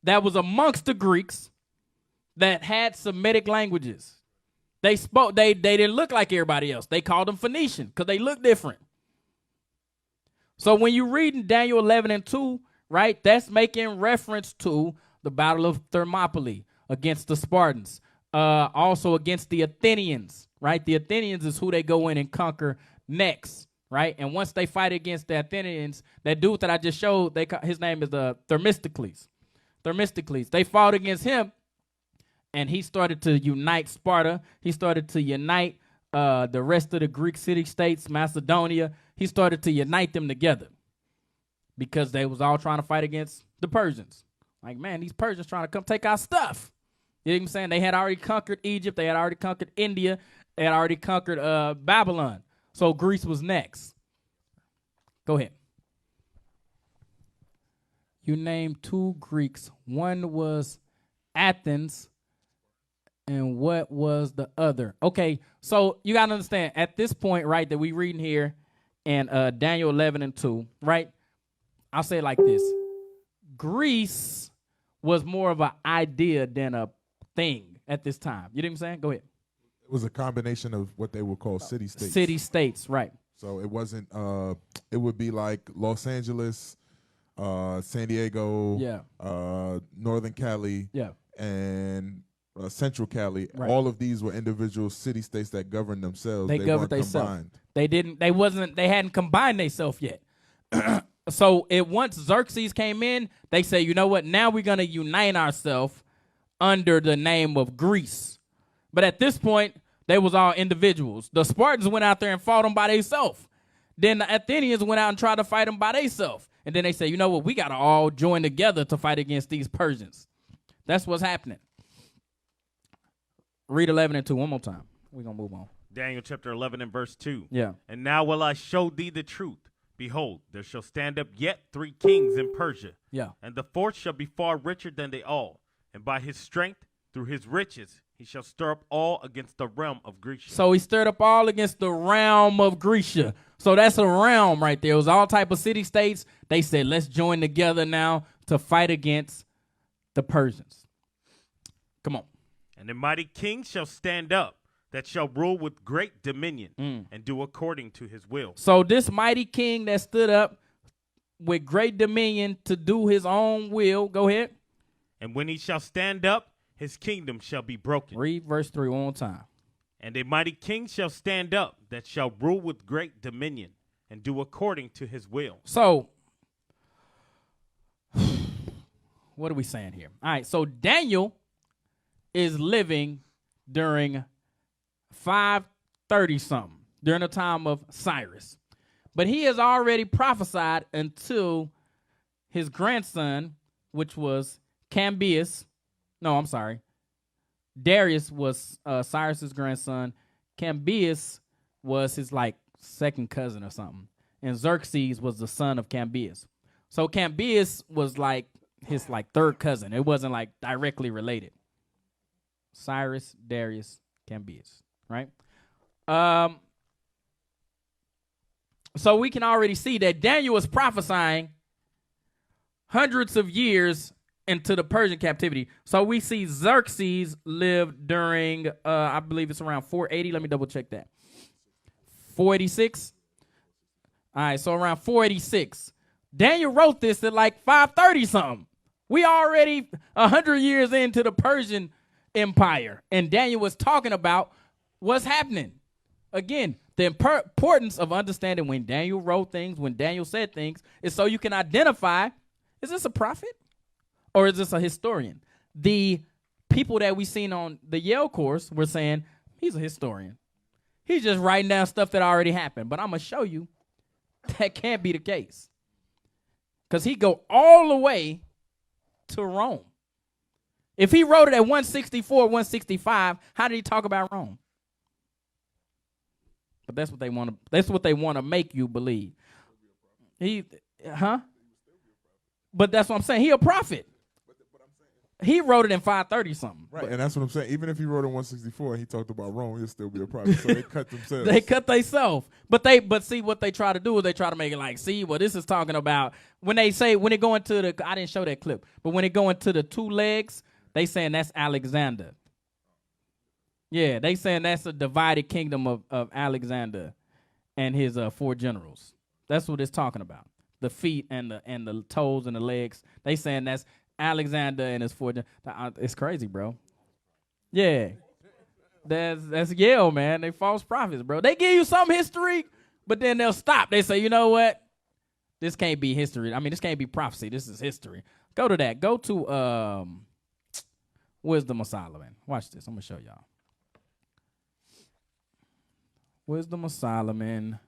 B: that was amongst the Greeks that had Semitic languages. They didn't look like everybody else. They called them Phoenician because they look different. So when you read in Daniel 11 and 2, right, that's making reference to the Battle of Thermopylae against the Spartans, also against the Athenians, right? The Athenians is who they go in and conquer next, right? And once they fight against the Athenians, that dude that I just showed, his name is Themistocles. They fought against him, and he started to unite Sparta. He started to unite the rest of the Greek city-states, Macedonia. He started to unite them together because they was all trying to fight against the Persians. Like, man, these Persians trying to come take our stuff. You know what I'm saying? They had already conquered Egypt. They had already conquered India. They had already conquered Babylon. So Greece was next. Go ahead. You named 2 Greeks. One was Athens, and what was the other? Okay, so you got to understand, at this point, right, that we reading here in Daniel 11 and 2, right, I'll say it like this. Greece was more of an idea than a thing at this time. You know what I'm saying? Go ahead.
C: It was a combination of what they would call city-states.
B: City-states, right.
C: So it wasn't. It would be like Los Angeles, San Diego, Northern Cali, and Central Cali.
B: Right.
C: All of these were individual city-states that governed themselves.
B: They governed
C: weren't
B: themselves.
C: combined.
B: They didn't. They hadn't combined themselves yet. So once Xerxes came in, they say, you know what? Now we're gonna unite ourselves under the name of Greece. But at this point, they was all individuals. The Spartans went out there and fought them by themselves. Then the Athenians went out and tried to fight them by themselves. And then they say, you know what? We got to all join together to fight against these Persians. That's what's happening. Read 11 and 2 one more time. We're going to move on.
F: Daniel chapter 11 and verse 2.
B: Yeah.
F: And now will I show thee the truth. Behold, there shall stand up yet 3 kings in Persia.
B: Yeah.
F: And the fourth shall be far richer than they all. And by his strength, through his riches, he shall stir up all against the realm of Grecia.
B: So he stirred up all against the realm of Grecia. So that's a realm right there. It was all type of city-states. They said, let's join together now to fight against the Persians. Come on.
F: And the mighty king shall stand up, that shall rule with great dominion, and do according to his will.
B: So this mighty king that stood up with great dominion to do his own will. Go ahead.
F: And when he shall stand up, his kingdom shall be broken.
B: Read verse 3 one more time.
F: And a mighty king shall stand up, that shall rule with great dominion, and do according to his will.
B: So, what are we saying here? All right, so Daniel is living during 530-something, during the time of Cyrus. But he has already prophesied until his grandson, which was Cambyses. No, I'm sorry. Darius was Cyrus's grandson. Cambyses was his second cousin or something. And Xerxes was the son of Cambyses. So Cambyses was his third cousin. It wasn't directly related. Cyrus, Darius, Cambyses, right? So we can already see that Daniel was prophesying hundreds of years into the Persian captivity. So we see Xerxes lived during, I believe it's around 480. Let me double check that. 486? All right, so around 486. Daniel wrote this at 530-something. We already 100 years into the Persian Empire, and Daniel was talking about what's happening. Again, the importance of understanding when Daniel wrote things, when Daniel said things, is so you can identify, is this a prophet? Or is this a historian? The people that we seen on the Yale course were saying, he's a historian. He's just writing down stuff that already happened. But I'm going to show you that can't be the case. Because he go all the way to Rome. If he wrote it at 164, 165, how did he talk about Rome? But that's what they want to. That's what they want to make you believe. But that's what I'm saying. He a prophet. He wrote it in 530 something.
C: Right, and that's what I'm saying. Even if he wrote in 164 and he talked about Rome, he'll still be a prophet. So they cut themselves.
B: They cut themselves. But see what they try to do is they try to make it see what this is talking about. When they go into the, I didn't show that clip, but when they go into the 2 legs, they saying that's Alexander. Yeah, they saying that's a divided kingdom of Alexander and his 4 generals. That's what it's talking about. The feet and the toes and the legs. They saying that's Alexander and his 4 generals. It's crazy, bro. Yeah. That's Yale, man. They false prophets, bro. They give you some history, but then they'll stop. They say, you know what? This can't be history. I mean, this can't be prophecy. This is history. Go to that. Go to Wisdom of Solomon. Watch this. I'm going to show y'all. Wisdom of Solomon.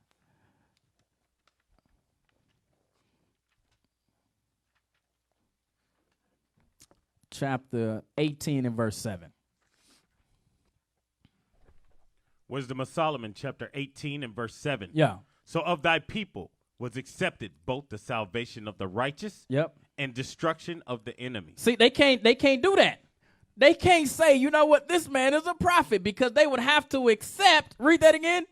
B: Chapter 18 and verse 7.
F: Wisdom of Solomon, chapter 18 and verse 7.
B: Yeah.
F: So of thy people was accepted both the salvation of the righteous and destruction of the enemy.
B: See, they can't do that. They can't say, you know what, this man is a prophet, because they would have to accept, read that again.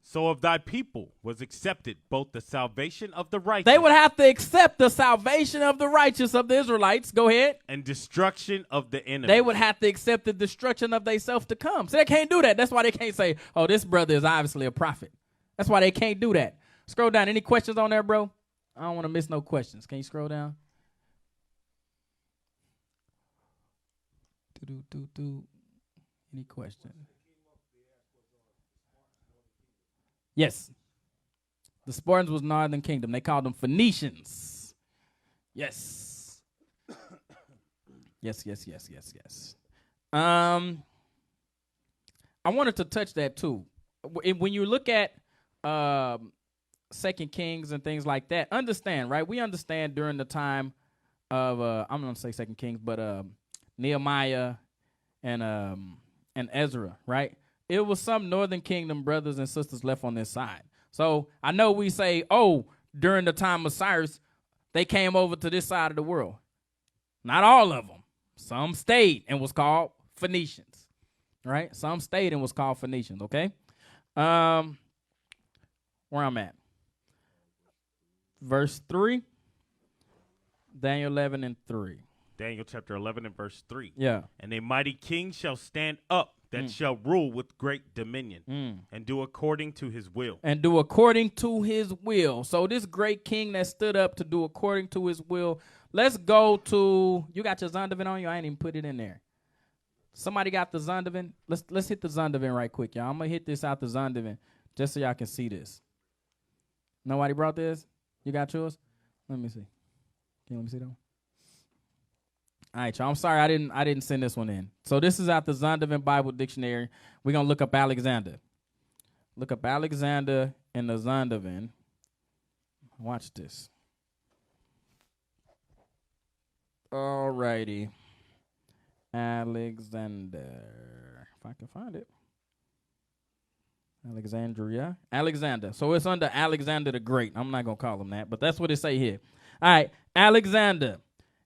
F: So of thy people was accepted both the salvation of the righteous.
B: They would have to accept the salvation of the righteous of the Israelites. Go ahead.
F: And destruction of the enemy.
B: They would have to accept the destruction of themselves to come. So they can't do that. That's why they can't say, oh, this brother is obviously a prophet. That's why they can't do that. Scroll down. Any questions on there, bro? I don't want to miss no questions. Can you scroll down? Any questions? Yes. The Spartans was Northern Kingdom. They called them Phoenicians. Yes. Yes. I wanted to touch that too. When you look at Second Kings and things like that, understand, right? We understand during the time of I'm going to say Second Kings, but Nehemiah and Ezra, right? It was some Northern Kingdom brothers and sisters left on this side. So I know we say, oh, during the time of Cyrus, they came over to this side of the world. Not all of them. Some stayed and was called Phoenicians, right? Some stayed and was called Phoenicians, okay? Where I'm at. Verse 3. Daniel 11 and 3.
F: Daniel chapter 11 and verse 3.
B: Yeah.
F: And a mighty king shall stand up that shall rule with great dominion and do according to his will.
B: And do according to his will. So this great king that stood up to do according to his will. Let's go to, you got your Zondervan on you? I ain't even put it in there. Somebody got the Zondervan? Let's hit the Zondervan right quick, y'all. I'm going to hit this out the Zondervan just so y'all can see this. Nobody brought this? You got yours? Let me see. Can you let me see that one? All right, y'all. I'm sorry I didn't send this one in. So this is out the Zondervan Bible Dictionary. We're going to look up Alexander. Look up Alexander in the Zondervan. Watch this. All righty. Alexander. If I can find it. Alexandria. Alexander. So it's under Alexander the Great. I'm not going to call him that, but that's what it say here. All right. Alexander.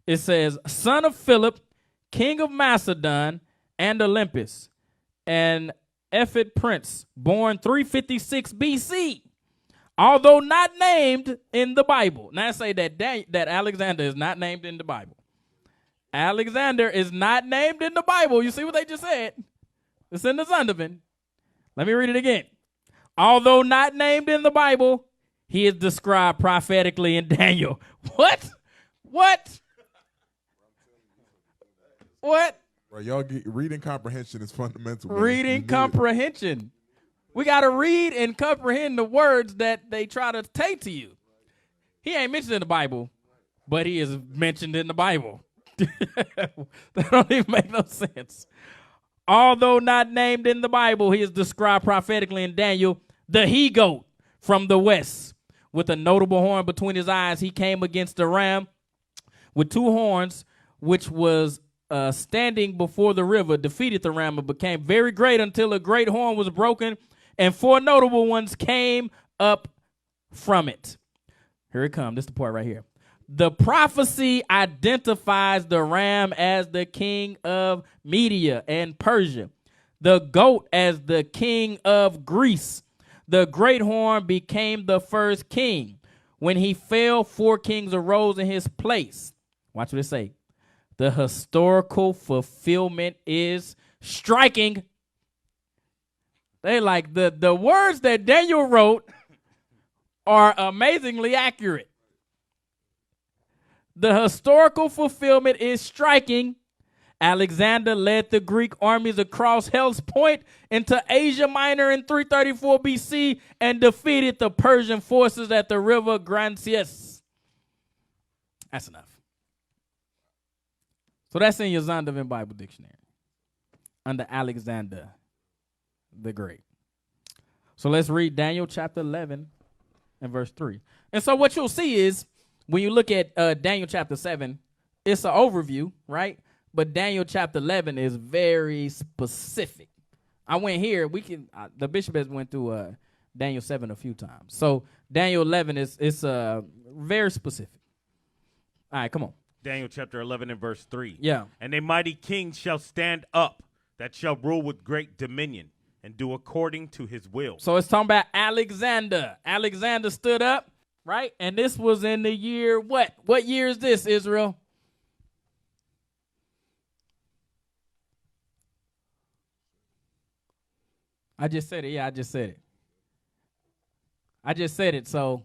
B: It says, son of Philip, king of Macedon and Olympus, and Ephid prince, born 356 BC, although not named in the Bible. Now I say that Alexander is not named in the Bible. Alexander is not named in the Bible. You see what they just said? It's in the Zondervan. Let me read it again. Although not named in the Bible, he is described prophetically in Daniel. What? What?
C: Right, y'all reading comprehension is fundamental. Man.
B: Reading comprehension. We got to read and comprehend the words that they try to take to you. He ain't mentioned in the Bible, but he is mentioned in the Bible. That don't even make no sense. Although not named in the Bible, he is described prophetically in Daniel, the he-goat from the west. With a notable horn between his eyes, he came against the ram with two horns, which was standing before the river, defeated the ram and became very great until a great horn was broken, and four notable ones came up from it. Here it comes. This is the part right here. The prophecy identifies the ram as the king of Media and Persia, the goat as the king of Greece. The great horn became the first king. When he fell, four kings arose in his place. Watch what it say. The historical fulfillment is striking. They like the words that Daniel wrote are amazingly accurate. The historical fulfillment is striking. Alexander led the Greek armies across Hell's Point into Asia Minor in 334 BC and defeated the Persian forces at the river Gransius. That's enough. So that's in your Zondervan Bible Dictionary under Alexander the Great. So let's read Daniel chapter 11 and verse 3. And so what you'll see is when you look at Daniel chapter 7, it's an overview, right? But Daniel chapter 11 is very specific. I went here. The bishop has went through Daniel 7 a few times. So Daniel 11 is very specific. All right, come on.
F: Daniel chapter 11 and verse 3.
B: Yeah.
F: And a mighty king shall stand up that shall rule with great dominion and do according to his will.
B: So it's talking about Alexander. Alexander stood up, right? And this was in the year what? What year is this, Israel? I just said it. Yeah, I just said it. I just said it, so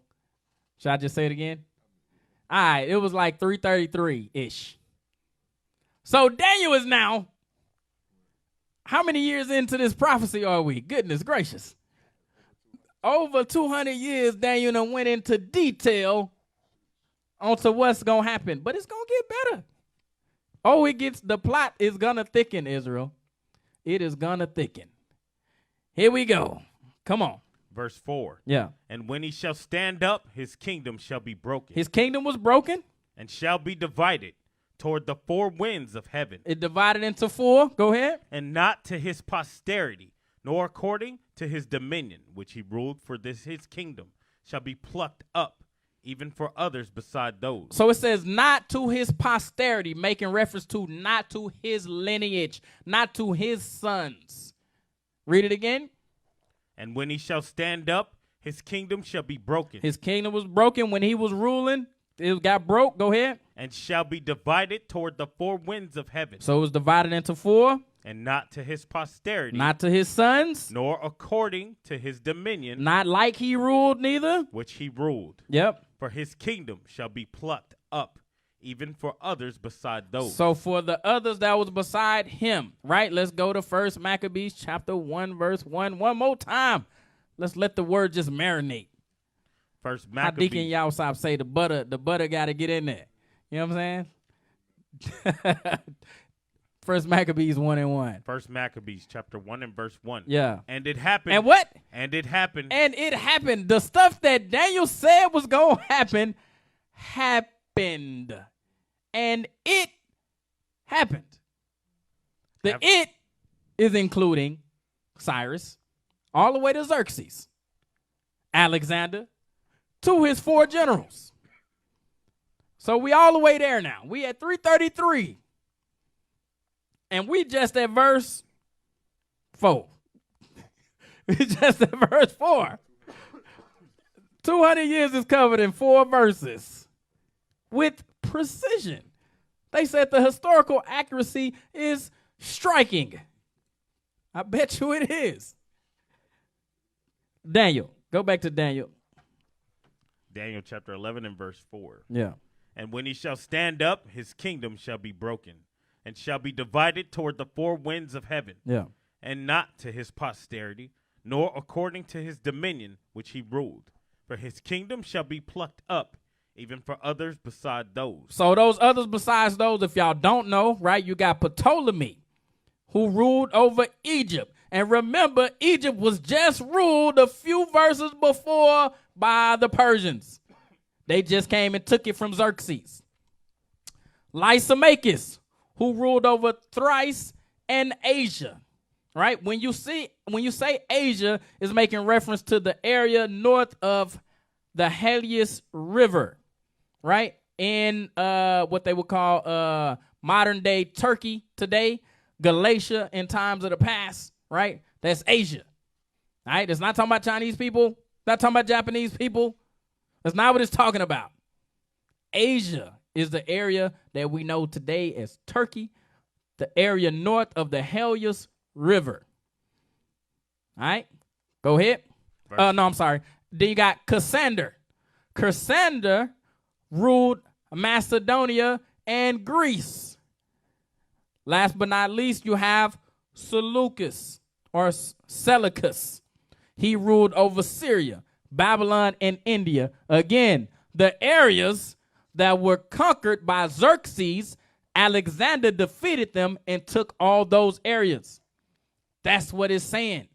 B: should I just say it again? All right, it was like 333-ish. So Daniel is now, how many years into this prophecy are we? Goodness gracious. Over 200 years, Daniel done went into detail onto what's going to happen. But it's going to get better. Oh, the plot is going to thicken, Israel. It is going to thicken. Here we go. Come on.
F: Verse 4.
B: Yeah.
F: And when he shall stand up, his kingdom shall be broken.
B: His kingdom was broken.
F: And shall be divided toward the four winds of heaven.
B: It divided into four. Go ahead.
F: And not to his posterity, nor according to his dominion, which he ruled, for this his kingdom shall be plucked up, even for others beside those.
B: So it says not to his posterity, making reference to not to his lineage, not to his sons. Read it again.
F: And when he shall stand up, his kingdom shall be broken.
B: His kingdom was broken when he was ruling. It got broke. Go ahead.
F: And shall be divided toward the four winds of heaven.
B: So it was divided into four.
F: And not to his posterity.
B: Not to his sons.
F: Nor according to his dominion.
B: Not like he ruled neither.
F: Which he ruled.
B: Yep.
F: For his kingdom shall be plucked up, even for others beside those.
B: So for the others that was beside him, right? Let's go to 1 Maccabees chapter 1, verse 1. One more time. Let's let the word just marinate.
F: 1 Maccabees.
B: How Deacon Yawsop say the butter got to get in there. You know what I'm saying? 1 Maccabees 1 and 1.
F: 1 Maccabees chapter 1 and verse 1.
B: Yeah.
F: And it happened.
B: And what?
F: And it happened.
B: And it happened. The stuff that Daniel said was going to happen happened. And it happened. The it is including Cyrus, all the way to Xerxes, Alexander, to his four generals. So we all the way there now. We at 333. And we just at verse 4. We just at verse 4. 200 years is covered in 4 verses with precision. They said the historical accuracy is striking. I bet you it is. Daniel. Go back to Daniel.
F: Daniel chapter 11 and verse 4.
B: Yeah.
F: And when he shall stand up, his kingdom shall be broken, and shall be divided toward the four winds of heaven.
B: Yeah.
F: And not to his posterity, nor according to his dominion which he ruled. For his kingdom shall be plucked up, even for others beside those.
B: So those others besides those, if y'all don't know, right, you got Ptolemy, who ruled over Egypt. And remember, Egypt was just ruled a few verses before by the Persians. They just came and took it from Xerxes. Lysimachus, who ruled over Thrace and Asia. Right? When you say Asia, is making reference to the area north of the Halys River, right? In what they would call modern day Turkey today, Galatia in times of the past, right? That's Asia. All right? It's not talking about Chinese people, not talking about Japanese people. That's not what it's talking about. Asia is the area that we know today as Turkey, the area north of the Halys River. All right, go ahead. No, I'm sorry. Then you got Cassander. Cassander ruled Macedonia and Greece. Last but not least, you have Seleucus or Seleucus. He ruled over Syria, Babylon, and India. Again, the areas that were conquered by Xerxes, Alexander defeated them and took all those areas. That's what it's saying.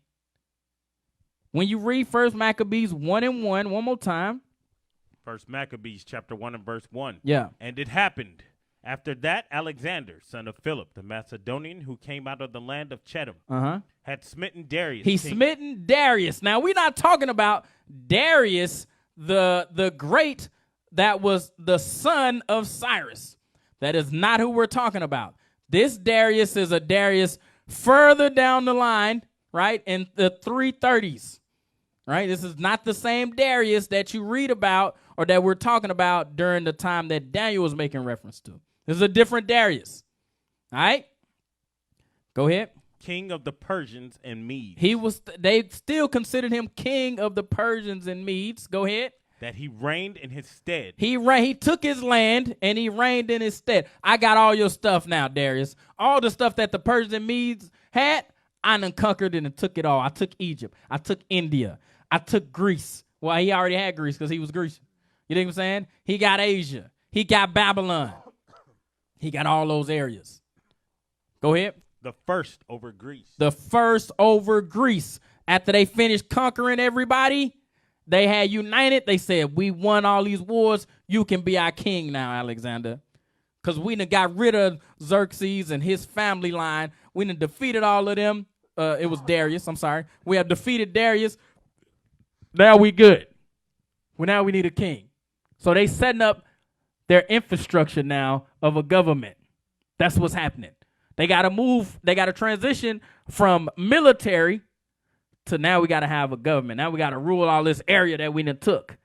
B: When you read 1 Maccabees 1 and 1, one more time.
F: 1 Maccabees chapter 1 and verse 1.
B: Yeah.
F: And it happened. After that, Alexander, son of Philip, the Macedonian, who came out of the land of Chedum, had smitten Darius.
B: He smitten Darius. Now, we're not talking about Darius, the great, that was the son of Cyrus. That is not who we're talking about. This Darius is a Darius further down the line, right, in the 330s. Right? This is not the same Darius that you read about or that we're talking about during the time that Daniel was making reference to. This is a different Darius. All right? Go ahead.
F: king of the Persians and Medes.
B: They still considered him king of the Persians and Medes. Go ahead.
F: That he reigned in his stead.
B: He took his land and he reigned in his stead. I got all your stuff now, Darius. All the stuff that the Persians and Medes had, I done conquered it and took it all. I took Egypt. I took India. I took Greece. Well, he already had Greece because he was Grecian. You know what I'm saying? He got Asia. He got Babylon. He got all those areas. Go ahead.
F: The first over Greece.
B: The first over Greece. After they finished conquering everybody, they had united. They said, we won all these wars. You can be our king now, Alexander. Because we done got rid of Xerxes and his family line. We done defeated all of them. It was Darius. I'm sorry. We have defeated Darius. Now we good. Well, now we need a king. So they setting up their infrastructure now of a government. That's what's happening. They got to move. They got to transition from military to now we got to have a government. Now we got to rule all this area that we done took.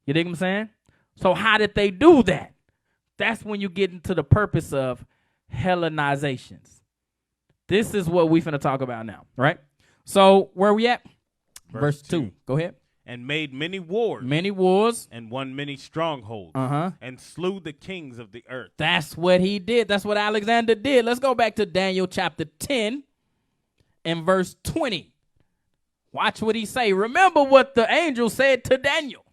B: You dig what I'm saying? So how did they do that? That's when you get into the purpose of Hellenizations. This is what we finna talk about now, right? So where we at? Verse 2. Go ahead.
F: And made many wars.
B: Many wars.
F: And won many strongholds. And slew the kings of the earth.
B: That's what he did. That's what Alexander did. Let's go back to Daniel chapter 10 and verse 20. Watch what he say. Remember what the angel said to Daniel.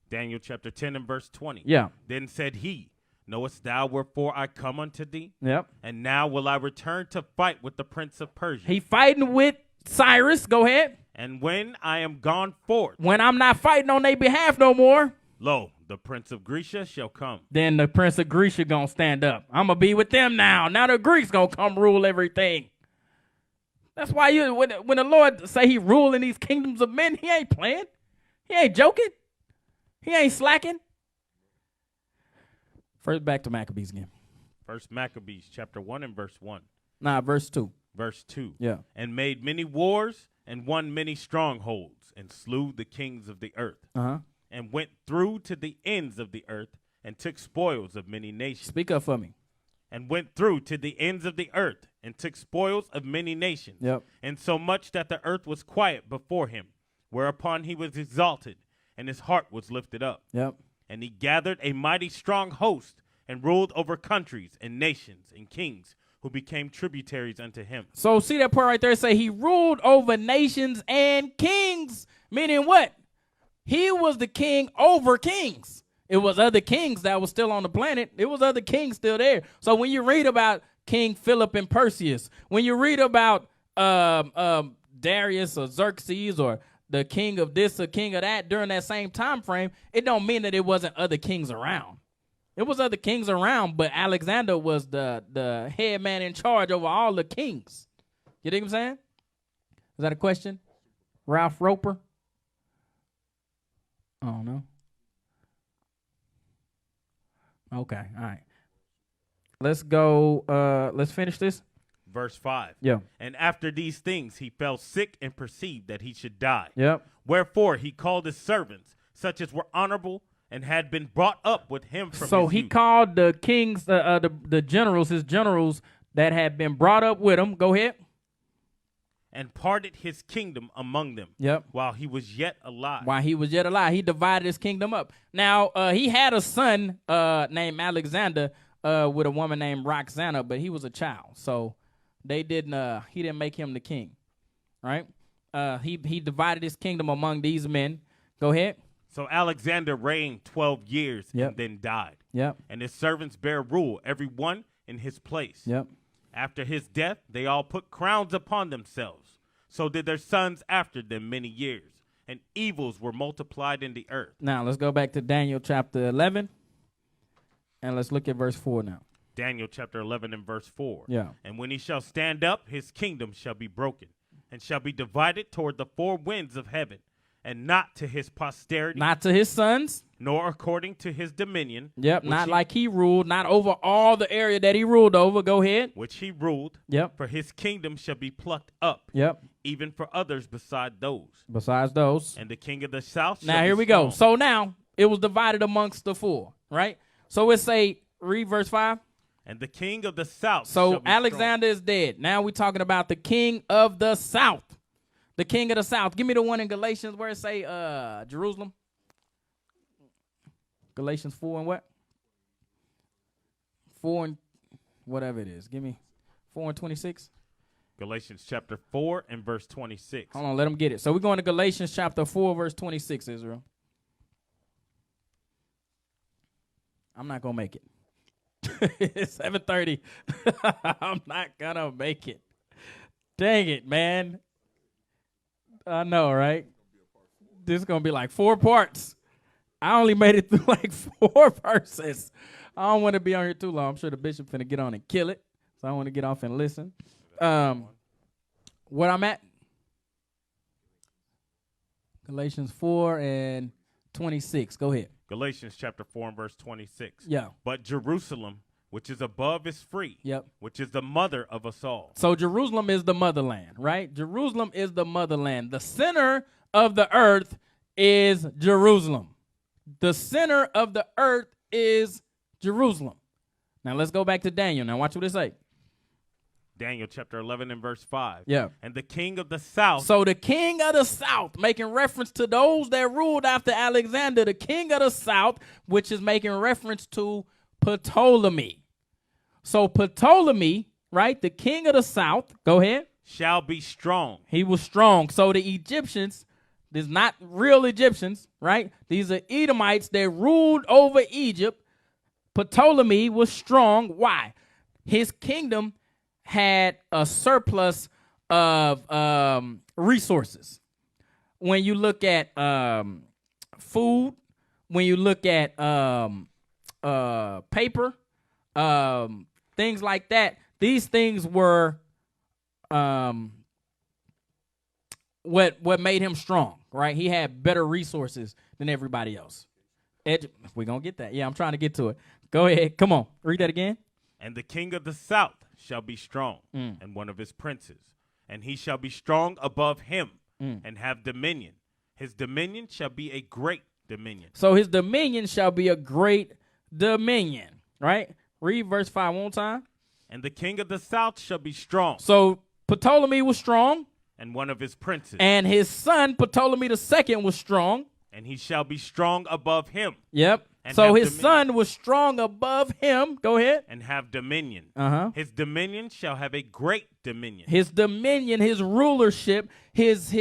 F: Daniel chapter 10 and verse 20.
B: Yeah.
F: Then said he, knowest thou wherefore I come unto thee?
B: Yep.
F: And now will I return to fight with the prince of Persia.
B: He fighting with Cyrus. Go ahead.
F: And when I am gone forth.
B: When I'm not fighting on their behalf no more.
F: Lo, the prince of Grecia shall come.
B: Then the prince of Grecia gonna stand up. I'm gonna be with them now. Now the Greeks gonna come rule everything. That's why when the Lord say he ruling these kingdoms of men, he ain't playing. He ain't joking. He ain't slacking. First back to Maccabees again.
F: First Maccabees chapter 1 and verse 1.
B: Nah, verse 2.
F: Verse 2.
B: Yeah.
F: And made many wars and won many strongholds and slew the kings of the earth. And went through to the ends of the earth and took spoils of many nations.
B: Speak up for me.
F: And went through to the ends of the earth and took spoils of many nations.
B: Yep.
F: And so much that the earth was quiet before him, whereupon he was exalted, and his heart was lifted up.
B: Yep.
F: And he gathered a mighty strong host and ruled over countries and nations and kings who became tributaries unto him.
B: So see that part right there? Say he ruled over nations and kings. Meaning what? He was the king over kings. It was other kings that was still on the planet. It was other kings still there. So when you read about King Philip and Perseus, when you read about Darius or Xerxes or the king of this or king of that during that same time frame, it don't mean that it wasn't other kings around. It was other kings around, but Alexander was the head man in charge over all the kings. You think what I'm saying? Is that a question? Ralph Roper? I don't know. Okay, all right. Let's go. Let's finish this.
F: Verse 5.
B: Yeah.
F: And after these things he fell sick and perceived that he should die.
B: Yep.
F: Wherefore he called his servants, such as were honorable and had been brought up with him from
B: So
F: his
B: he
F: youth.
B: called the kings, the generals, his generals that had been brought up with him. Go ahead.
F: And parted his kingdom among them.
B: Yep.
F: While he was yet alive.
B: While he was yet alive, he divided his kingdom up. Now, he had a son named Alexander with a woman named Roxana, but he was a child. So he didn't make him the king, right? He divided his kingdom among these men. Go ahead.
F: So Alexander reigned 12 years and then died.
B: Yep.
F: And his servants bare rule, every one in his place.
B: Yep.
F: After his death, they all put crowns upon themselves. So did their sons after them many years. And evils were multiplied in the earth.
B: Now, let's go back to Daniel chapter 11. And let's look at verse 4 now.
F: Daniel chapter 11 and verse 4.
B: Yeah.
F: And when he shall stand up, his kingdom shall be broken, and shall be divided toward the four winds of heaven, and not to his posterity.
B: Not to his sons.
F: Nor according to his dominion.
B: Yep, not like he ruled, not over all the area that he ruled over. Go ahead.
F: Which he ruled.
B: Yep.
F: For his kingdom shall be plucked up.
B: Yep.
F: Even for others beside those.
B: Besides those.
F: And the king of the south shall
B: Now, here we
F: strong.
B: go. So now, it was divided amongst the four, right? So it say, read verse 5.
F: And the king of the south.
B: So Alexander is dead. Now we're talking about the king of the south. The king of the south. Give me the one in Galatians where it say Jerusalem. Galatians 4 and what? 4 and whatever it is. Give me 4 and 26.
F: Galatians chapter 4 and verse 26.
B: Hold on, let them get it. So we're going to Galatians chapter 4, verse 26, Israel. I'm not going to make it. It's 7:30. I'm not going to make it. Dang it, man. I know, right? This is going to be like 4 parts. I only made it through like 4 verses. I don't want to be on here too long. I'm sure the bishop finna get on and kill it. So I want to get off and listen. What I'm at? Galatians 4 and 26. Go ahead.
F: Galatians chapter 4 and verse 26.
B: Yeah.
F: But Jerusalem, which is above, is free.
B: Yep.
F: Which is the mother of us all.
B: So Jerusalem is the motherland, right? Jerusalem is the motherland. The center of the earth is Jerusalem. The center of the earth is Jerusalem. Now let's go back to Daniel. Now watch what it say.
F: Daniel chapter 11 and verse 5.
B: Yeah.
F: And the king of the south.
B: So the king of the south, making reference to those that ruled after Alexander, the king of the south, which is making reference to Ptolemy. So Ptolemy, right, the king of the south, go ahead.
F: Shall be strong.
B: He was strong. So the Egyptians, there's not real Egyptians, right? These are Edomites that ruled over Egypt. Ptolemy was strong. Why? His kingdom had a surplus of resources. When you look at food, when you look at paper, things like that, these things were what made him strong, right? He had better resources than everybody else. We're going to get that. Yeah, I'm trying to get to it. Go ahead. Come on. Read that again.
F: And the king of the south shall be strong, and one of his princes. And he shall be strong above him, and have dominion. His dominion shall be a great dominion.
B: So his dominion shall be a great dominion, right? Read verse 5 one more time.
F: And the king of the south shall be strong.
B: So Ptolemy was strong.
F: And one of his princes.
B: And his son, Ptolemy II, was strong.
F: And he shall be strong above him.
B: Yep. So his son was strong above him. Go ahead.
F: And have dominion.
B: Uh-huh.
F: His dominion shall have a great dominion.
B: His dominion, his rulership, his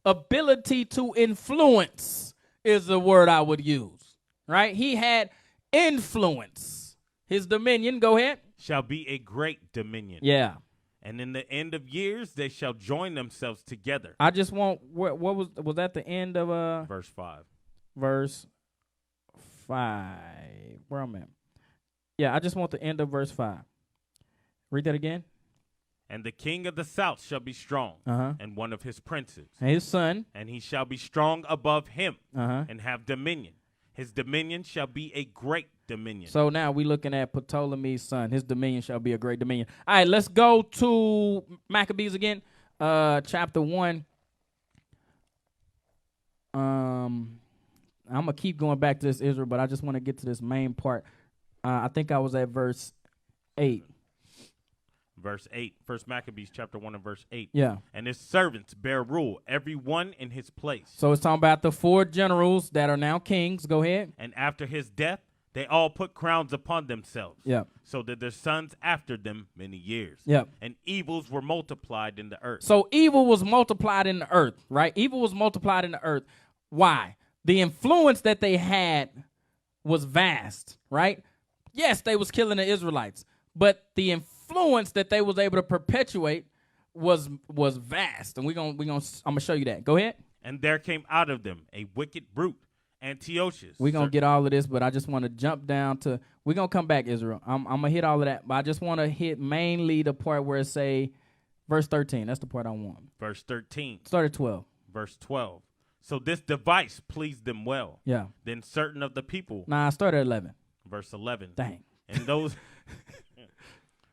B: ability to influence is the word I would use. Right? He had influence. His dominion, go ahead.
F: Shall be a great dominion.
B: Yeah.
F: And in the end of years, they shall join themselves together.
B: I just want, what was that the end of
F: verse 5.
B: Verse 5. Where I'm at? Yeah, I just want the end of verse 5. Read that again.
F: And the king of the south shall be strong, and one of his princes.
B: And his son.
F: And he shall be strong above him,
B: and
F: have dominion. His dominion shall be a great dominion.
B: So now we're looking at Ptolemy's son. His dominion shall be a great dominion. All right, let's go to Maccabees again, chapter 1. I'm going to keep going back to this, Israel, but I just want to get to this main part. I think I was at verse 8.
F: Verse 8, First Maccabees chapter 1 and verse 8.
B: Yeah.
F: And his servants bear rule, every one in his place.
B: So it's talking about the 4 generals that are now kings. Go ahead.
F: And after his death, they all put crowns upon themselves.
B: Yeah.
F: So that their sons after them many years.
B: Yeah.
F: And evils were multiplied in the earth.
B: So evil was multiplied in the earth, right? Evil was multiplied in the earth. Why? The influence that they had was vast, right? Yes, they was killing the Israelites, but the influence that they was able to perpetuate was vast, and I'm gonna show you that. Go ahead.
F: And there came out of them a wicked brute, Antiochus.
B: We're gonna get all of this, but I just want to jump down to. We're gonna come back, Israel. I'm gonna hit all of that, but I just want to hit mainly the part where it say, verse 13. That's the part I want.
F: Verse 13.
B: Start at 12.
F: Verse 12. So this device pleased them well.
B: Yeah.
F: Then certain of the people.
B: Nah, I started at 11.
F: Verse 11.
B: Dang.
F: And those.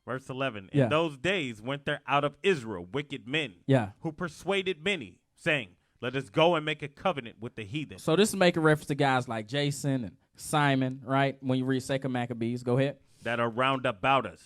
F: Verse 11.
B: Yeah.
F: In those days went there out of Israel wicked men.
B: Yeah.
F: Who persuaded many, saying, Let us go and make a covenant with the heathen.
B: So this is making reference to guys like Jason and Simon, right? When you read 2 Maccabees, go ahead.
F: That are round about us.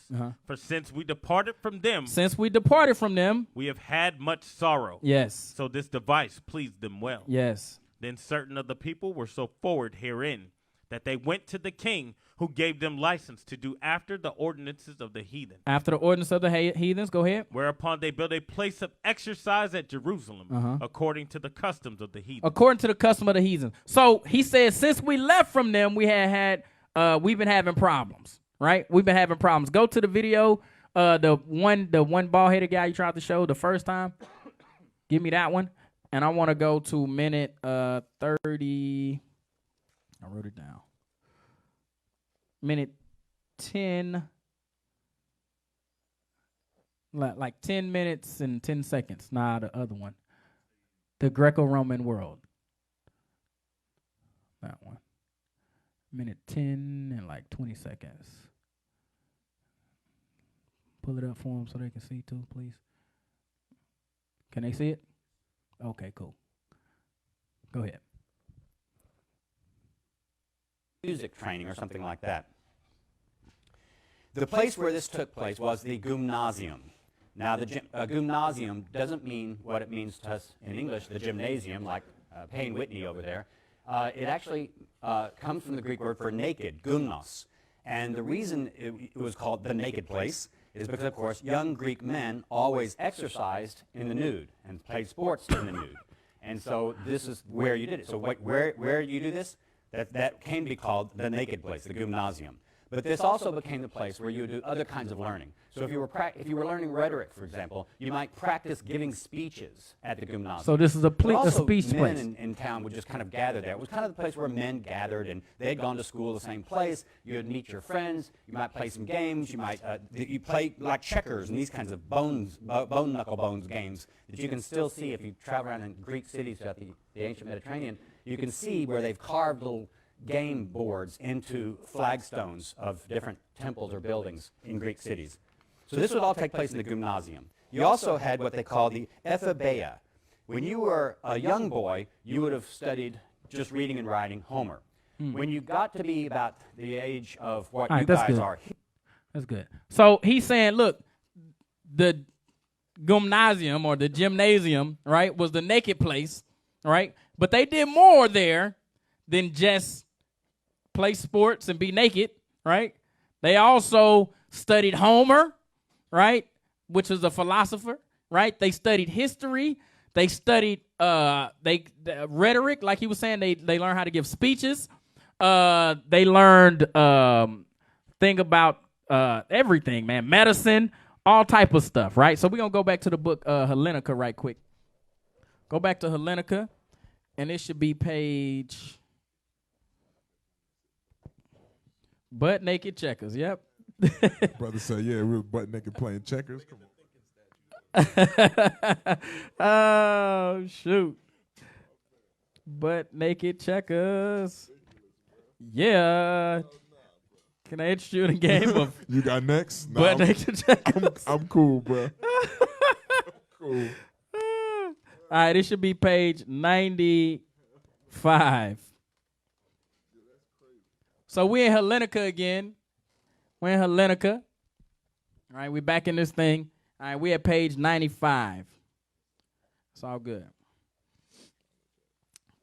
F: For since we departed from them,
B: we
F: have had much sorrow.
B: Yes.
F: So this device pleased them well.
B: Yes.
F: Then certain of the people were so forward herein that they went to the king, who gave them license to do after the ordinances of the heathen.
B: After the ordinance of the heathens, go ahead.
F: Whereupon they built a place of exercise at Jerusalem, according to the customs of the heathen.
B: According to the custom of the heathen. So he says, since we left from them, we've been having problems, right? We've been having problems. Go to the video, the one bald-headed guy you tried to show the first time. Give me that one. And I want to go to minute 30. I wrote it down. Minute 10. Like 10 minutes and 10 seconds. Nah, the other one. The Greco-Roman world. That one. Minute 10 and like 20 seconds. Pull it up for them so they can see too, please. Can they see it? Okay, cool. Go ahead.
G: Music training or something like that. The place where this took place was the gymnasium. Now, the gymnasium doesn't mean what it means to us in English, the gymnasium, like Payne Whitney over there. It actually comes from the Greek word for naked, gymnos. And the reason it was called the naked place is because, of course, young Greek men always exercised in the nude and played sports in the nude. And so this is where you did it. So where you do this, that came to be called the naked place, the gymnasium. But this also became the place where you would do other kinds of learning. So if you were learning rhetoric, for example, you might practice giving speeches at the gymnasium.
B: So this is a speech
G: men
B: place.
G: in town would just kind of gather there. It was kind of the place where men gathered, and they had gone to school the same place. You would meet your friends. You might play some games. You might you play like checkers and these kinds of bone knuckle bones games that you can still see if you travel around in Greek cities throughout the ancient Mediterranean. You can see where they've carved little game boards into flagstones of different temples or buildings in Greek cities. So this would all take place in the gymnasium. You also had what they call the ephebeia. When you were a young boy, you would have studied just reading and writing Homer. When you got to be about the age of what you guys are.
B: That's good. So he's saying, look, the gymnasium or the gymnasium, right, was the naked place, right? But they did more there than just play sports and be naked, right? They also studied Homer, right, which is a philosopher, right? They studied history. They studied rhetoric, like he was saying. They learned how to give speeches. They learned thing about everything, man, medicine, all type of stuff, right? So we're going to go back to the book Hellenica right quick. Go back to Hellenica, and it should be page... Butt naked checkers, yep.
C: Brother said, yeah, we were butt naked playing checkers. Come
B: on. Oh, shoot. Butt naked checkers. Yeah. Can I introduce you in a game of
C: You got next?
B: Nah, butt naked checkers?
C: I'm cool, bro. Cool.
B: All right, it should be page 95. So we're in Hellenica again. We're in Hellenica. All right, we're back in this thing. All right, we're at page 95. It's all good.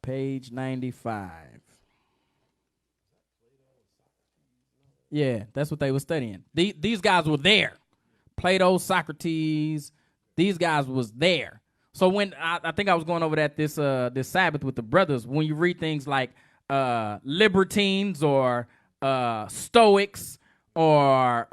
B: Page 95. Yeah, that's what they were studying. These guys were there. Plato, Socrates, these guys was there. So when I think I was going over that this Sabbath with the brothers, when you read things like libertines or Stoics or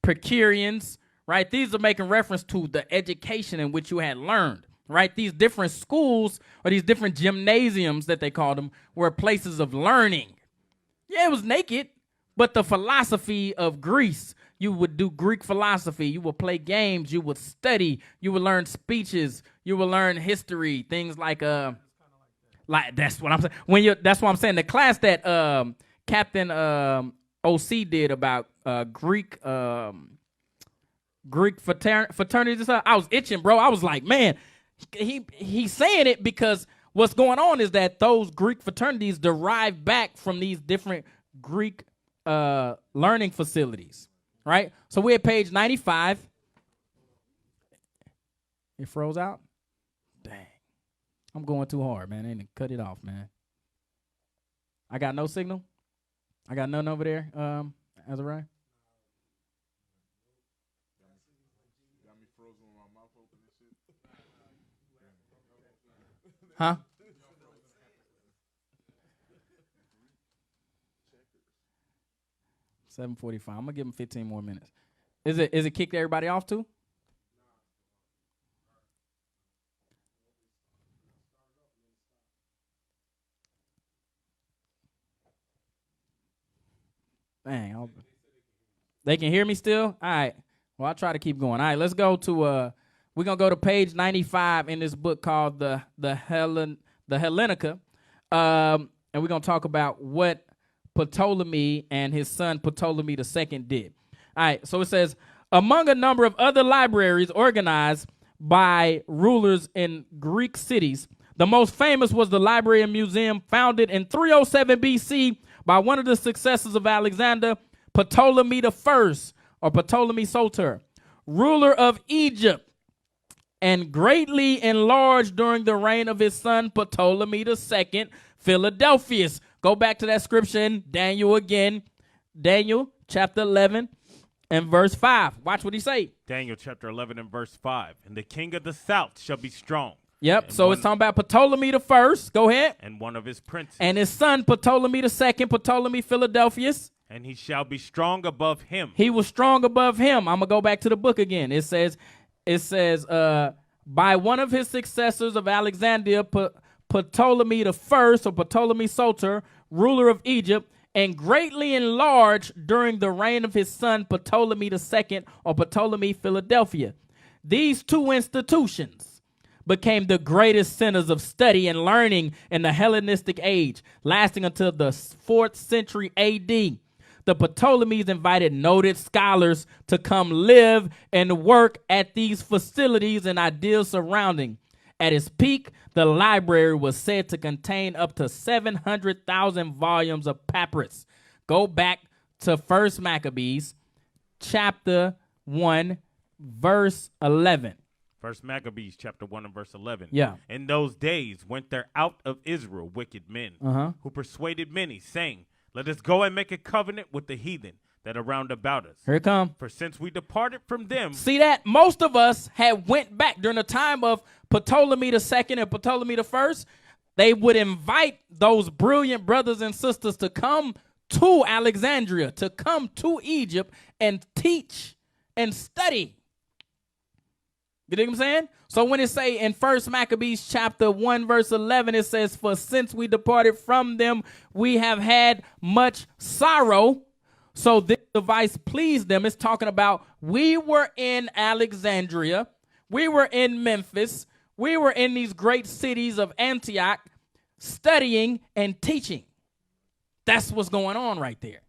B: Epicureans, right? These are making reference to the education in which you had learned, right? These different schools or these different gymnasiums that they called them were places of learning. Yeah, it was naked, but the philosophy of Greece, you would do Greek philosophy, you would play games, you would study, you would learn speeches, you would learn history, things like that's what I'm saying. That's what I'm saying. The class that Captain OC did about Greek fraternities, I was itching, bro. I was like, man, he's saying it because what's going on is that those Greek fraternities derive back from these different Greek learning facilities, right? So we're at page 95. It froze out? Dang. I'm going too hard, man. I ain't cut it off, man. I got no signal? I got none over there, Azariah? Huh? $7:45. I'm gonna give him 15 more minutes. Is it kicked everybody off too? Dang. They can hear me still? All right. Well, I'll try to keep going. All right, let's go to we're gonna go to page 95 in this book called the Hellenica. And we're gonna talk about what Ptolemy and his son Ptolemy II did. All right, so it says, among a number of other libraries organized by rulers in Greek cities, the most famous was the Library and Museum founded in 307 BC by one of the successors of Alexander, Ptolemy I, or Ptolemy Soter, ruler of Egypt, and greatly enlarged during the reign of his son Ptolemy II, Philadelphus. Go back to that scripture in Daniel again. Daniel chapter 11 and verse 5. Watch what he say.
F: Daniel chapter 11 and verse 5. And the king of the south shall be strong.
B: Yep, so it's talking about Ptolemy I. Go ahead.
F: And one of his princes.
B: And his son Ptolemy II, Ptolemy Philadelphus.
F: And he shall be strong above him.
B: He was strong above him. I'm going to go back to the book again. It says, by one of his successors of Alexandria, Ptolemy I, or Ptolemy Soter, ruler of Egypt, and greatly enlarged during the reign of his son Ptolemy II, or Ptolemy Philadelphia. These two institutions became the greatest centers of study and learning in the Hellenistic age, lasting until the 4th century AD. The Ptolemies invited noted scholars to come live and work at these facilities in ideal surrounding. At its peak, the library was said to contain up to 700,000 volumes of papyrus. Go back to 1 Maccabees, chapter 1, verse 11.
F: 1 Maccabees, chapter 1 and verse 11.
B: Yeah.
F: In those days went there out of Israel wicked men, who persuaded many, saying, let us go and make a covenant with the heathen that are round about us.
B: Here it come.
F: For since we departed from them.
B: See that? Most of us had went back during the time of Ptolemy II and Ptolemy I. They would invite those brilliant brothers and sisters to come to Alexandria, to come to Egypt and teach and study. You dig what I'm saying? So when it say in 1 Maccabees chapter 1 verse 11, it says, for since we departed from them, we have had much sorrow. So this device pleased them. It's talking about we were in Alexandria. We were in Memphis. We were in these great cities of Antioch studying and teaching. That's what's going on right there.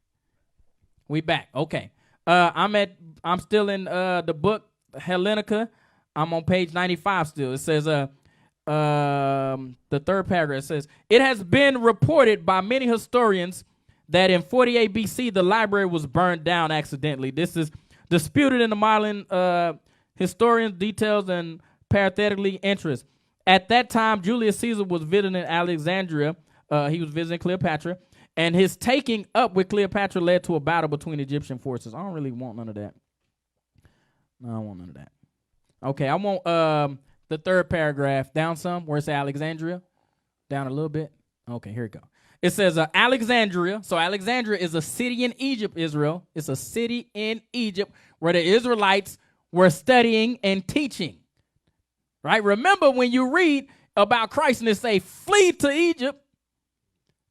B: We back. Okay. I'm still in the book Hellenica. I'm on page 95 still. It says, the third paragraph says, it has been reported by many historians that in 48 BC, the library was burned down accidentally. This is disputed in the modern historians' details and parenthetically interest. At that time, Julius Caesar was visiting Alexandria. He was visiting Cleopatra. And his taking up with Cleopatra led to a battle between Egyptian forces. I don't really want none of that. No, I don't want none of that. Okay, I want the third paragraph down some, where it says Alexandria. Down a little bit. Okay, here we go. It says Alexandria. So Alexandria is a city in Egypt, Israel. It's a city in Egypt where the Israelites were studying and teaching. Right? Remember when you read about Christ and it say, flee to Egypt,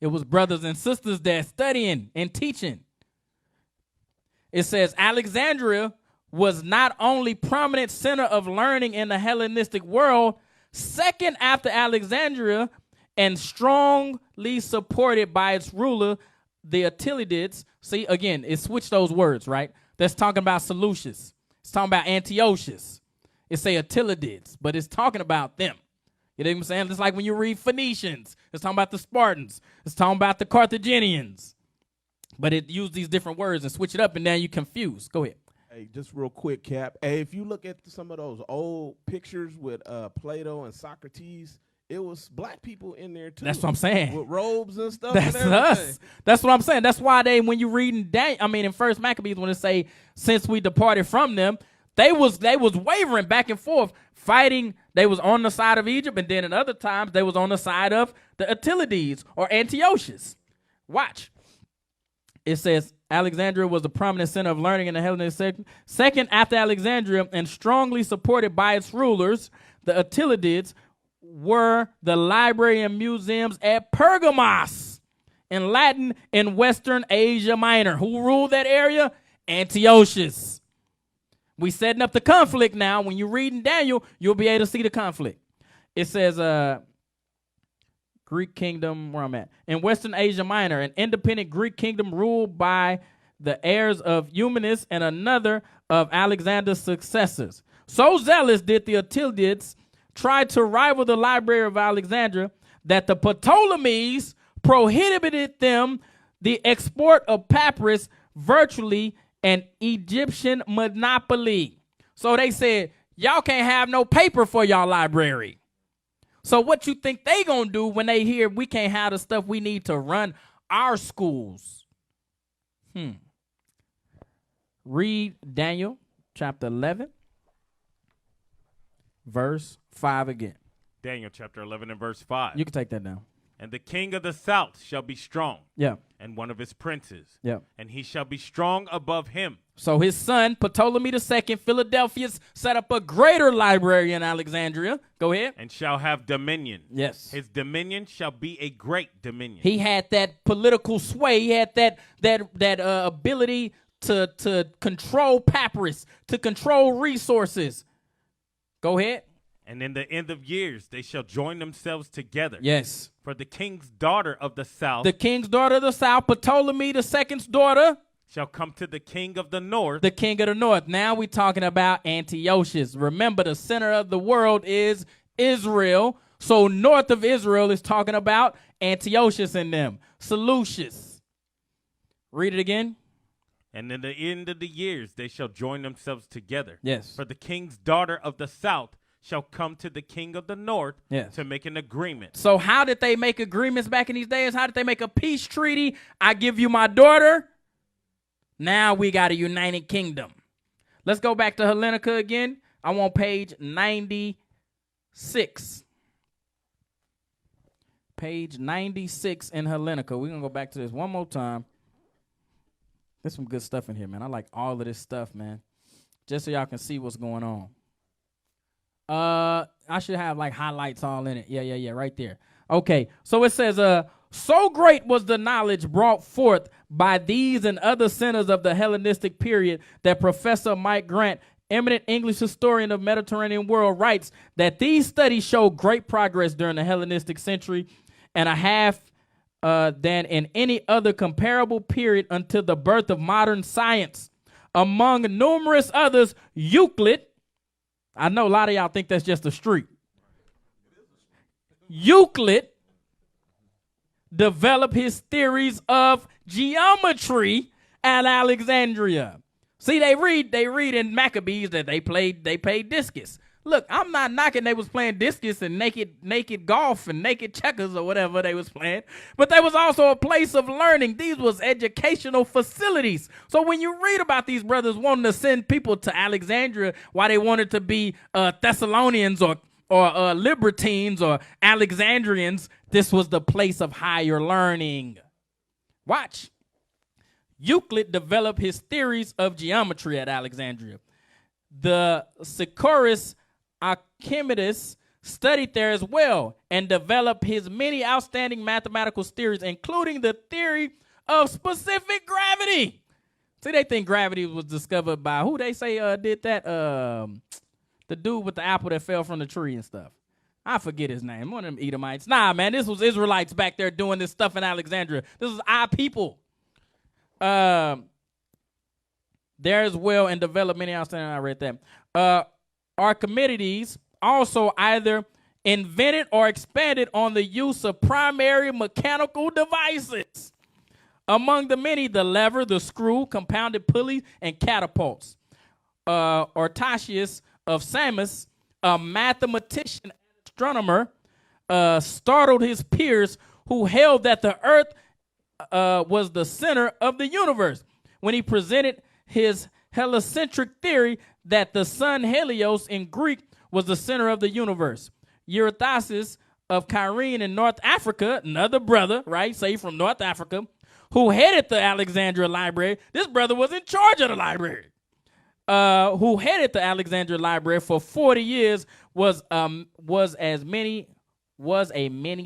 B: it was brothers and sisters that studying and teaching. It says Alexandria was not only prominent center of learning in the Hellenistic world, second after Alexandria, and strongly supported by its ruler, the Attilidids. See, again, it switched those words, right? That's talking about Seleucus. It's talking about Antiochus. It say Attilidids, but it's talking about them. You know what I'm saying? It's like when you read Phoenicians, it's talking about the Spartans. It's talking about the Carthaginians. But it used these different words and switch it up, and now you're confused. Go ahead.
E: Hey, just real quick, Cap. Hey, if you look at some of those old pictures with Plato and Socrates, it was black people in there too.
B: That's what I'm saying.
E: With robes and stuff.
B: That's
E: and
B: us. That's what I'm saying. That's why when you reading in First Maccabees, when it say, since we departed from them, they was wavering back and forth, fighting. They was on the side of Egypt, and then at other times they was on the side of the Attilides or Antiochus. Watch. It says, Alexandria was the prominent center of learning in the Hellenistic second after Alexandria, and strongly supported by its rulers, the Attilidids were the library and museums at Pergamos in Latin in Western Asia Minor. Who ruled that area? Antiochus. We setting up the conflict now. When you're reading Daniel, you'll be able to see the conflict. It says Greek kingdom, where I'm at. In Western Asia Minor, an independent Greek kingdom ruled by the heirs of Eumenes and another of Alexander's successors. So zealous did the Attilidids try to rival the library of Alexandria that the Ptolemies prohibited them the export of papyrus, virtually an Egyptian monopoly. So they said, y'all can't have no paper for y'all library. So what you think they gonna do when they hear we can't have the stuff we need to run our schools? Read Daniel chapter 11, verse 5 again.
F: Daniel chapter 11 and verse 5.
B: You can take that down.
F: And the king of the south shall be strong.
B: Yeah.
F: And one of his princes.
B: Yeah.
F: And he shall be strong above him.
B: So his son, Ptolemy II, Philadelphus, set up a greater library in Alexandria. Go ahead.
F: And shall have dominion.
B: Yes.
F: His dominion shall be a great dominion.
B: He had that political sway. He had that ability to control papyrus, to control resources. Go ahead.
F: And in the end of years, they shall join themselves together.
B: Yes.
F: For the king's daughter of the south.
B: The king's daughter of the south, Ptolemy II's daughter.
F: Shall come to the king of the north.
B: The king of the north. Now we're talking about Antiochus. Remember, the center of the world is Israel. So north of Israel is talking about Antiochus and them. Seleucus. Read it again.
F: And in the end of the years, they shall join themselves together.
B: Yes.
F: For the king's daughter of the south shall come to the king of the north to make an agreement.
B: So how did they make agreements back in these days? How did they make a peace treaty? I give you my daughter. Now we got a united kingdom. Let's go back to Hellenica again. I'm on page 96. Page 96 in Hellenica. We're going to go back to this one more time. There's some good stuff in here, man. I like all of this stuff, man. Just so y'all can see what's going on. I should have like highlights all in it. Yeah, right there. Okay, so it says, so great was the knowledge brought forth by these and other centers of the Hellenistic period that Professor Mike Grant, eminent English historian of Mediterranean world, writes that these studies show great progress during the Hellenistic century and a half than in any other comparable period until the birth of modern science. Among numerous others, Euclid, I know a lot of y'all think that's just a street. Euclid developed his theories of geometry at Alexandria. See, they read in Maccabees that they played discus. Look, I'm not knocking they was playing discus and naked golf and naked checkers or whatever they was playing, but there was also a place of learning. These was educational facilities. So when you read about these brothers wanting to send people to Alexandria, why they wanted to be Thessalonians or Libertines or Alexandrians, this was the place of higher learning. Watch. Euclid developed his theories of geometry at Alexandria. The Sicorus Archimedes studied there as well and developed his many outstanding mathematical theories, including the theory of specific gravity. See, they think gravity was discovered by who they say did that? The dude with the apple that fell from the tree and stuff. I forget his name. One of them Edomites. Nah, man, this was Israelites back there doing this stuff in Alexandria. This was our people. There as well and developed many outstanding. I read that. Archimedes also either invented or expanded on the use of primary mechanical devices. Among the many, the lever, the screw, compounded pulley, and catapults. Ortasius of Samos, a mathematician and astronomer, startled his peers who held that the earth was the center of the universe when he presented his heliocentric theory that the sun, Helios in Greek, was the center of the universe. Eurythasis of Cyrene in North Africa, another brother, right, say from North Africa, who headed the Alexandria Library. This brother was in charge of the library. Who headed the Alexandria Library for 40 years, was a many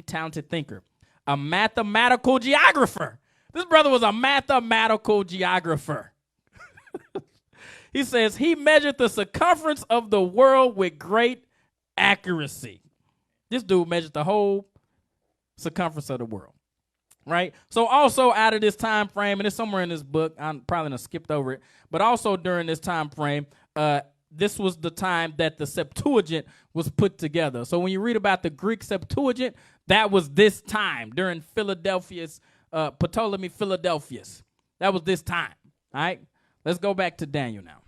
B: talented thinker, a mathematical geographer. This brother was a mathematical geographer. He says he measured the circumference of the world with great accuracy. This dude measured the whole circumference of the world, right? So also out of this time frame, and it's somewhere in this book, I'm probably gonna skipped over it, but also during this time frame, this was the time that the Septuagint was put together. So when you read about the Greek Septuagint, that was this time during Philadelphia's, Ptolemy Philadelphus. That was this time, all right? Let's go back to Daniel now.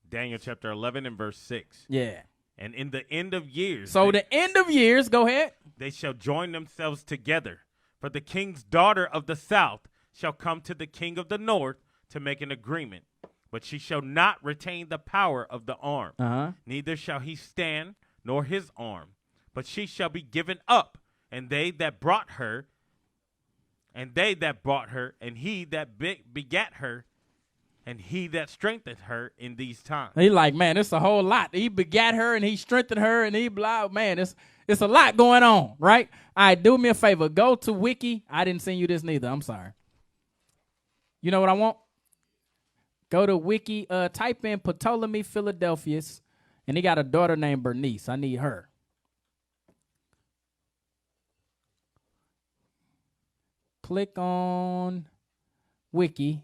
F: Daniel chapter 11 and verse 6.
B: Yeah.
F: And in the end of years.
B: So the end of years, go ahead.
F: They shall join themselves together. For the king's daughter of the south shall come to the king of the north to make an agreement. But she shall not retain the power of the arm. Neither shall he stand, nor his arm. But she shall be given up, and they that brought her, and he that begat her, and he that strengthened her in these times.
B: He like, man, it's a whole lot. He begat her and he strengthened her and he blah, man, it's a lot going on, right? All right, do me a favor. Go to Wiki. I didn't send you this neither. I'm sorry. You know what I want? Go to Wiki, type in Ptolemy Philadelphus, and he got a daughter named Bernice. I need her. Click on Wiki.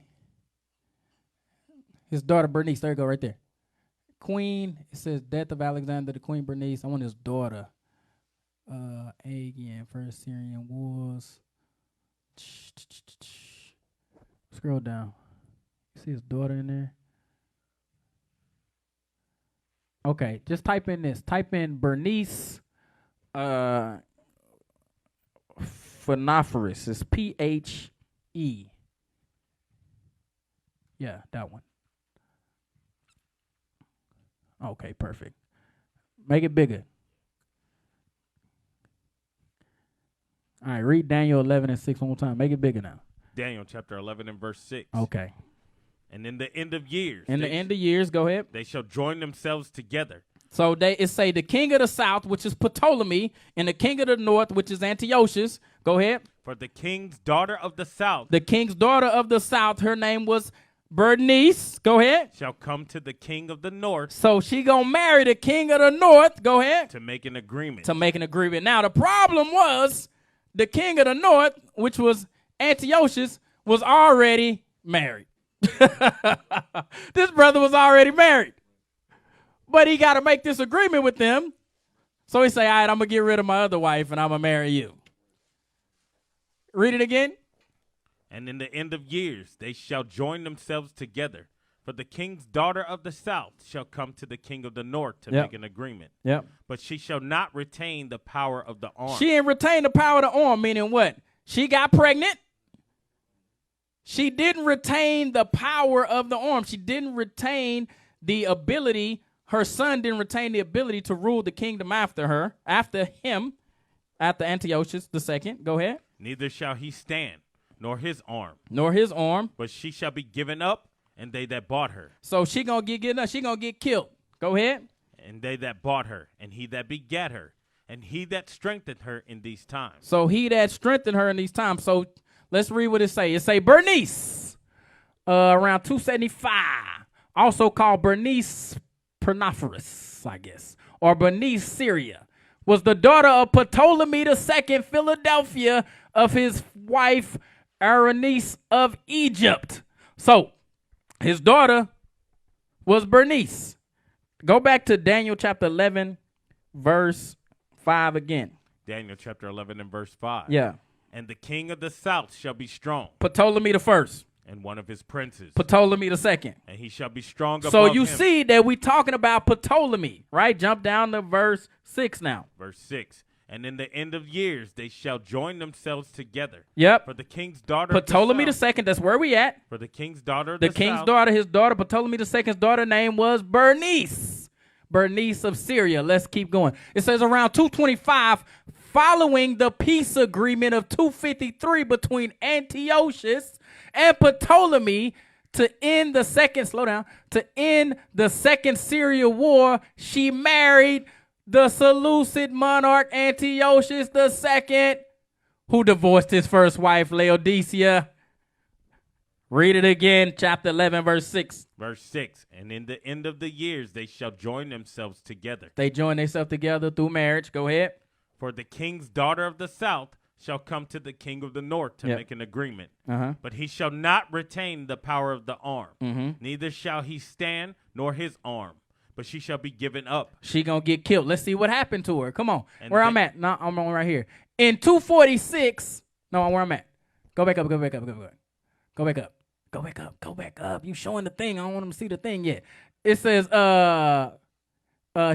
B: His daughter Bernice. There you go, right there. Queen. It says death of Alexander the Queen Bernice. I want his daughter. Again, First Syrian Wars. Scroll down. See his daughter in there. Okay, just type in this. Type in Bernice Phanerophoros. It's P-H-E. Yeah, that one. Okay, perfect. Make it bigger. All right, read Daniel 11 and 6 one more time. Make it bigger now.
F: Daniel chapter 11 and verse 6.
B: Okay.
F: And in the end of years.
B: In the end of years, go ahead.
F: They shall join themselves together.
B: So it say the king of the south, which is Ptolemy, and the king of the north, which is Antiochus. Go ahead.
F: For the king's daughter of the south.
B: The king's daughter of the south, her name was Bernice. Go ahead.
F: Shall come to the king of the north.
B: So she gonna marry the king of the north. Go ahead.
F: To make an agreement.
B: Now the problem was the king of the north, which was Antiochus, was already married. This brother was already married. But he got to make this agreement with them. So he say, all right, I'm going to get rid of my other wife and I'm going to marry you. Read it again.
F: And in the end of years, they shall join themselves together. For the king's daughter of the south shall come to the king of the north to make an agreement. But she shall not retain the power of the arm.
B: She didn't retain the power of the arm, meaning what? She got pregnant. She didn't retain the power of the arm. She didn't retain the ability. Her son didn't retain the ability to rule the kingdom after Antiochus II. Go ahead.
F: Neither shall he stand, nor his arm.
B: But
F: she shall be given up, and they that bought her.
B: So she gonna get killed. Go ahead.
F: And they that bought her, and he that begat her, and he that strengthened her in these times.
B: So he that strengthened her in these times. So let's read what it say. It say Bernice, around 275, also called Bernice Phanerophoros, I guess, or Bernice Syria, was the daughter of Ptolemy II, Philadelphia, of his wife Berenice of Egypt. So his daughter was Bernice. Go back to Daniel chapter 11, verse 5 again.
F: Daniel chapter 11 and verse 5.
B: Yeah.
F: And the king of the south shall be strong,
B: Ptolemy the first.
F: and one of his princes,
B: Ptolemy the second.
F: and he shall be strong above
B: So you
F: him.
B: see that we talking about Ptolemy, right? Jump down to verse 6 now.
F: Verse 6. And in the end of years they shall join themselves together.
B: Yep.
F: For the king's daughter
B: Ptolemy
F: of
B: the
F: the south,
B: second, that's where we at.
F: for the king's daughter of
B: The
F: the
B: king's
F: south,
B: daughter, his daughter, Ptolemy the second's daughter name was Bernice. Bernice of Syria. Let's keep going. It says around 225, following the peace agreement of 253 between Antiochus and Ptolemy to end the second, to end the second Syria war, she married the Seleucid monarch Antiochus II, who divorced his first wife, Laodicea. Read it again, chapter 11, verse 6.
F: Verse 6. And in the end of the years they shall join themselves together.
B: They join themselves together through marriage. Go ahead.
F: For the king's daughter of the south shall come to the king of the north to
B: Yep.
F: make an agreement.
B: Uh-huh.
F: But he shall not retain the power of the arm.
B: Mm-hmm.
F: Neither shall he stand nor his arm, but she shall be given up.
B: She gonna get killed. Let's see what happened to her. Come on.
F: And
B: Where
F: they-
B: I'm at. No, I'm on right here. In 246. No, where I'm at. Go back up. Go back up. Go back up. Go back up. Go back up. Go back up. You showing the thing. I don't want them to see the thing yet. It says,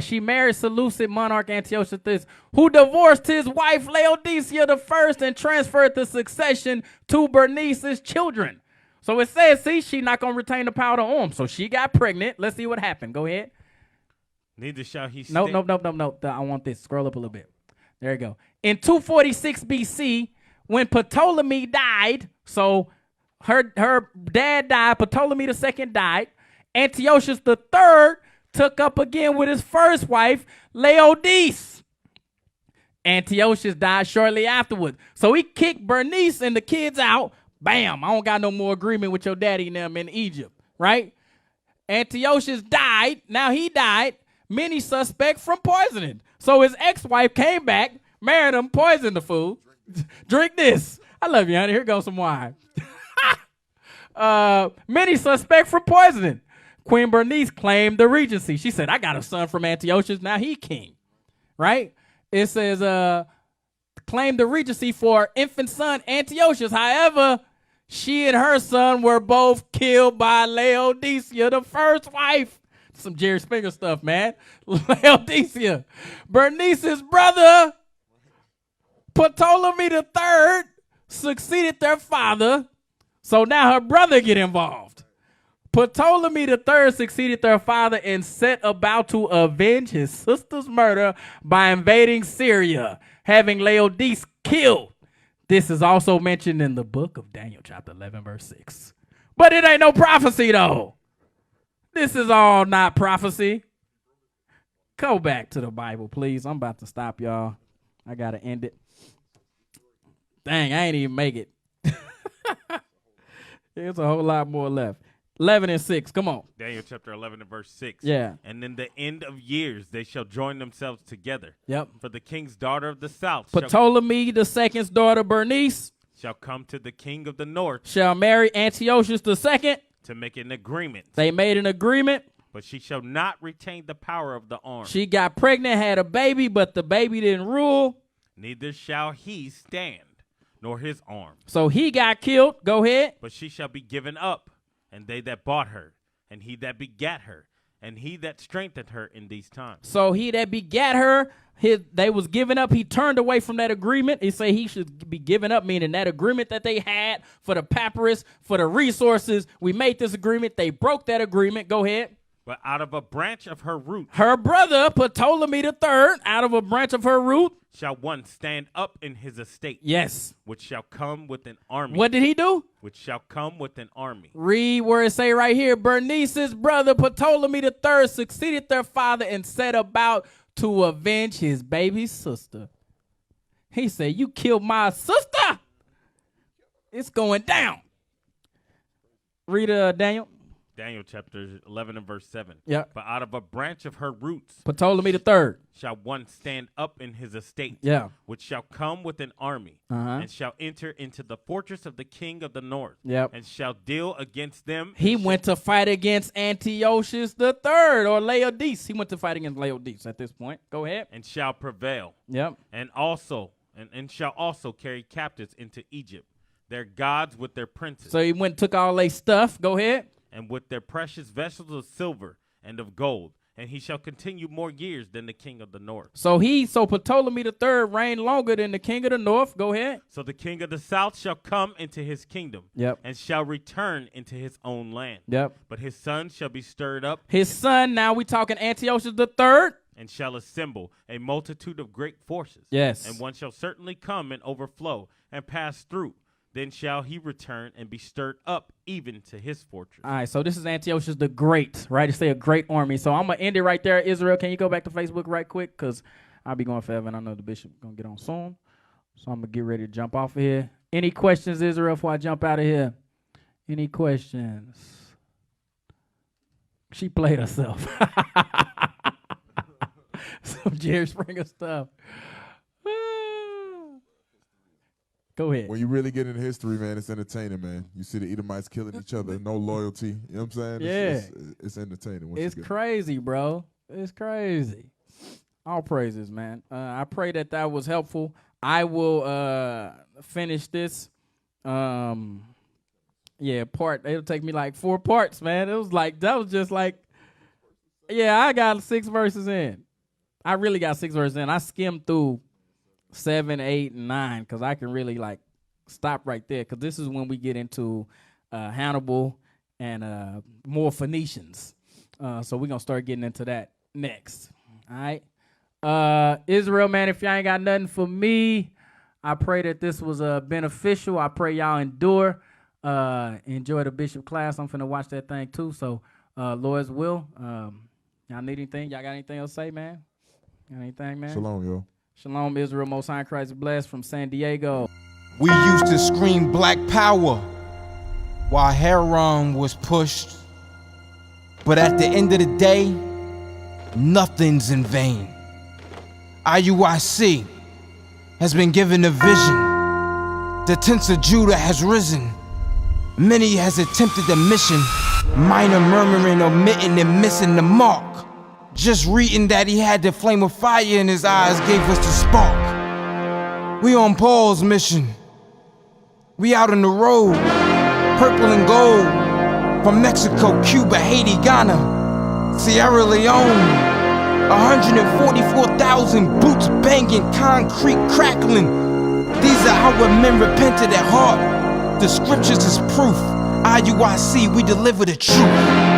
B: she married Seleucid monarch Antiochus, who divorced his wife Laodicea the first and transferred the succession to Bernice's children. So it says, see, she not gonna retain the power to arm. So she got pregnant. Let's see what happened. Go ahead.
F: Neither shall he
B: No. I want this. Scroll up a little bit. There you go. In 246 BC, when Ptolemy died, so her dad died, Ptolemy II died, Antiochus III took up again with his first wife, Laodice. Antiochus died shortly afterwards. So he kicked Bernice and the kids out. Bam, I don't got no more agreement with your daddy and them in Egypt, right? Antiochus died. Now he died. Many suspect from poisoning. So his ex-wife came back, married him, poisoned the fool. Drink this. I love you, honey. Here goes some wine. Many suspect from poisoning. Queen Bernice claimed the regency. She said, I got a son from Antiochus. Now he king. Right? It says, claimed the regency for infant son Antiochus. However, she and her son were both killed by Laodicea, the first wife. Some Jerry Springer stuff, man. Laodicea. Bernice's brother, Ptolemy III, succeeded their father. So now her brother get involved. Ptolemy III succeeded their father and set about to avenge his sister's murder by invading Syria, having Laodice killed. This is also mentioned in the book of Daniel chapter 11, verse 6. But it ain't no prophecy, though. This is all not prophecy. Go back to the Bible, please. I'm about to stop, y'all. I got to end it. Dang, I ain't even make it. There's a whole lot more left. 11 and 6. Come on.
F: Daniel chapter 11 and verse 6.
B: Yeah.
F: And in the end of years they shall join themselves together.
B: Yep.
F: For the king's daughter of the south
B: Ptolemy II's daughter Bernice
F: shall come to the king of the north
B: shall marry Antiochus II.
F: to make an agreement.
B: They made an agreement.
F: But she shall not retain the power of the arm.
B: She got pregnant, had a baby, but the baby didn't rule.
F: Neither shall he stand, nor his arm.
B: So he got killed. Go ahead.
F: But she shall be given up, and they that bought her, and he that begat her, and he that strengthened her in these times.
B: So he that begat her, they was given up. He turned away from that agreement. He said he should be given up, meaning that agreement that they had for the papyrus, for the resources. We made this agreement. They broke that agreement. Go ahead.
F: But out of a branch of her root
B: Her brother, Ptolemy III, out of a branch of her root.
F: shall one stand up in his estate.
B: Yes.
F: Which shall come with an army.
B: What did he do?
F: Which shall come with an army.
B: Read where it say right here, Bernice's brother Ptolemy III succeeded their father and set about to avenge his baby sister. He said, you killed my sister. It's going down. Read Daniel.
F: Daniel chapter 11 and verse 7.
B: Yeah.
F: But out of a branch of her roots
B: Ptolemy the third.
F: shall one stand up in his estate,
B: Yeah.
F: which shall come with an army, and shall enter into the fortress of the king of the north,
B: Yep.
F: and shall deal against them.
B: He went to fight against Antiochus the third, or Laodice. He went to fight against Laodice at this point. Go ahead.
F: And shall prevail.
B: Yep.
F: And shall also carry captives into Egypt, their gods with their princes.
B: So he went and took all their stuff. Go ahead.
F: And with their precious vessels of silver and of gold. And he shall continue more years than the king of the north.
B: So Ptolemy the third reigned longer than the king of the north. Go ahead.
F: So the king of the south shall come into his kingdom.
B: Yep.
F: And shall return into his own land.
B: Yep.
F: But his son shall be stirred up.
B: His son, now we talking Antiochus the third.
F: And shall assemble a multitude of great forces.
B: Yes.
F: And one shall certainly come and overflow and pass through. Then shall he return and be stirred up even to his fortress.
B: All right, so this is Antiochus the Great, right? To say a great army. So I'm going to end it right there. Israel, can you go back to Facebook right quick? Because I'll be going forever, and I know the bishop going to get on soon. So I'm going to get ready to jump off of here. Any questions, Israel, before I jump out of here? Any questions? She played herself. Some Jerry Springer stuff. Go ahead.
C: When you really get into history, man, it's entertaining, man. You see the Edomites killing each other, no loyalty. You know what I'm saying?
B: Yeah.
C: It's entertaining.
B: It's crazy, bro. It's crazy. All praises, man. I pray that was helpful. I will finish this. It'll take me like 4 parts, man. I got 6 verses in. I really got 6 verses in. I skimmed through 7, 8, and 9 because I can really stop right there because this is when we get into Hannibal and more Phoenicians. So we're going to start getting into that next. All right. Israel, man, if y'all ain't got nothing for me, I pray that this was beneficial. I pray y'all endure. Enjoy the bishop class. I'm finna watch that thing too. So Lord's will. Y'all need anything? Y'all got anything else to say, man? Got anything, man?
C: Shalom, yo.
B: Shalom, Israel, Most High Christ bless from San Diego.
J: We used to scream black power while Heron was pushed. But at the end of the day, nothing's in vain. IUIC has been given a vision. The tents of Judah has risen. Many has attempted the mission. Minor murmuring, omitting, and missing the mark. Just reading that he had the flame of fire in his eyes gave us the spark. We on Paul's mission. We out on the road, purple and gold. From Mexico, Cuba, Haiti, Ghana, Sierra Leone. 144,000 boots banging, concrete crackling. These are our men repented at heart. The scriptures is proof. IUIC, we deliver the truth.